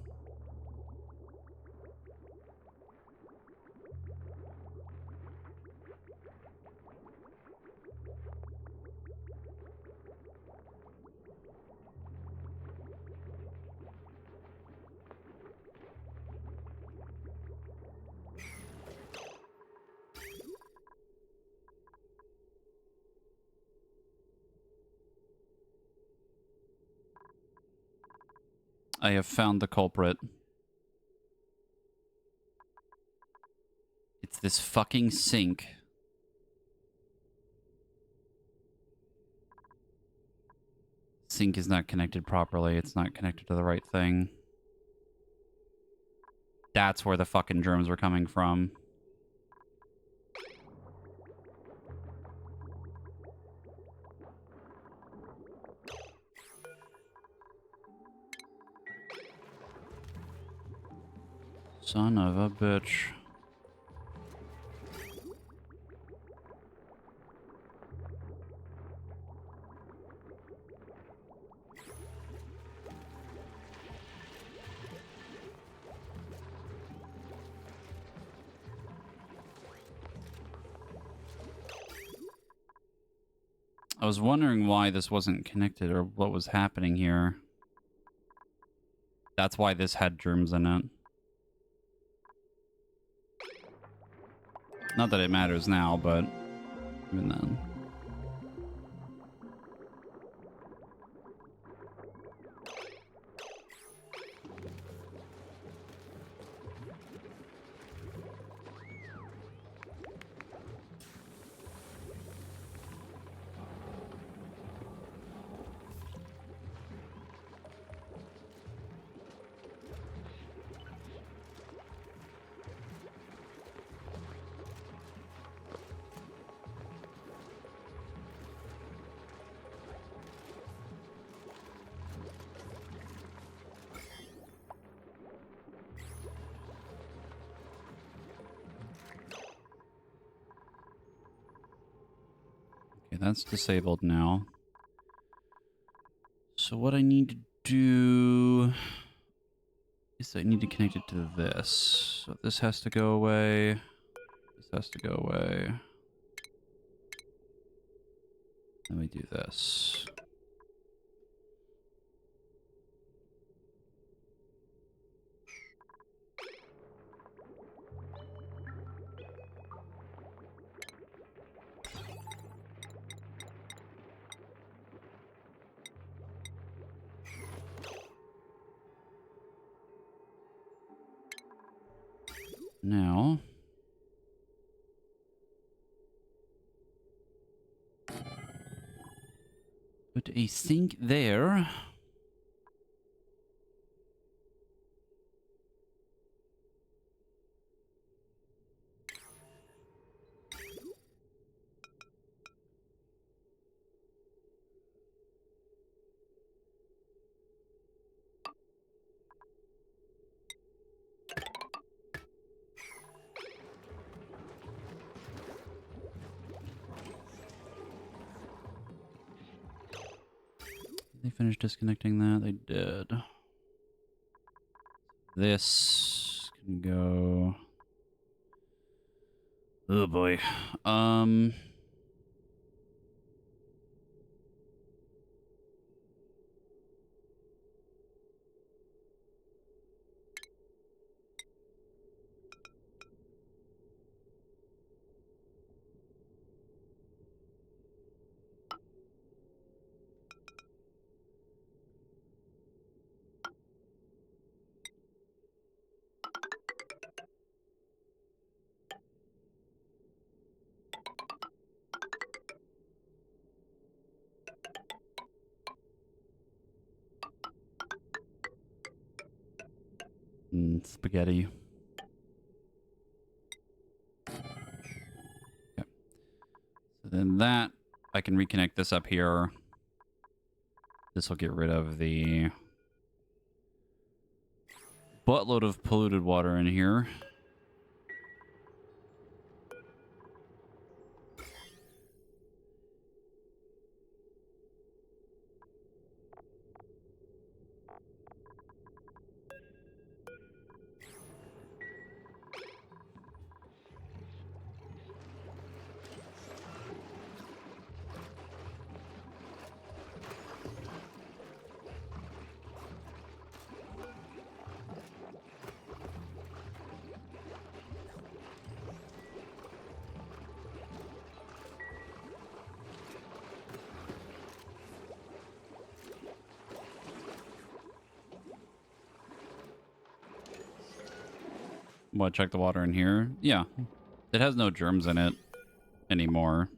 S1: I have found the culprit. It's this fucking sink. Sink is not connected properly. It's not connected to the right thing. That's where the fucking germs were coming from. Son of a bitch. I was wondering why this wasn't connected or what was happening here. That's why this had germs in it. Not that it matters now, but even then. That's disabled now. So what I need to do is I need to connect it to this. So this has to go away. This has to go away. Then we do this. Now, put a sink there. They finished disconnecting that? They did. This can go... Oh boy. Spaghetti. then that, I can reconnect this up here. This will get rid of the buttload of polluted water in here. What, check the water in here? Yeah. It has no germs in it anymore.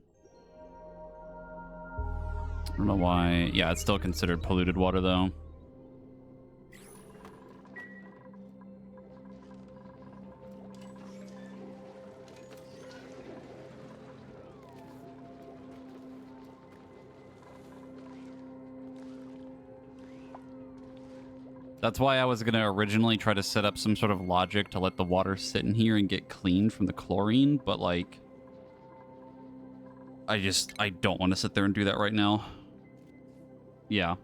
S1: I don't know why. Yeah, it's still considered polluted water, though. That's why I was going to originally try to set up some sort of logic to let the water sit in here and get cleaned from the chlorine, but, like, I don't want to sit there and do that right now. Yeah.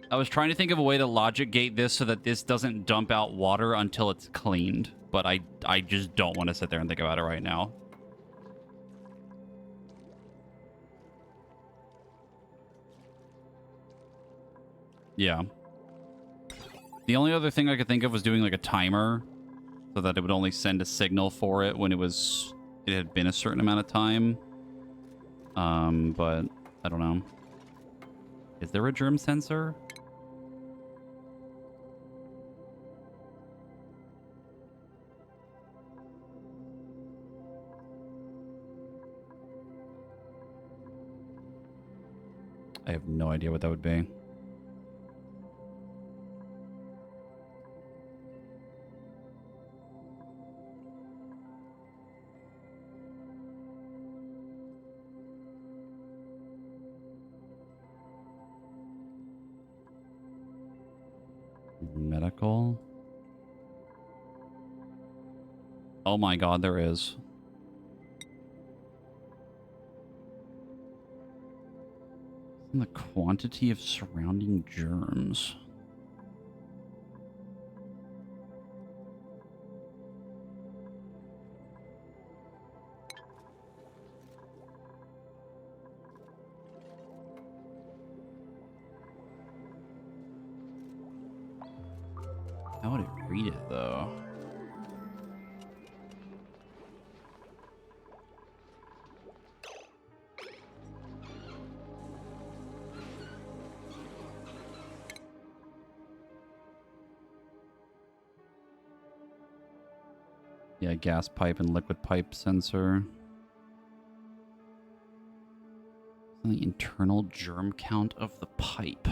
S1: I was trying to think of a way to logic gate this so that this doesn't dump out water until it's cleaned, but I just don't want to sit there and think about it right now. Yeah. The only other thing I could think of was doing like a timer so that it would only send a signal for it when it had been a certain amount of time. But I don't know. Is there a germ sensor? I have no idea what that would be. Medical? Oh my god, there is. The quantity of surrounding germs. How would it read it, though? Yeah, gas pipe and liquid pipe sensor. The internal germ count of the pipe.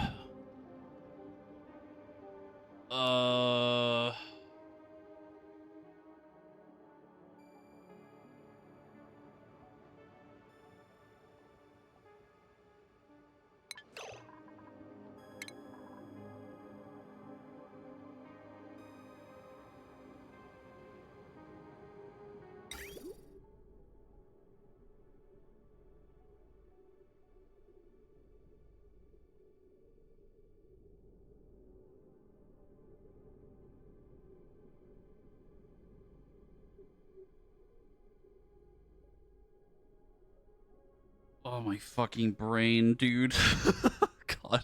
S1: Oh, my fucking brain, dude. God.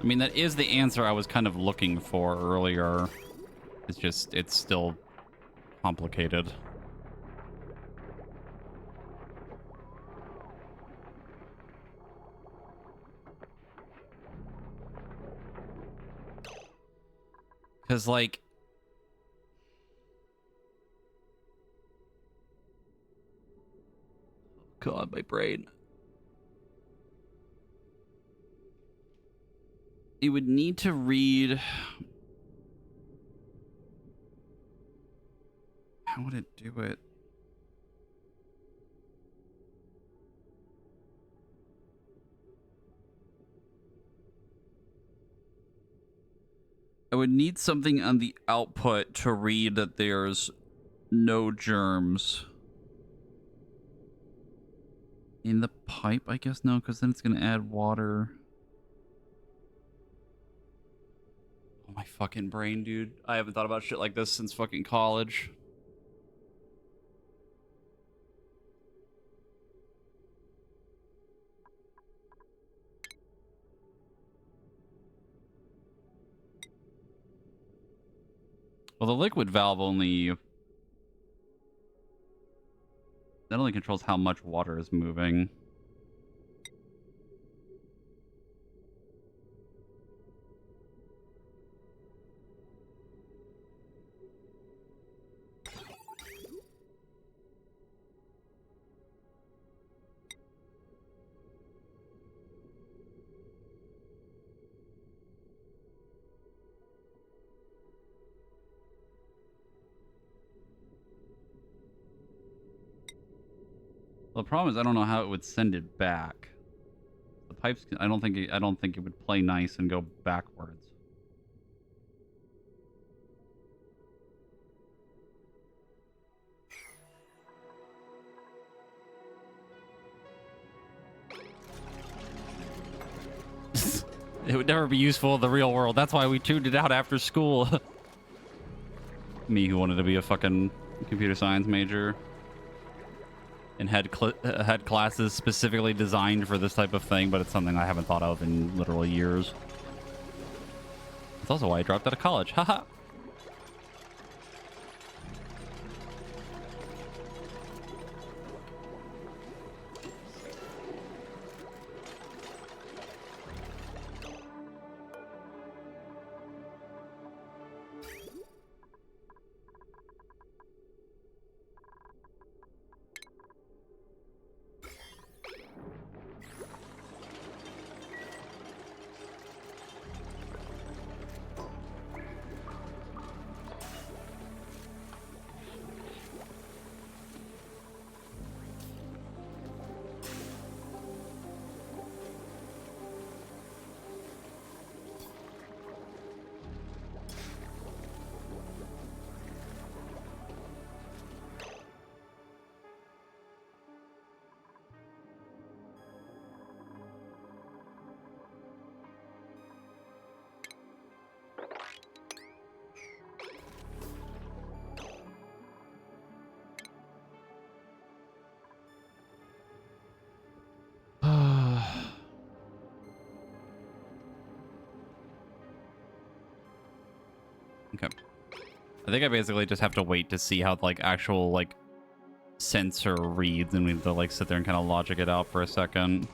S1: I mean, that is the answer I was kind of looking for earlier. It's just, it's still complicated. Because, like... God, my brain. You would need to read... How would it do it? I would need something on the output to read that there's no germs. In the pipe, I guess no, because then it's going to add water. Oh, my fucking brain, dude. I haven't thought about shit like this since fucking college. Well, the liquid valve only... That only controls how much water is moving. Well, the problem is I don't know how it would send it back. The pipes, I don't think it would play nice and go backwards. It would never be useful in the real world. That's why we tuned it out after school. Me, who wanted to be a fucking computer science major and had classes specifically designed for this type of thing, but it's something I haven't thought of in literally years. That's also why I dropped out of college. Haha. Okay. I think I basically just have to wait to see how, like, actual, like, sensor reads, and we have to, like, sit there and kind of logic it out for a second.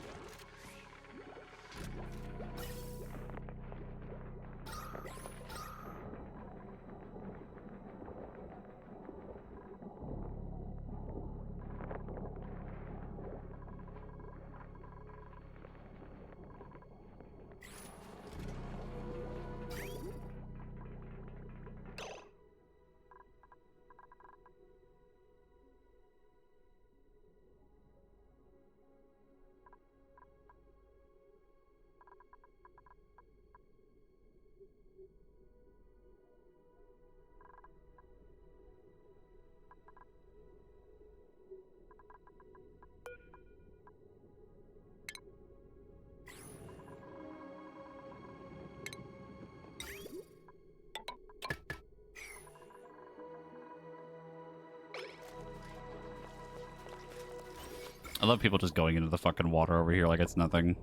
S1: I love people just going into the fucking water over here like it's nothing.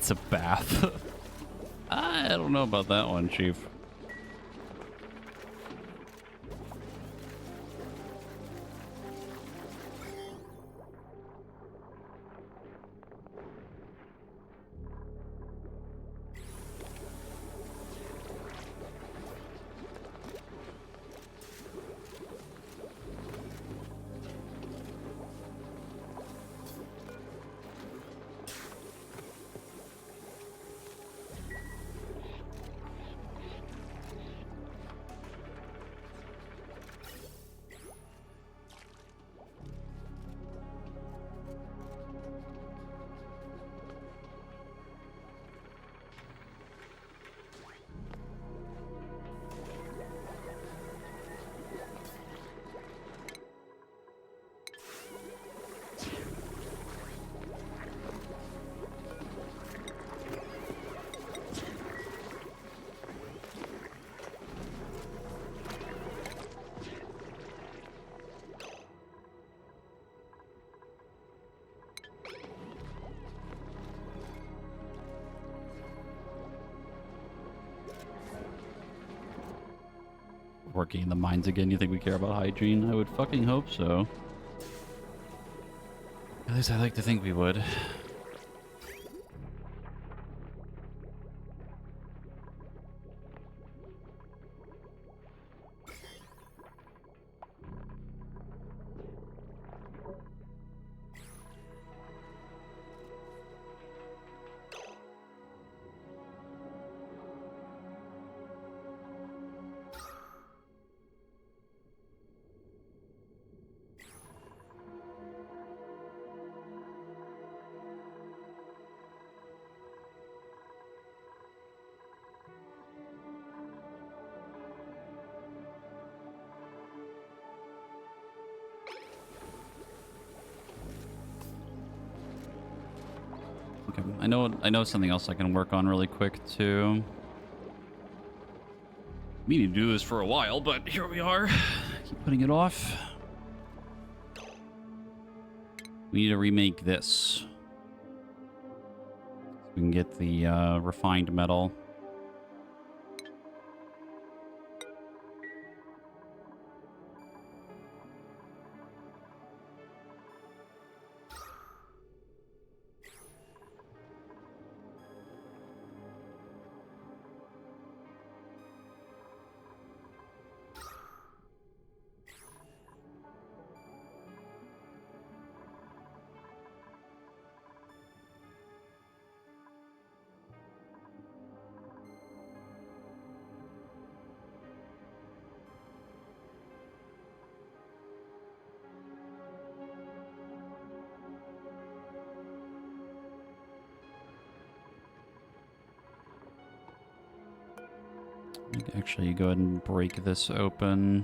S1: It's a bath. I don't know about that one, Chief. Working in the mines again. You think we care about hygiene? I would fucking hope so. At least I like to think we would. Okay, I know something else I can work on really quick too. Meaning to do this for a while, but here we are. Keep putting it off. We need to remake this. We can get the refined metal. Actually, go ahead and break this open.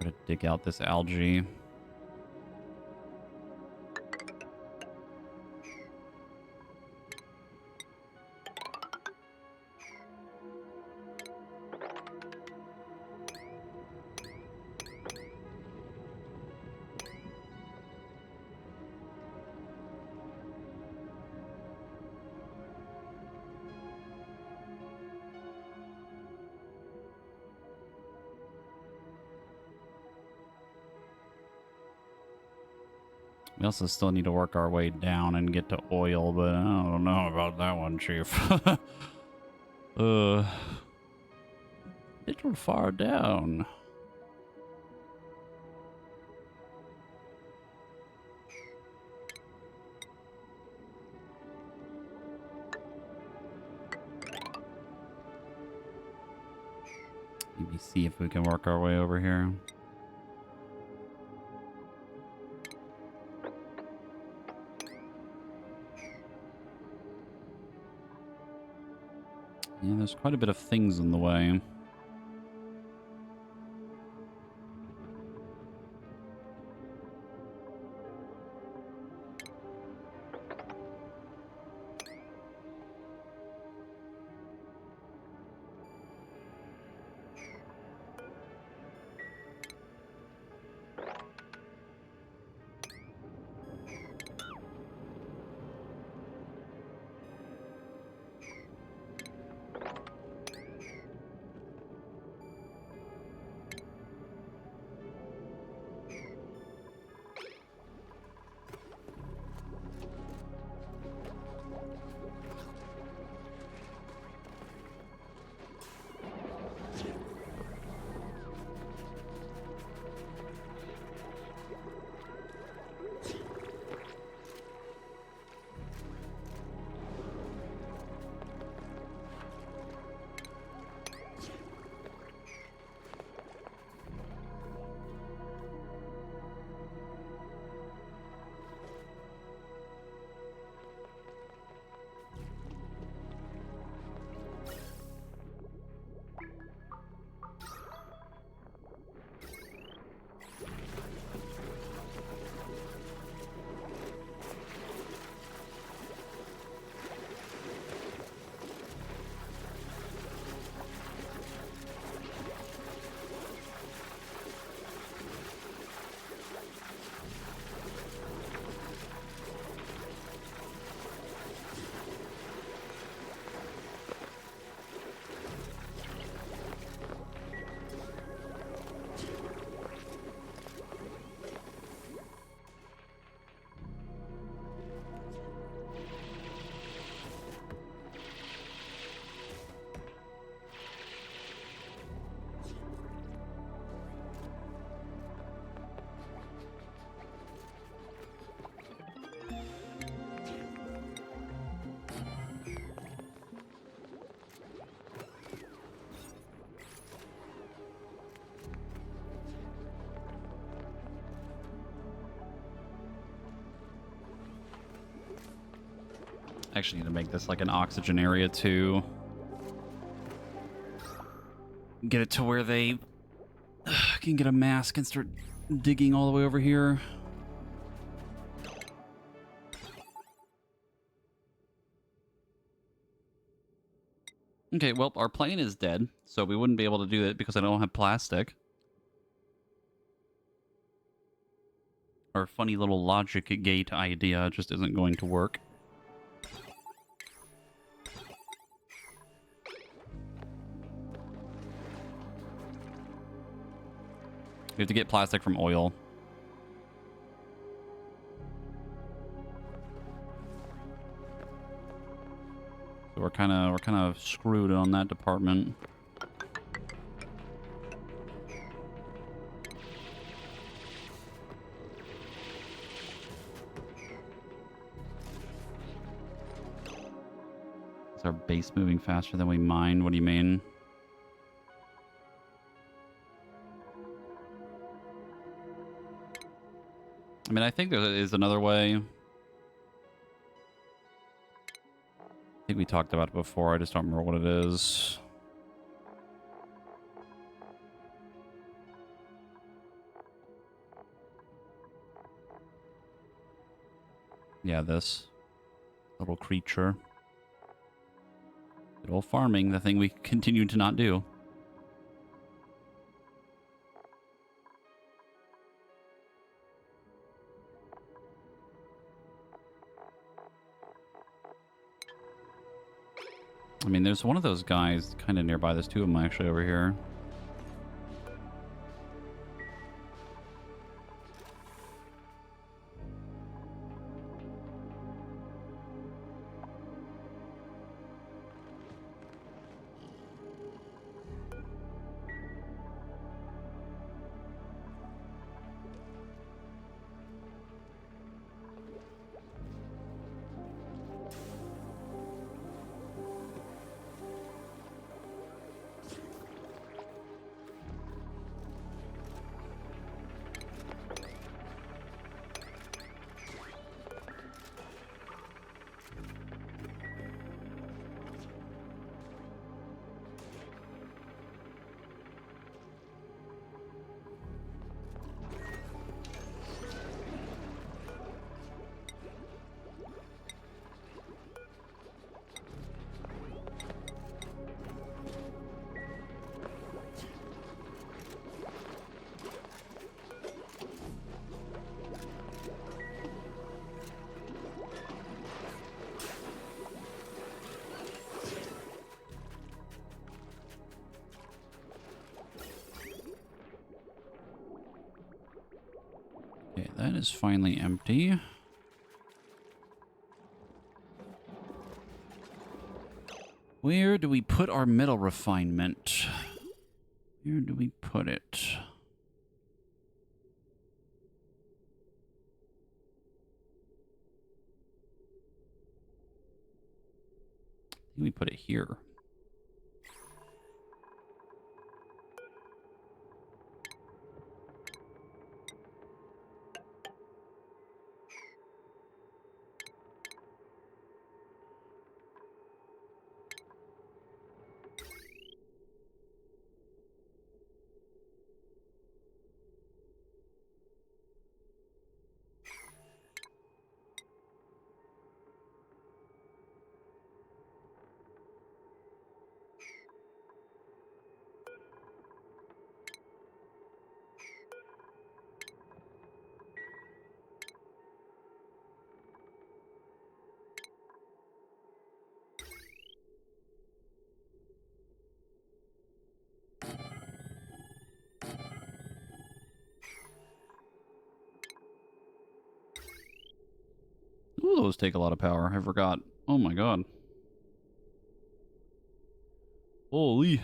S1: Try to dig out this algae. We also still need to work our way down and get to oil, but I don't know about that one, Chief. Little far down. Maybe see if we can work our way over here. Yeah, there's quite a bit of things in the way. Actually need to make this like an oxygen area too. Get it to where they can get a mask and start digging all the way over here. Okay, well, our plane is dead, so we wouldn't be able to do it because I don't have plastic. Our funny little logic gate idea just isn't going to work. We have to get plastic from oil. So we're kind of screwed on that department. Is our base moving faster than we mine? What do you mean? I mean, I think there is another way. I think we talked about it before. I just don't remember what it is. Yeah, this little creature. Good old farming, the thing we continue to not do. I mean, there's one of those guys kind of nearby. There's two of them actually over here. Okay, that is finally empty. Where do we put our metal refinement? Where do we put it? I think we put it here. Ooh, those take a lot of power. I forgot. Oh my god. Holy.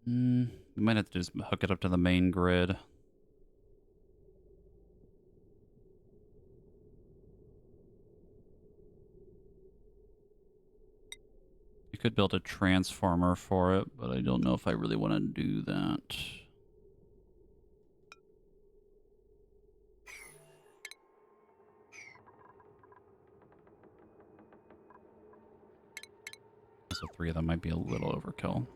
S1: We might have to just hook it up to the main grid. You could build a transformer for it, but I don't know if I really want to do that. So 3 of them might be a little overkill.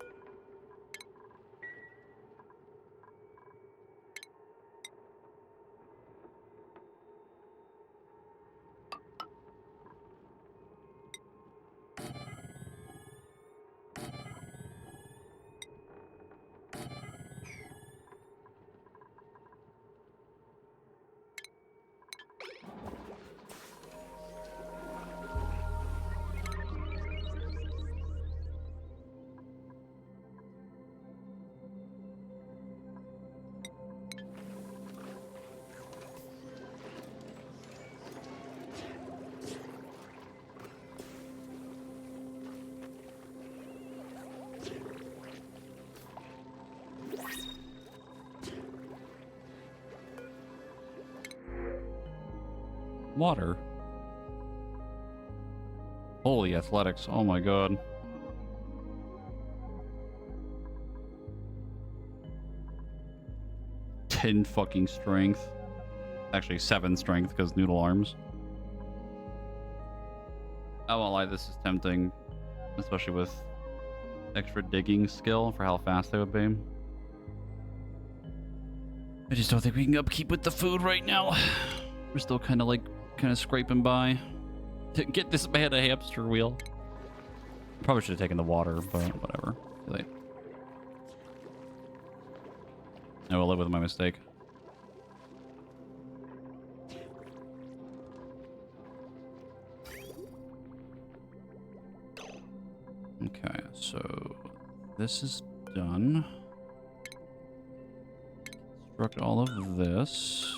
S1: Water. Holy athletics. Oh my god. Ten fucking strength. Actually 7 strength because noodle arms. I won't lie, this is tempting. Especially with extra digging skill for how fast they would be. I just don't think we can upkeep with the food right now. We're still kind of scraping by to get this man a hamster wheel. Probably should have taken the water, but whatever. Too late. I will live with my mistake. Okay, so this is done. Construct all of this.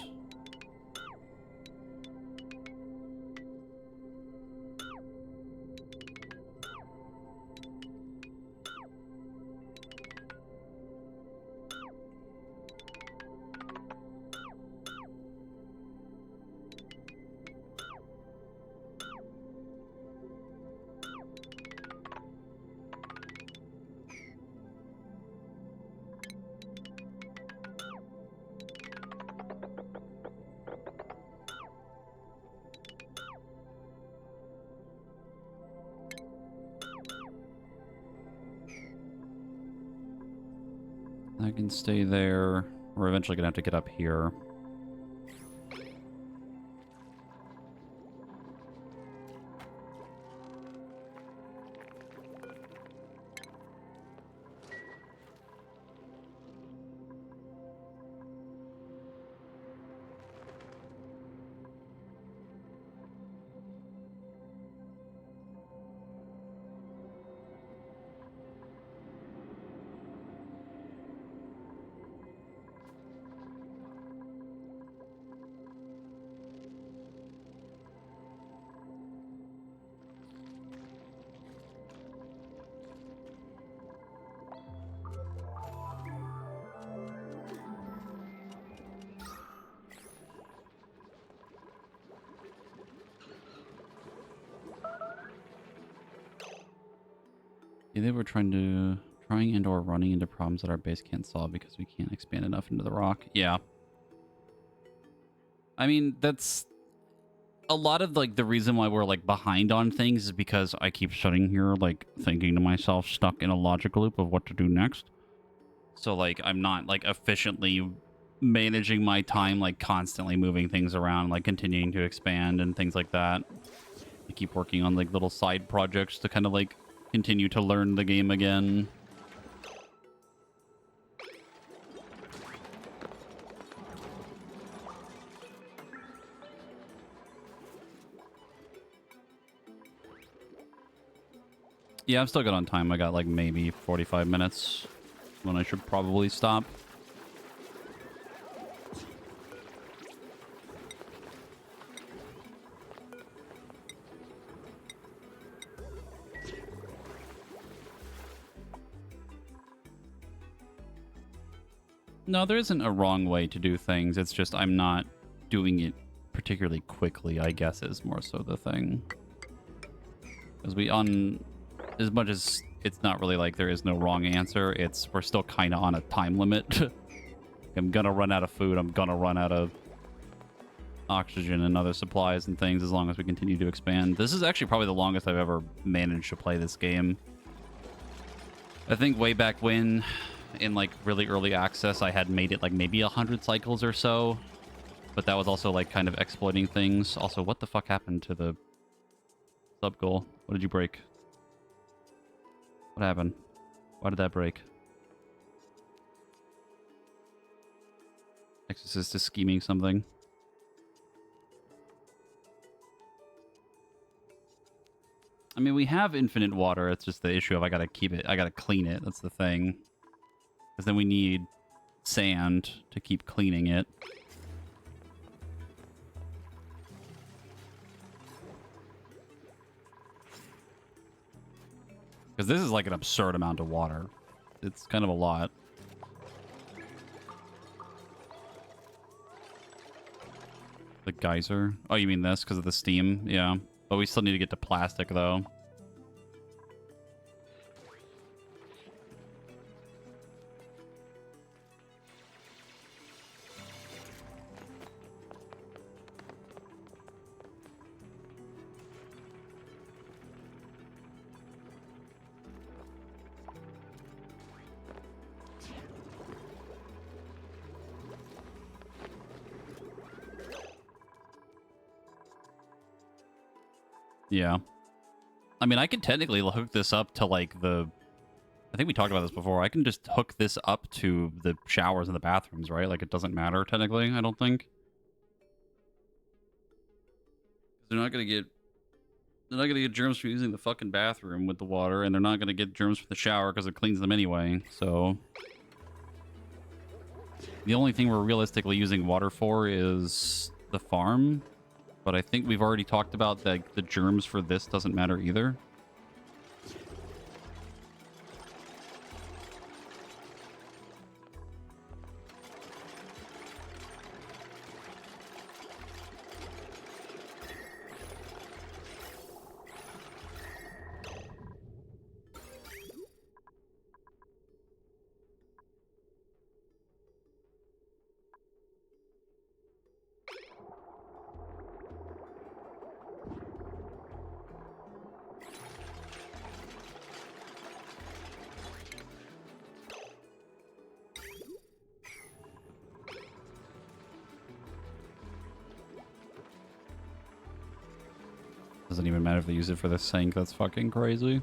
S1: I can stay there. We're eventually gonna have to get up here. Yeah, they were trying and or running into problems that our base can't solve because we can't expand enough into the rock. Yeah. I mean, that's a lot of like the reason why we're like behind on things is because I keep sitting here like thinking to myself, stuck in a logic loop of what to do next. So like I'm not like efficiently managing my time, like constantly moving things around, like continuing to expand and things like that. I keep working on like little side projects to kind of like continue to learn the game again. Yeah, I'm still good on time. I got like maybe 45 minutes when I should probably stop. No, there isn't a wrong way to do things. It's just I'm not doing it particularly quickly, I guess, is more so the thing. Because we as much as it's not really like there is no wrong answer, we're still kind of on a time limit. I'm gonna run out of food. I'm gonna run out of oxygen and other supplies and things as long as we continue to expand. This is actually probably the longest I've ever managed to play this game. I think way back when, in like really early access, I had made it like maybe 100 cycles or so. But that was also like kind of exploiting things. Also, what the fuck happened to the sub goal? What did you break? What happened? Why did that break? Exorcist is scheming something. I mean, we have infinite water. It's just the issue of I gotta keep it. I gotta clean it. That's the thing. Because then we need sand to keep cleaning it. Because this is like an absurd amount of water. It's kind of a lot. The geyser. Oh, you mean this because of the steam? Yeah. But we still need to get to plastic, though. Yeah. I mean, I could technically hook this up to, like, the... I think we talked about this before. I can just hook this up to the showers and the bathrooms, right? Like, it doesn't matter, technically, I don't think. They're not gonna get... They're not gonna get germs from using the fucking bathroom with the water, and they're not gonna get germs from the shower because it cleans them anyway, so... The only thing we're realistically using water for is the farm. But I think we've already talked about that the germs for this doesn't matter either. Doesn't even matter if they use it for the sink. That's fucking crazy.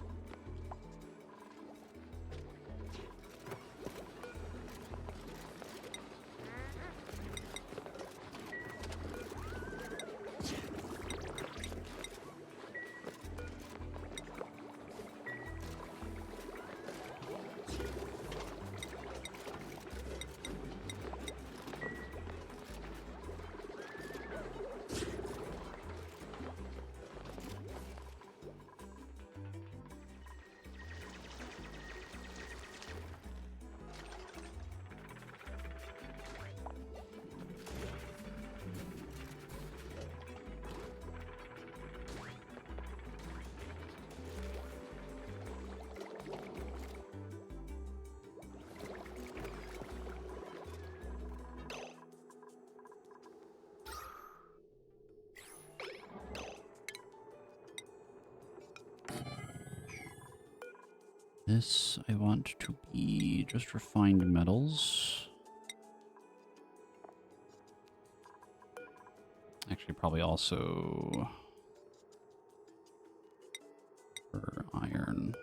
S1: This I want to be just refined metals. Actually, probably also for iron.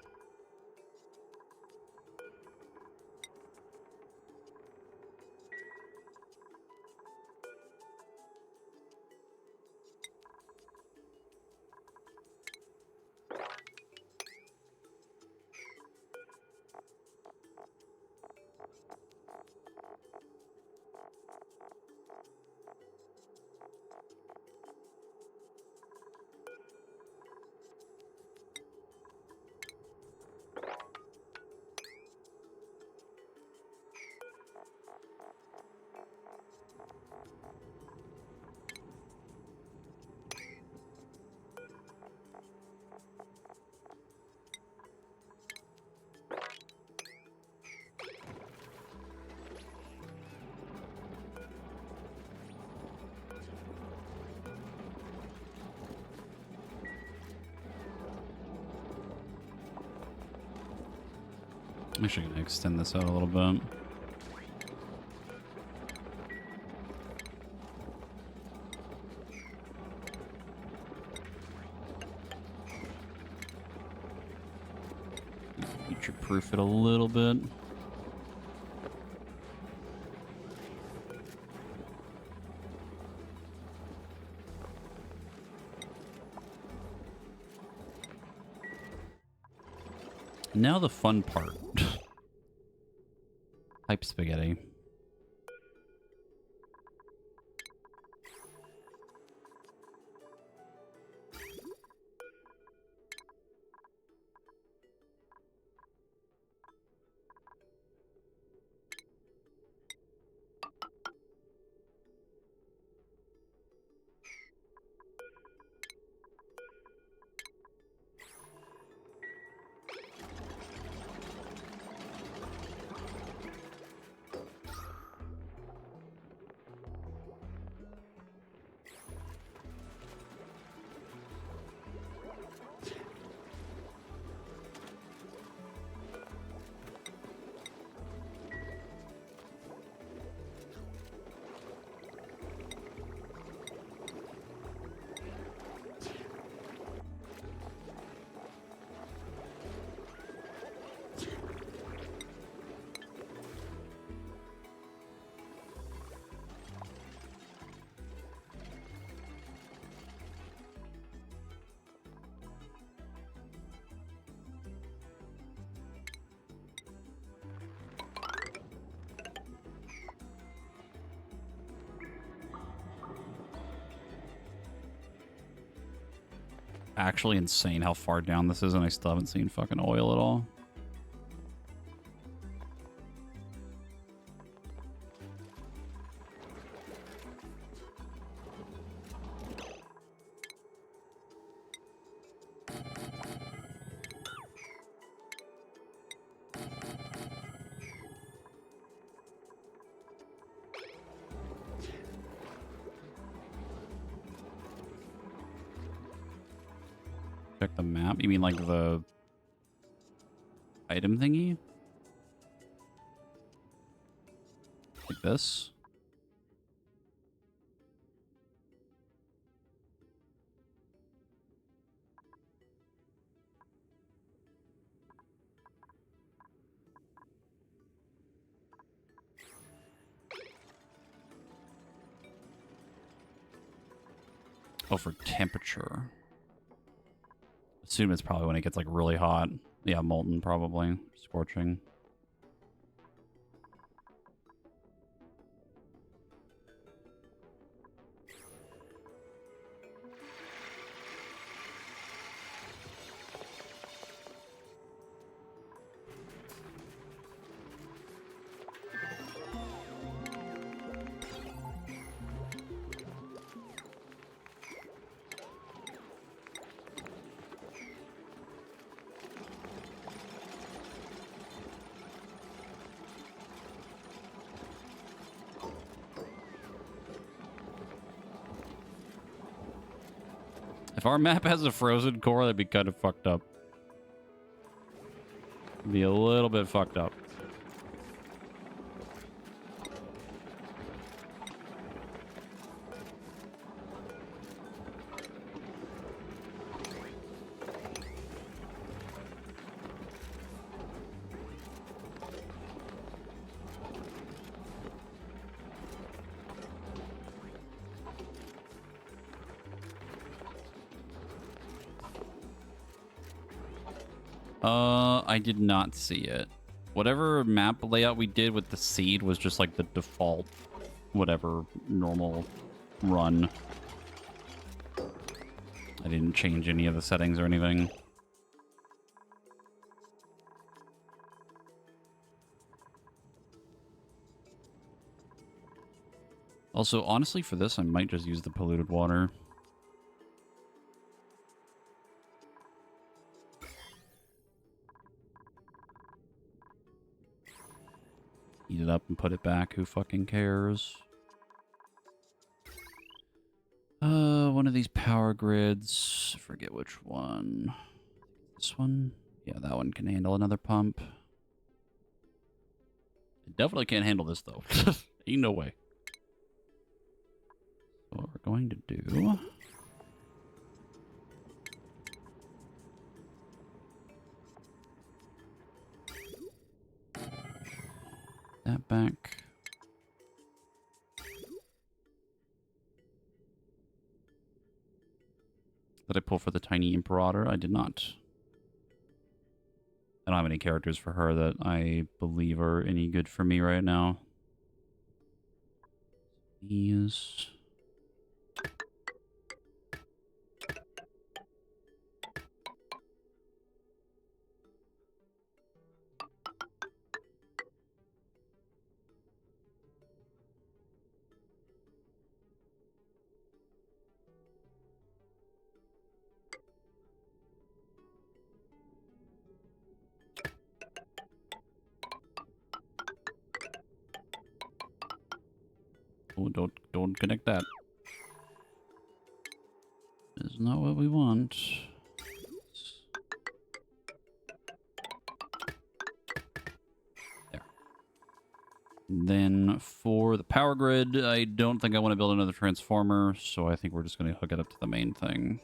S1: I'm actually gonna extend this out a little bit. Future-proof it a little bit. Now the fun part. Pipe spaghetti. Actually insane how far down this is, and I still haven't seen fucking oil at all. Check the map. You mean like the item thingy? Like this? Oh, for temperature. Assume it's probably when it gets like really hot. Yeah, molten probably. Scorching. If our map has a frozen core, that'd be kind of fucked up. Be a little bit fucked up. I did not see it. Whatever map layout we did with the seed was just like the default, whatever, normal run. I didn't change any of the settings or anything. Also, honestly, for this, I might just use the polluted water. Heat it up and put it back. Who fucking cares? One of these power grids. I forget which one. This one? Yeah, that one can handle another pump. Definitely can't handle this, though. Ain't no way. So what we're going to do... that back. Did I pull for the tiny Imperator? I did not. I don't have any characters for her that I believe are any good for me right now. These... oh, don't connect that. Is not what we want. There. Then for the power grid, I don't think I want to build another transformer, so I think we're just going to hook it up to the main thing.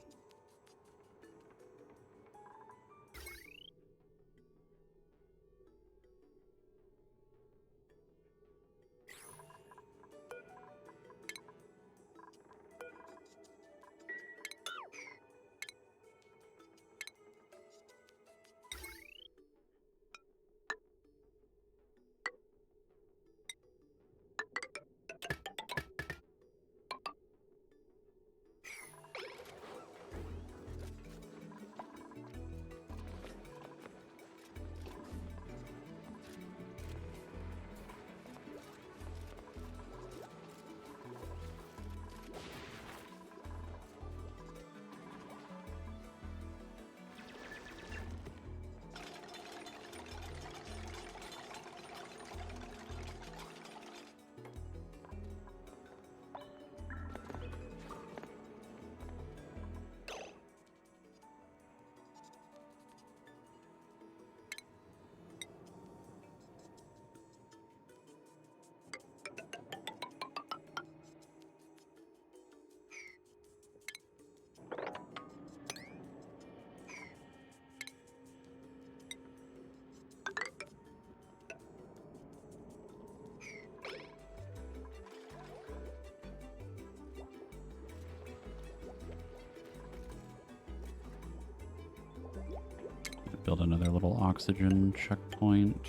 S1: Build another little oxygen checkpoint.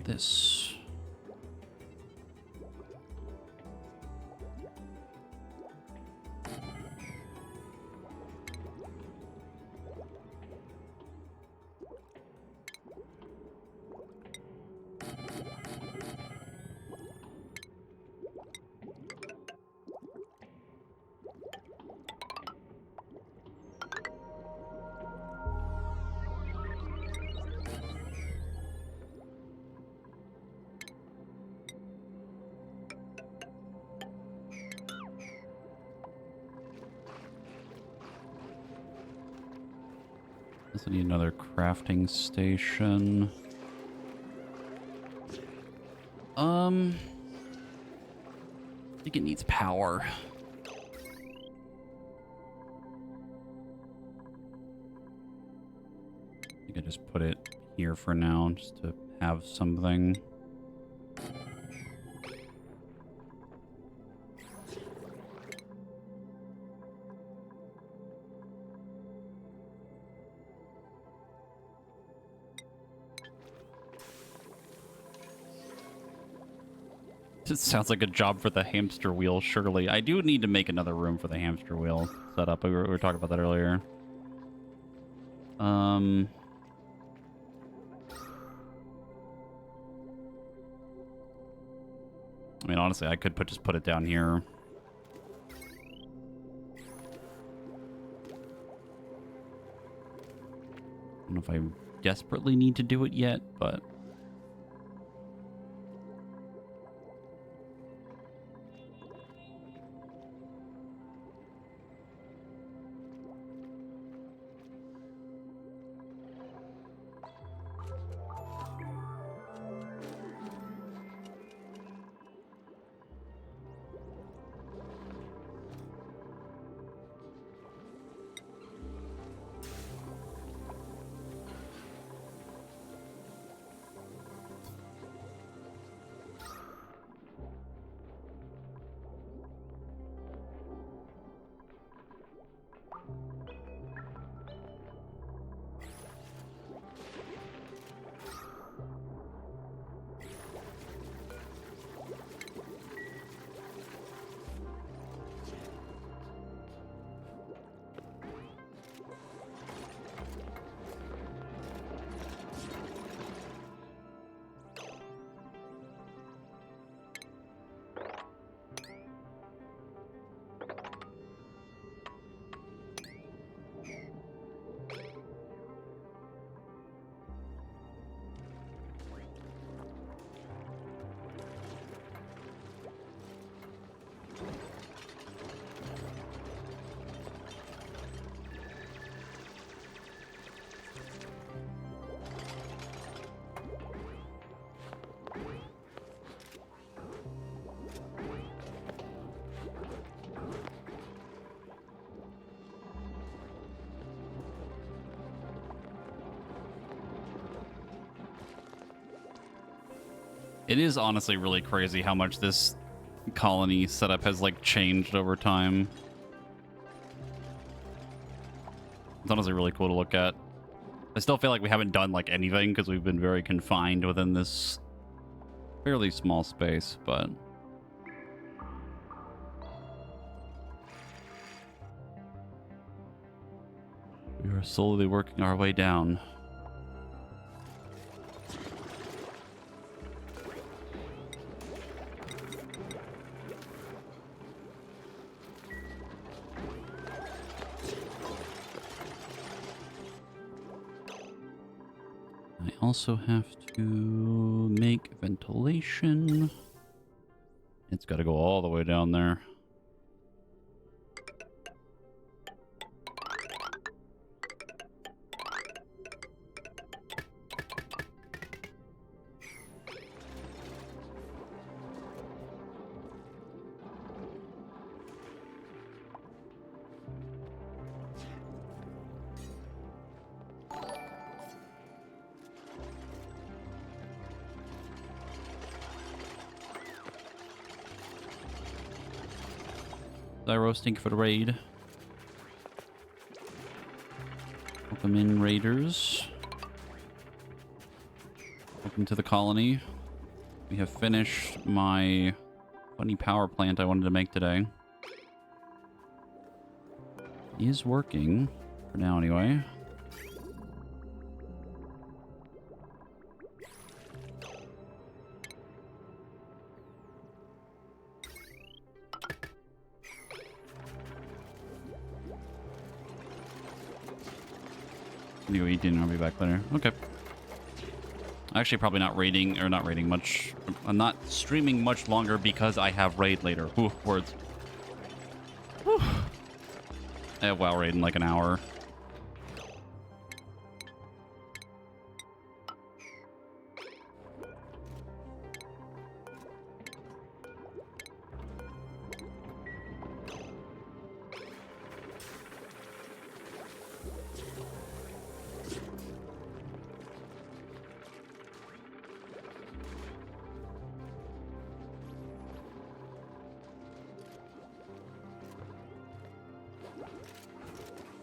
S1: This. I need another crafting station. I think it needs power. I think I just put it here for now, just to have something. It sounds like a job for the hamster wheel, surely. I do need to make another room for the hamster wheel setup. We were talking about that earlier. I mean, honestly, I could just put it down here. I don't know if I desperately need to do it yet, but... It is honestly really crazy how much this colony setup has like changed over time. It's honestly really cool to look at. I still feel like we haven't done like anything because we've been very confined within this fairly small space, but we are slowly working our way down. I also have to make ventilation. It's got to go all the way down there. Roasting for the raid. Welcome in, raiders. Welcome to the colony. We have finished my funny power plant I wanted to make today. It is working, for now anyway. You eating, I'll be back later. Okay. Actually, probably not raiding, or not raiding much. I'm not streaming much longer because I have raid later. Whew, words. Whew. I have WoW raid in like an hour.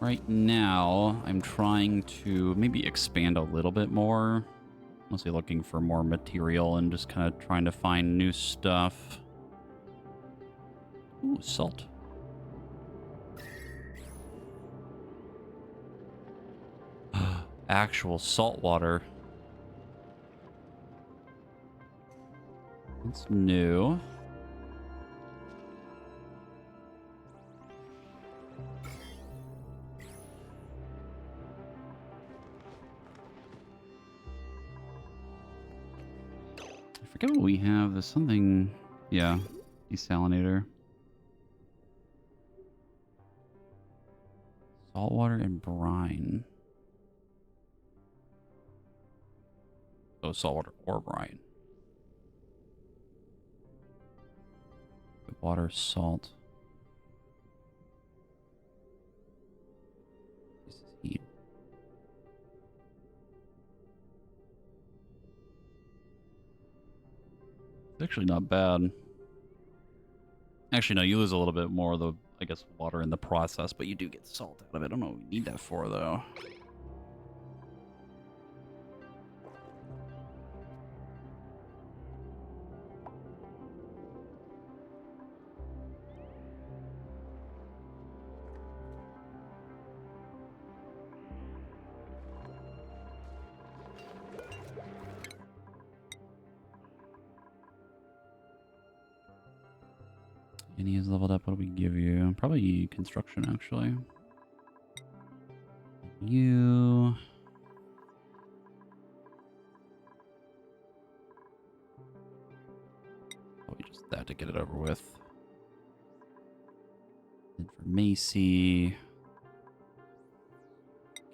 S1: Right now, I'm trying to maybe expand a little bit more. Mostly looking for more material and just kind of trying to find new stuff. Ooh, salt. Actual salt water. That's new. I forget what we have. There's something... Yeah, desalinator. Saltwater and brine. Oh, saltwater or brine. Water, salt. This is heat. It's actually not bad. Actually, no, you lose a little bit more of the, I guess, water in the process, but you do get salt out of it. I don't know what we need that for, though. And he is leveled up. What do we give you? Probably construction, actually. You... Probably just that to get it over with. And for Macy...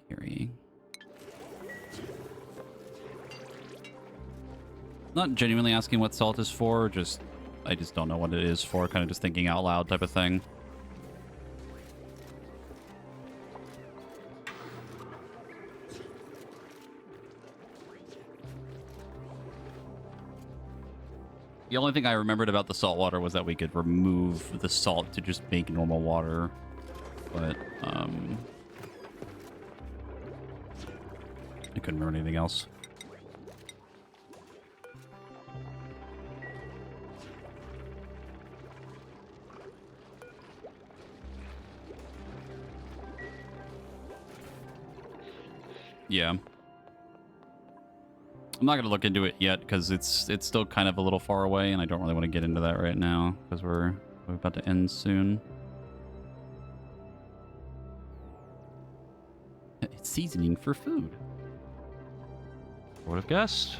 S1: Carrying. Not genuinely asking what salt is for, just... I just don't know what it is for, kind of just thinking out loud type of thing. The only thing I remembered about the salt water was that we could remove the salt to just make normal water. But, I couldn't remember anything else. Yeah. I'm not going to look into it yet because it's still kind of a little far away, and I don't really want to get into that right now because we're about to end soon. It's seasoning for food. Would have guessed.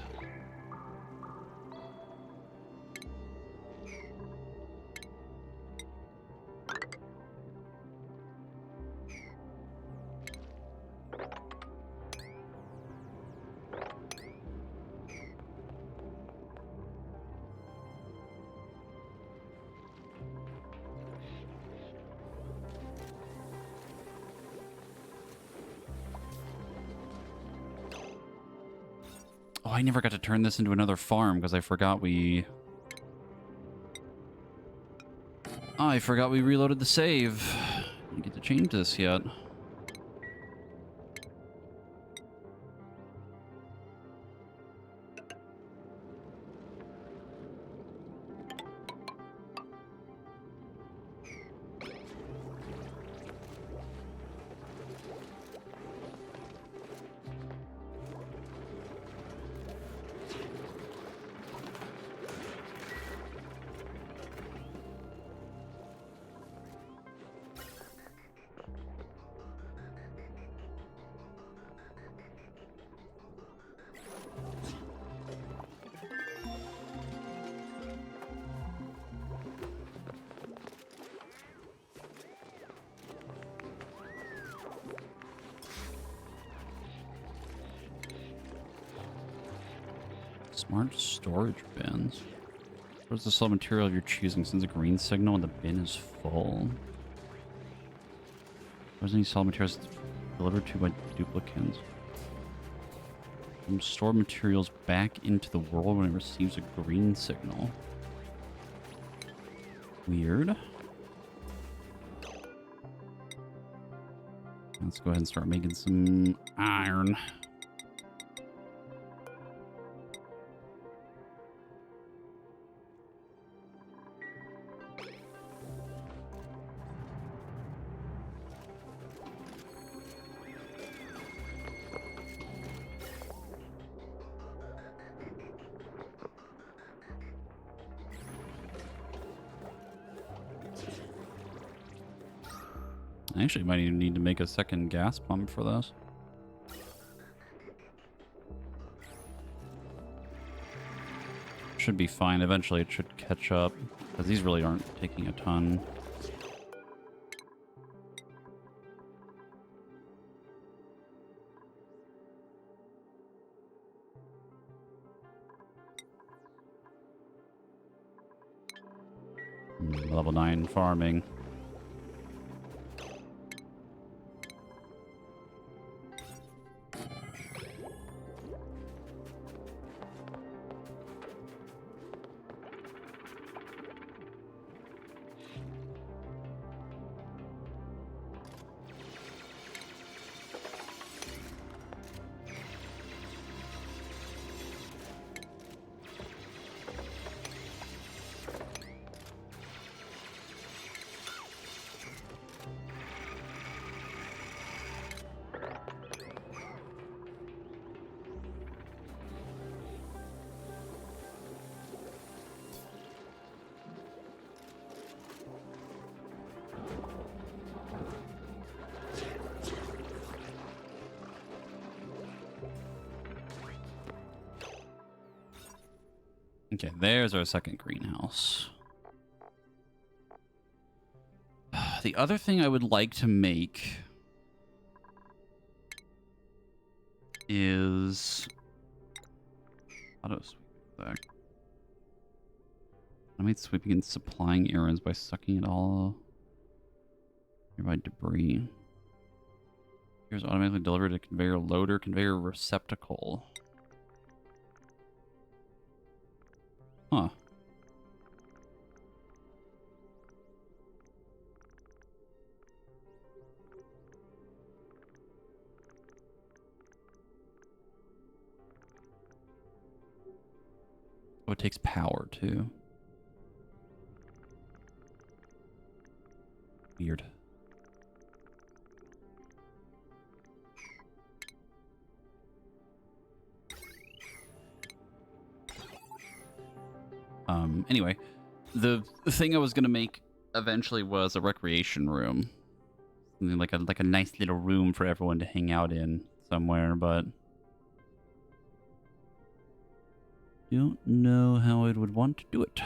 S1: Oh, I never got to turn this into another farm because I forgot we... I forgot we reloaded the save. Didn't get to change this yet. Smart storage bins. Where's the salt material of your choosing? Sends a green signal when the bin is full. Where's any salt materials delivered to by duplicants? Store materials back into the world when it receives a green signal. Weird. Let's go ahead and start making some iron. I actually might even need to make a second gas pump for this. Should be fine. Eventually it should catch up, because these really aren't taking a ton. Level 9 farming. Okay, there's our second greenhouse. The other thing I would like to make is auto sweep back. I made sweeping and supplying errands by sucking it all nearby debris. Here's automatically delivered to conveyor loader, conveyor receptacle. Huh. Oh, it takes power too. Weird. Anyway, the thing I was gonna make eventually was a recreation room. Something like a nice little room for everyone to hang out in somewhere, but don't know how I would want to do it.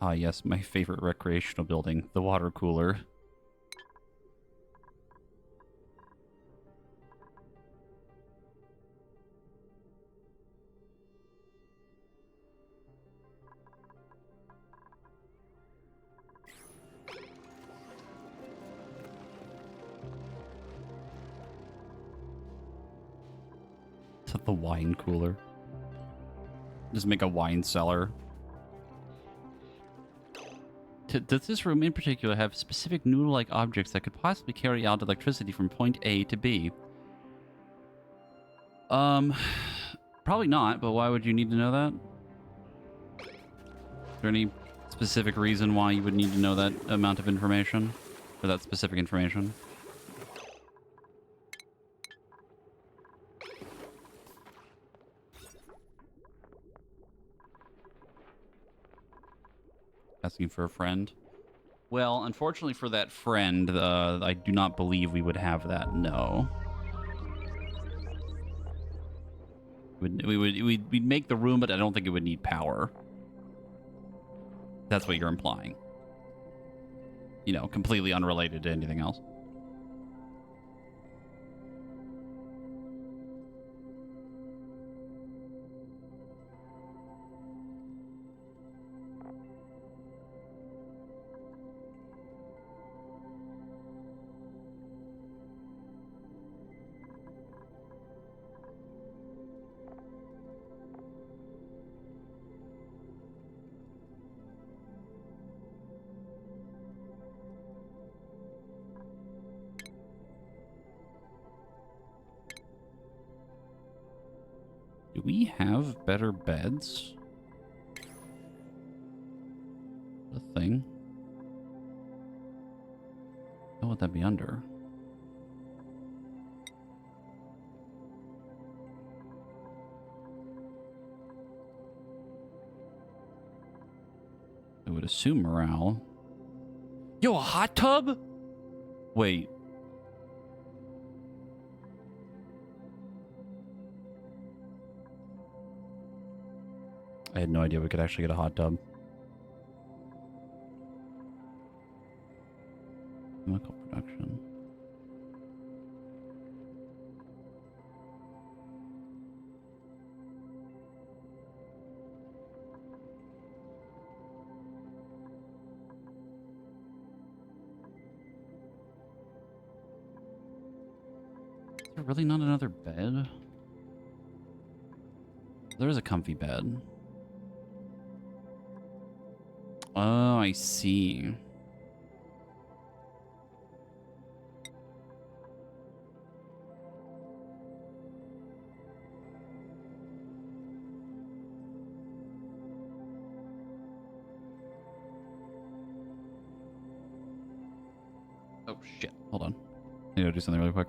S1: Ah, yes, my favorite recreational building, the water cooler. Is that the wine cooler? Just make a wine cellar. Does this room in particular have specific noodle-like objects that could possibly carry out electricity from point A to B? Probably not, but why would you need to know that? Is there any specific reason why you would need to know that amount of information? Or that specific information? Asking for a friend? Well, unfortunately for that friend, I do not believe we would have that, no. We'd make the room, but I don't think it would need power. That's what you're implying. You know, completely unrelated to anything else. Do we have better beds? The thing? What would that be under? I would assume morale. Yo, a hot tub? Wait. I had no idea we could actually get a hot tub. Chemical production. Is there really not another bed? There is a comfy bed. Oh, I see. Oh, shit. Hold on. I need to do something really quick.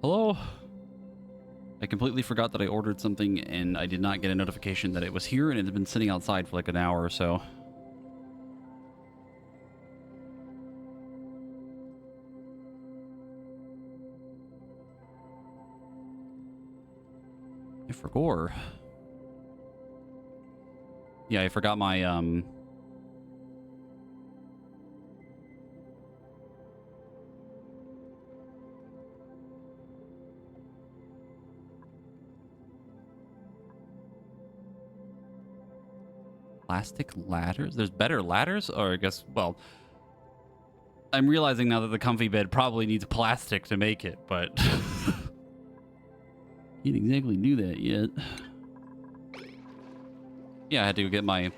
S1: Hello? I completely forgot that I ordered something and I did not get a notification that it was here and it had been sitting outside for like an hour or so. I forgot. Yeah, I forgot my, plastic ladders? There's better ladders? Or I guess, well, I'm realizing now that the comfy bed probably needs plastic to make it, but can't exactly do that yet. Yeah, I had to go get my...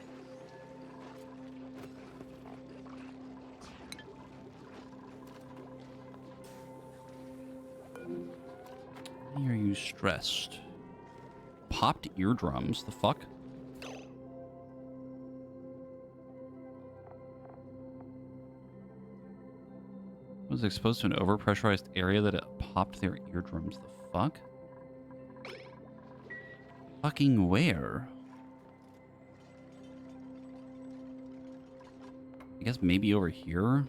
S1: Why are you stressed? Popped eardrums? The fuck? Was exposed to an overpressurized area that it popped their eardrums. The fuck? Fucking where? I guess maybe over here?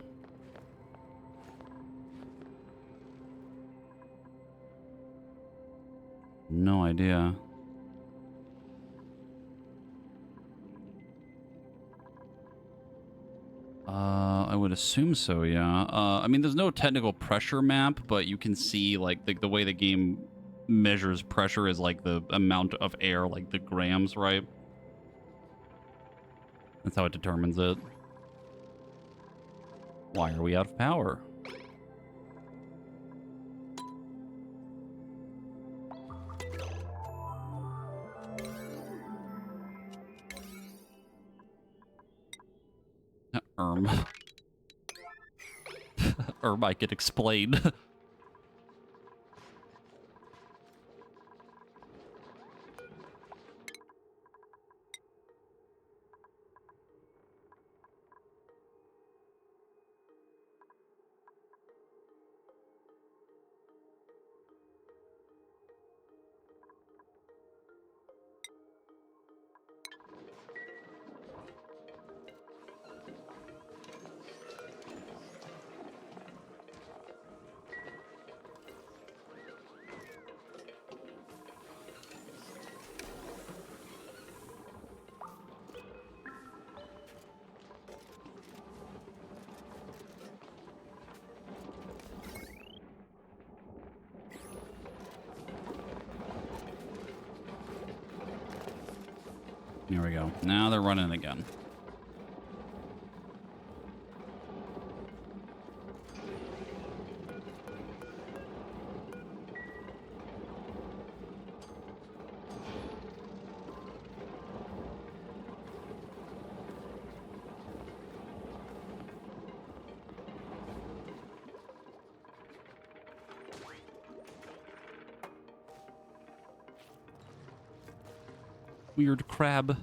S1: No idea. I would assume so, yeah. I mean, there's no technical pressure map, but you can see, like, the way the game measures pressure is, like, the amount of air, like, the grams, right? That's how it determines it. Why are we out of power? I could explain. Here we go. Now they're running again. Weird crab.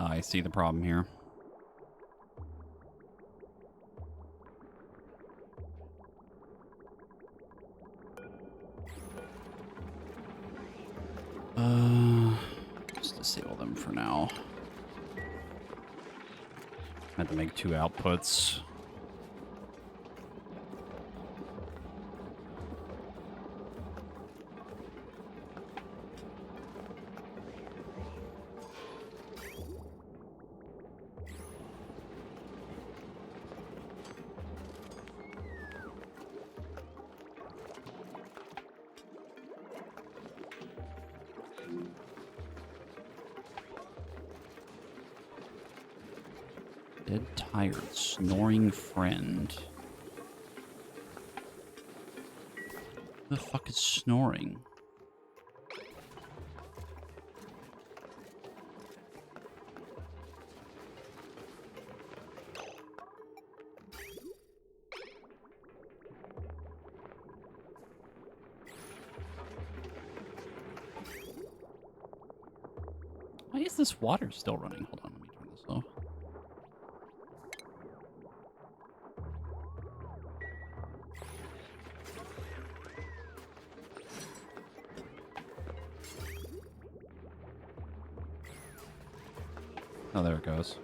S1: I see the problem here. Just disable them for now. I had to make 2 outputs. Dead, tired, snoring friend. The fuck is snoring? Why is this water still running? Hold on, let me turn this off. Oh, there it goes.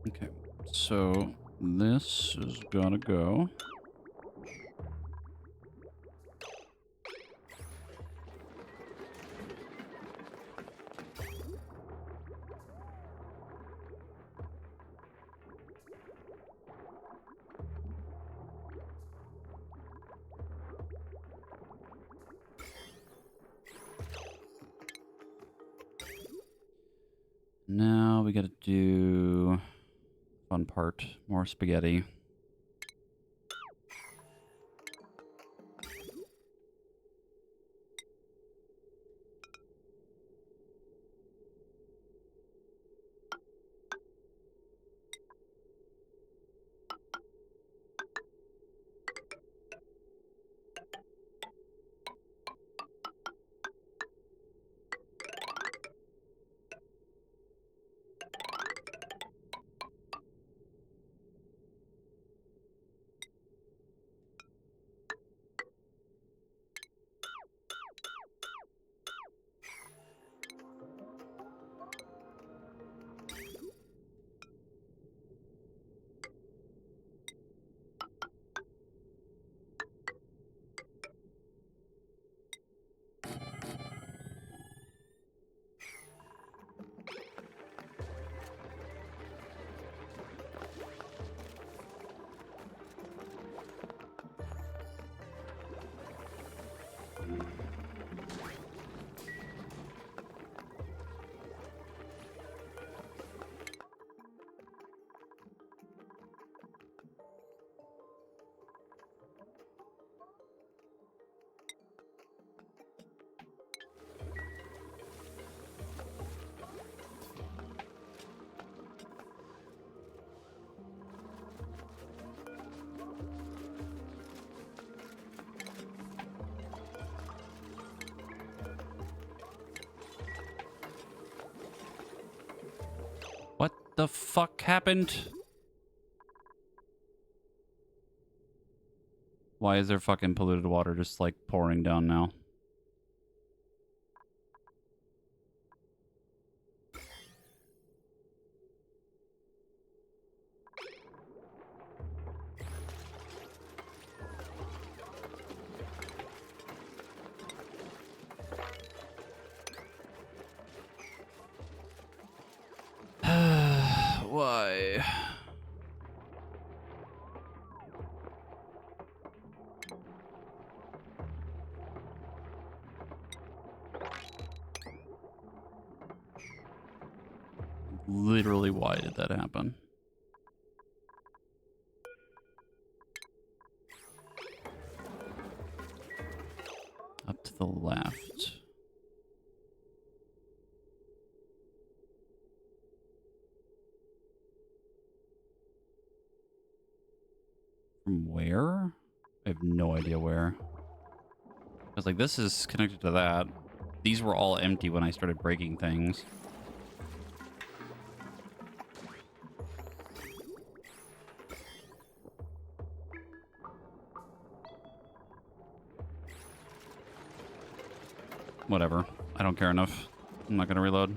S1: Okay, so this is gotta go. Now we gotta do fun part, more spaghetti. What the fuck happened? Why is there fucking polluted water just like pouring down now? Why? Literally, why did that happen? Up to the left. From where? I have no idea where. I was like, this is connected to that. These were all empty when I started breaking things. Whatever. I don't care enough. I'm not gonna reload.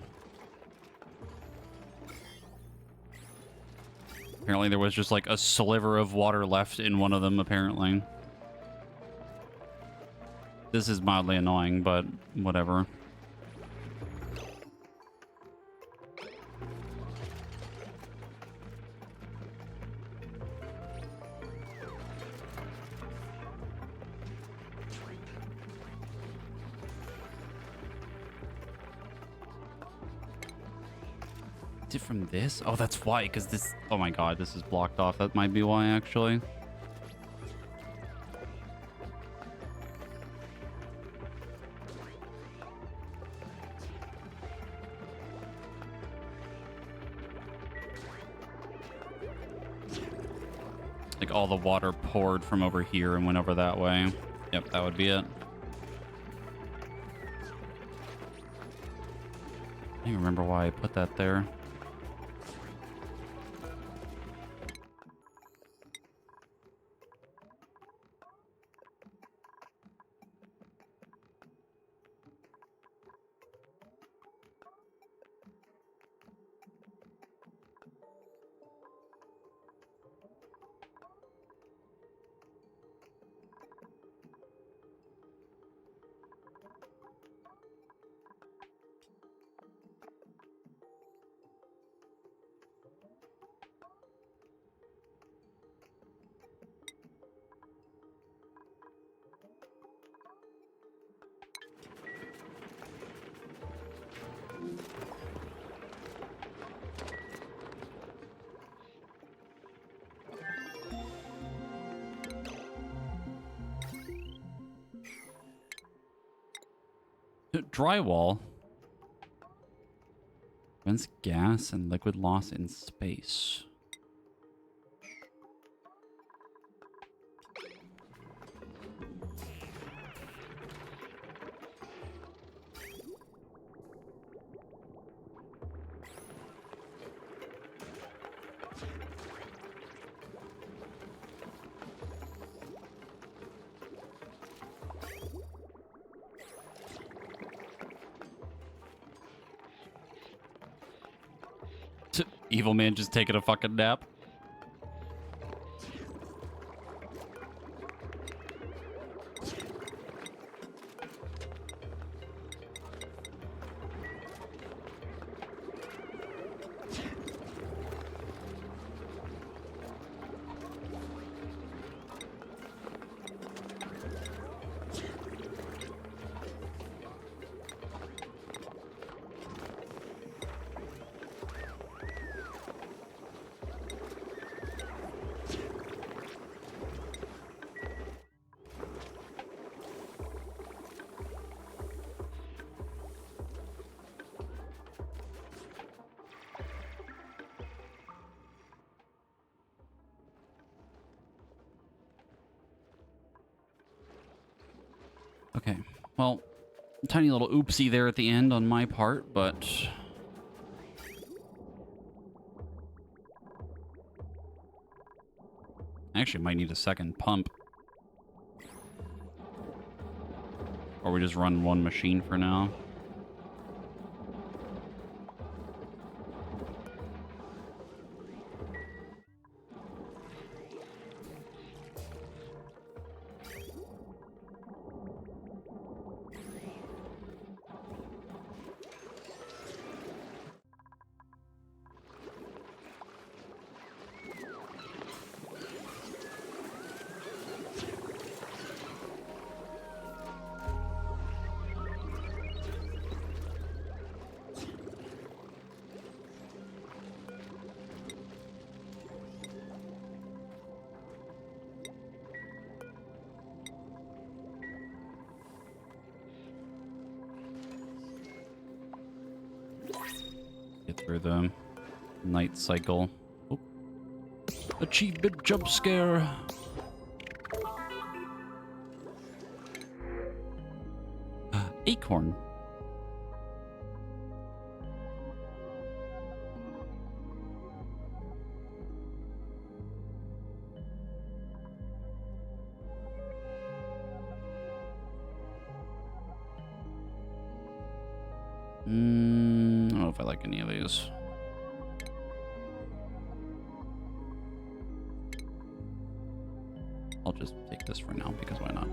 S1: Apparently there was just like a sliver of water left in one of them, apparently. This is mildly annoying, but whatever. Is it from this? Oh, that's why, because this... Oh my god, this is blocked off. That might be why, actually. Like, all the water poured from over here and went over that way. Yep, that would be it. I don't remember why I put that there. Drywall. Prevents gas and liquid loss in space. Evil man just taking a fucking nap. Okay, well, tiny little oopsie there at the end on my part, but... I actually might need a second pump. Or we just run one machine for now. Get through the night cycle. Oh. Achievement jump scare. Acorn. I don't know if I like any of these. just take this for now, because why not?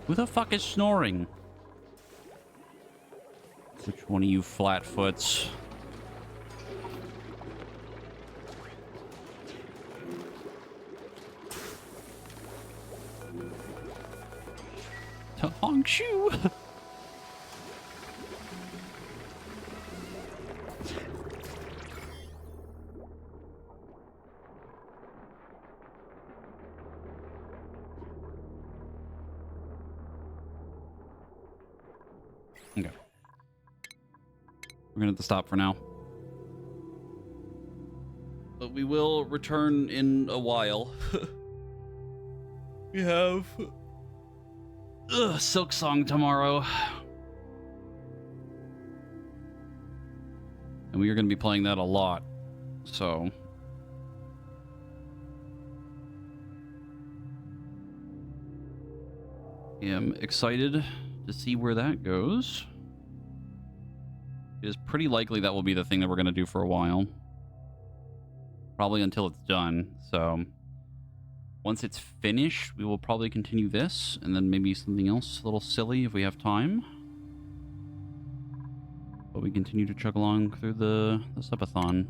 S1: Who the fuck is snoring? Which one of you flatfoots? Hongshu! Okay. We're gonna have to stop for now. But we will return in a while. We have Silk Song tomorrow. And we are gonna be playing that a lot. So am excited to see where that goes. It is pretty likely that will be the thing that we're going to do for a while. Probably until it's done. So once it's finished, we will probably continue this, and then maybe something else a little silly if we have time. But we continue to chug along through the subathon.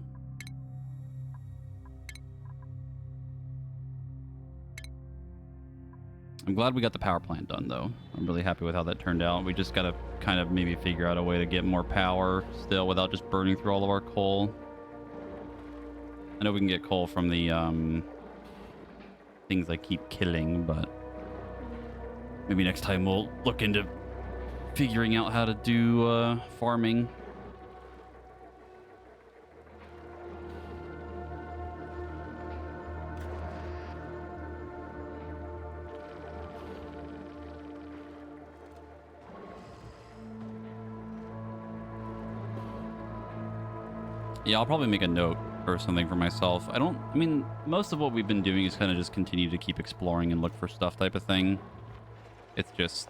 S1: I'm glad we got the power plant done, though. I'm really happy with how that turned out. We just got to kind of maybe figure out a way to get more power still without just burning through all of our coal. I know we can get coal from the things I keep killing, but maybe next time we'll look into figuring out how to do farming. Yeah, I'll probably make a note or something for myself. I mean, most of what we've been doing is kind of just continue to keep exploring and look for stuff type of thing. It's just,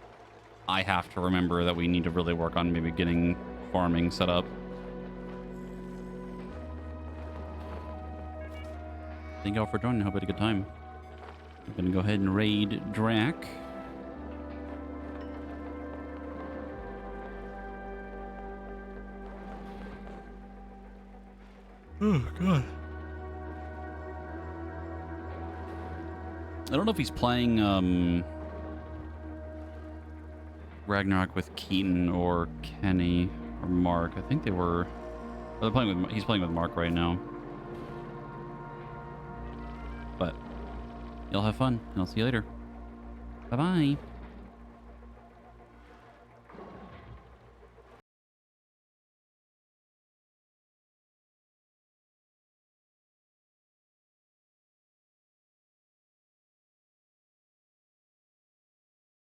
S1: I have to remember that we need to really work on maybe getting farming set up. Thank y'all for joining. I hope you had a good time. I'm gonna go ahead and raid Drac. Oh, God. I don't know if he's playing, Ragnarok with Keaton or Kenny or Mark. I think they were... Oh, they're playing with... He's playing with Mark right now. But y'all have fun, and I'll see you later. Bye-bye.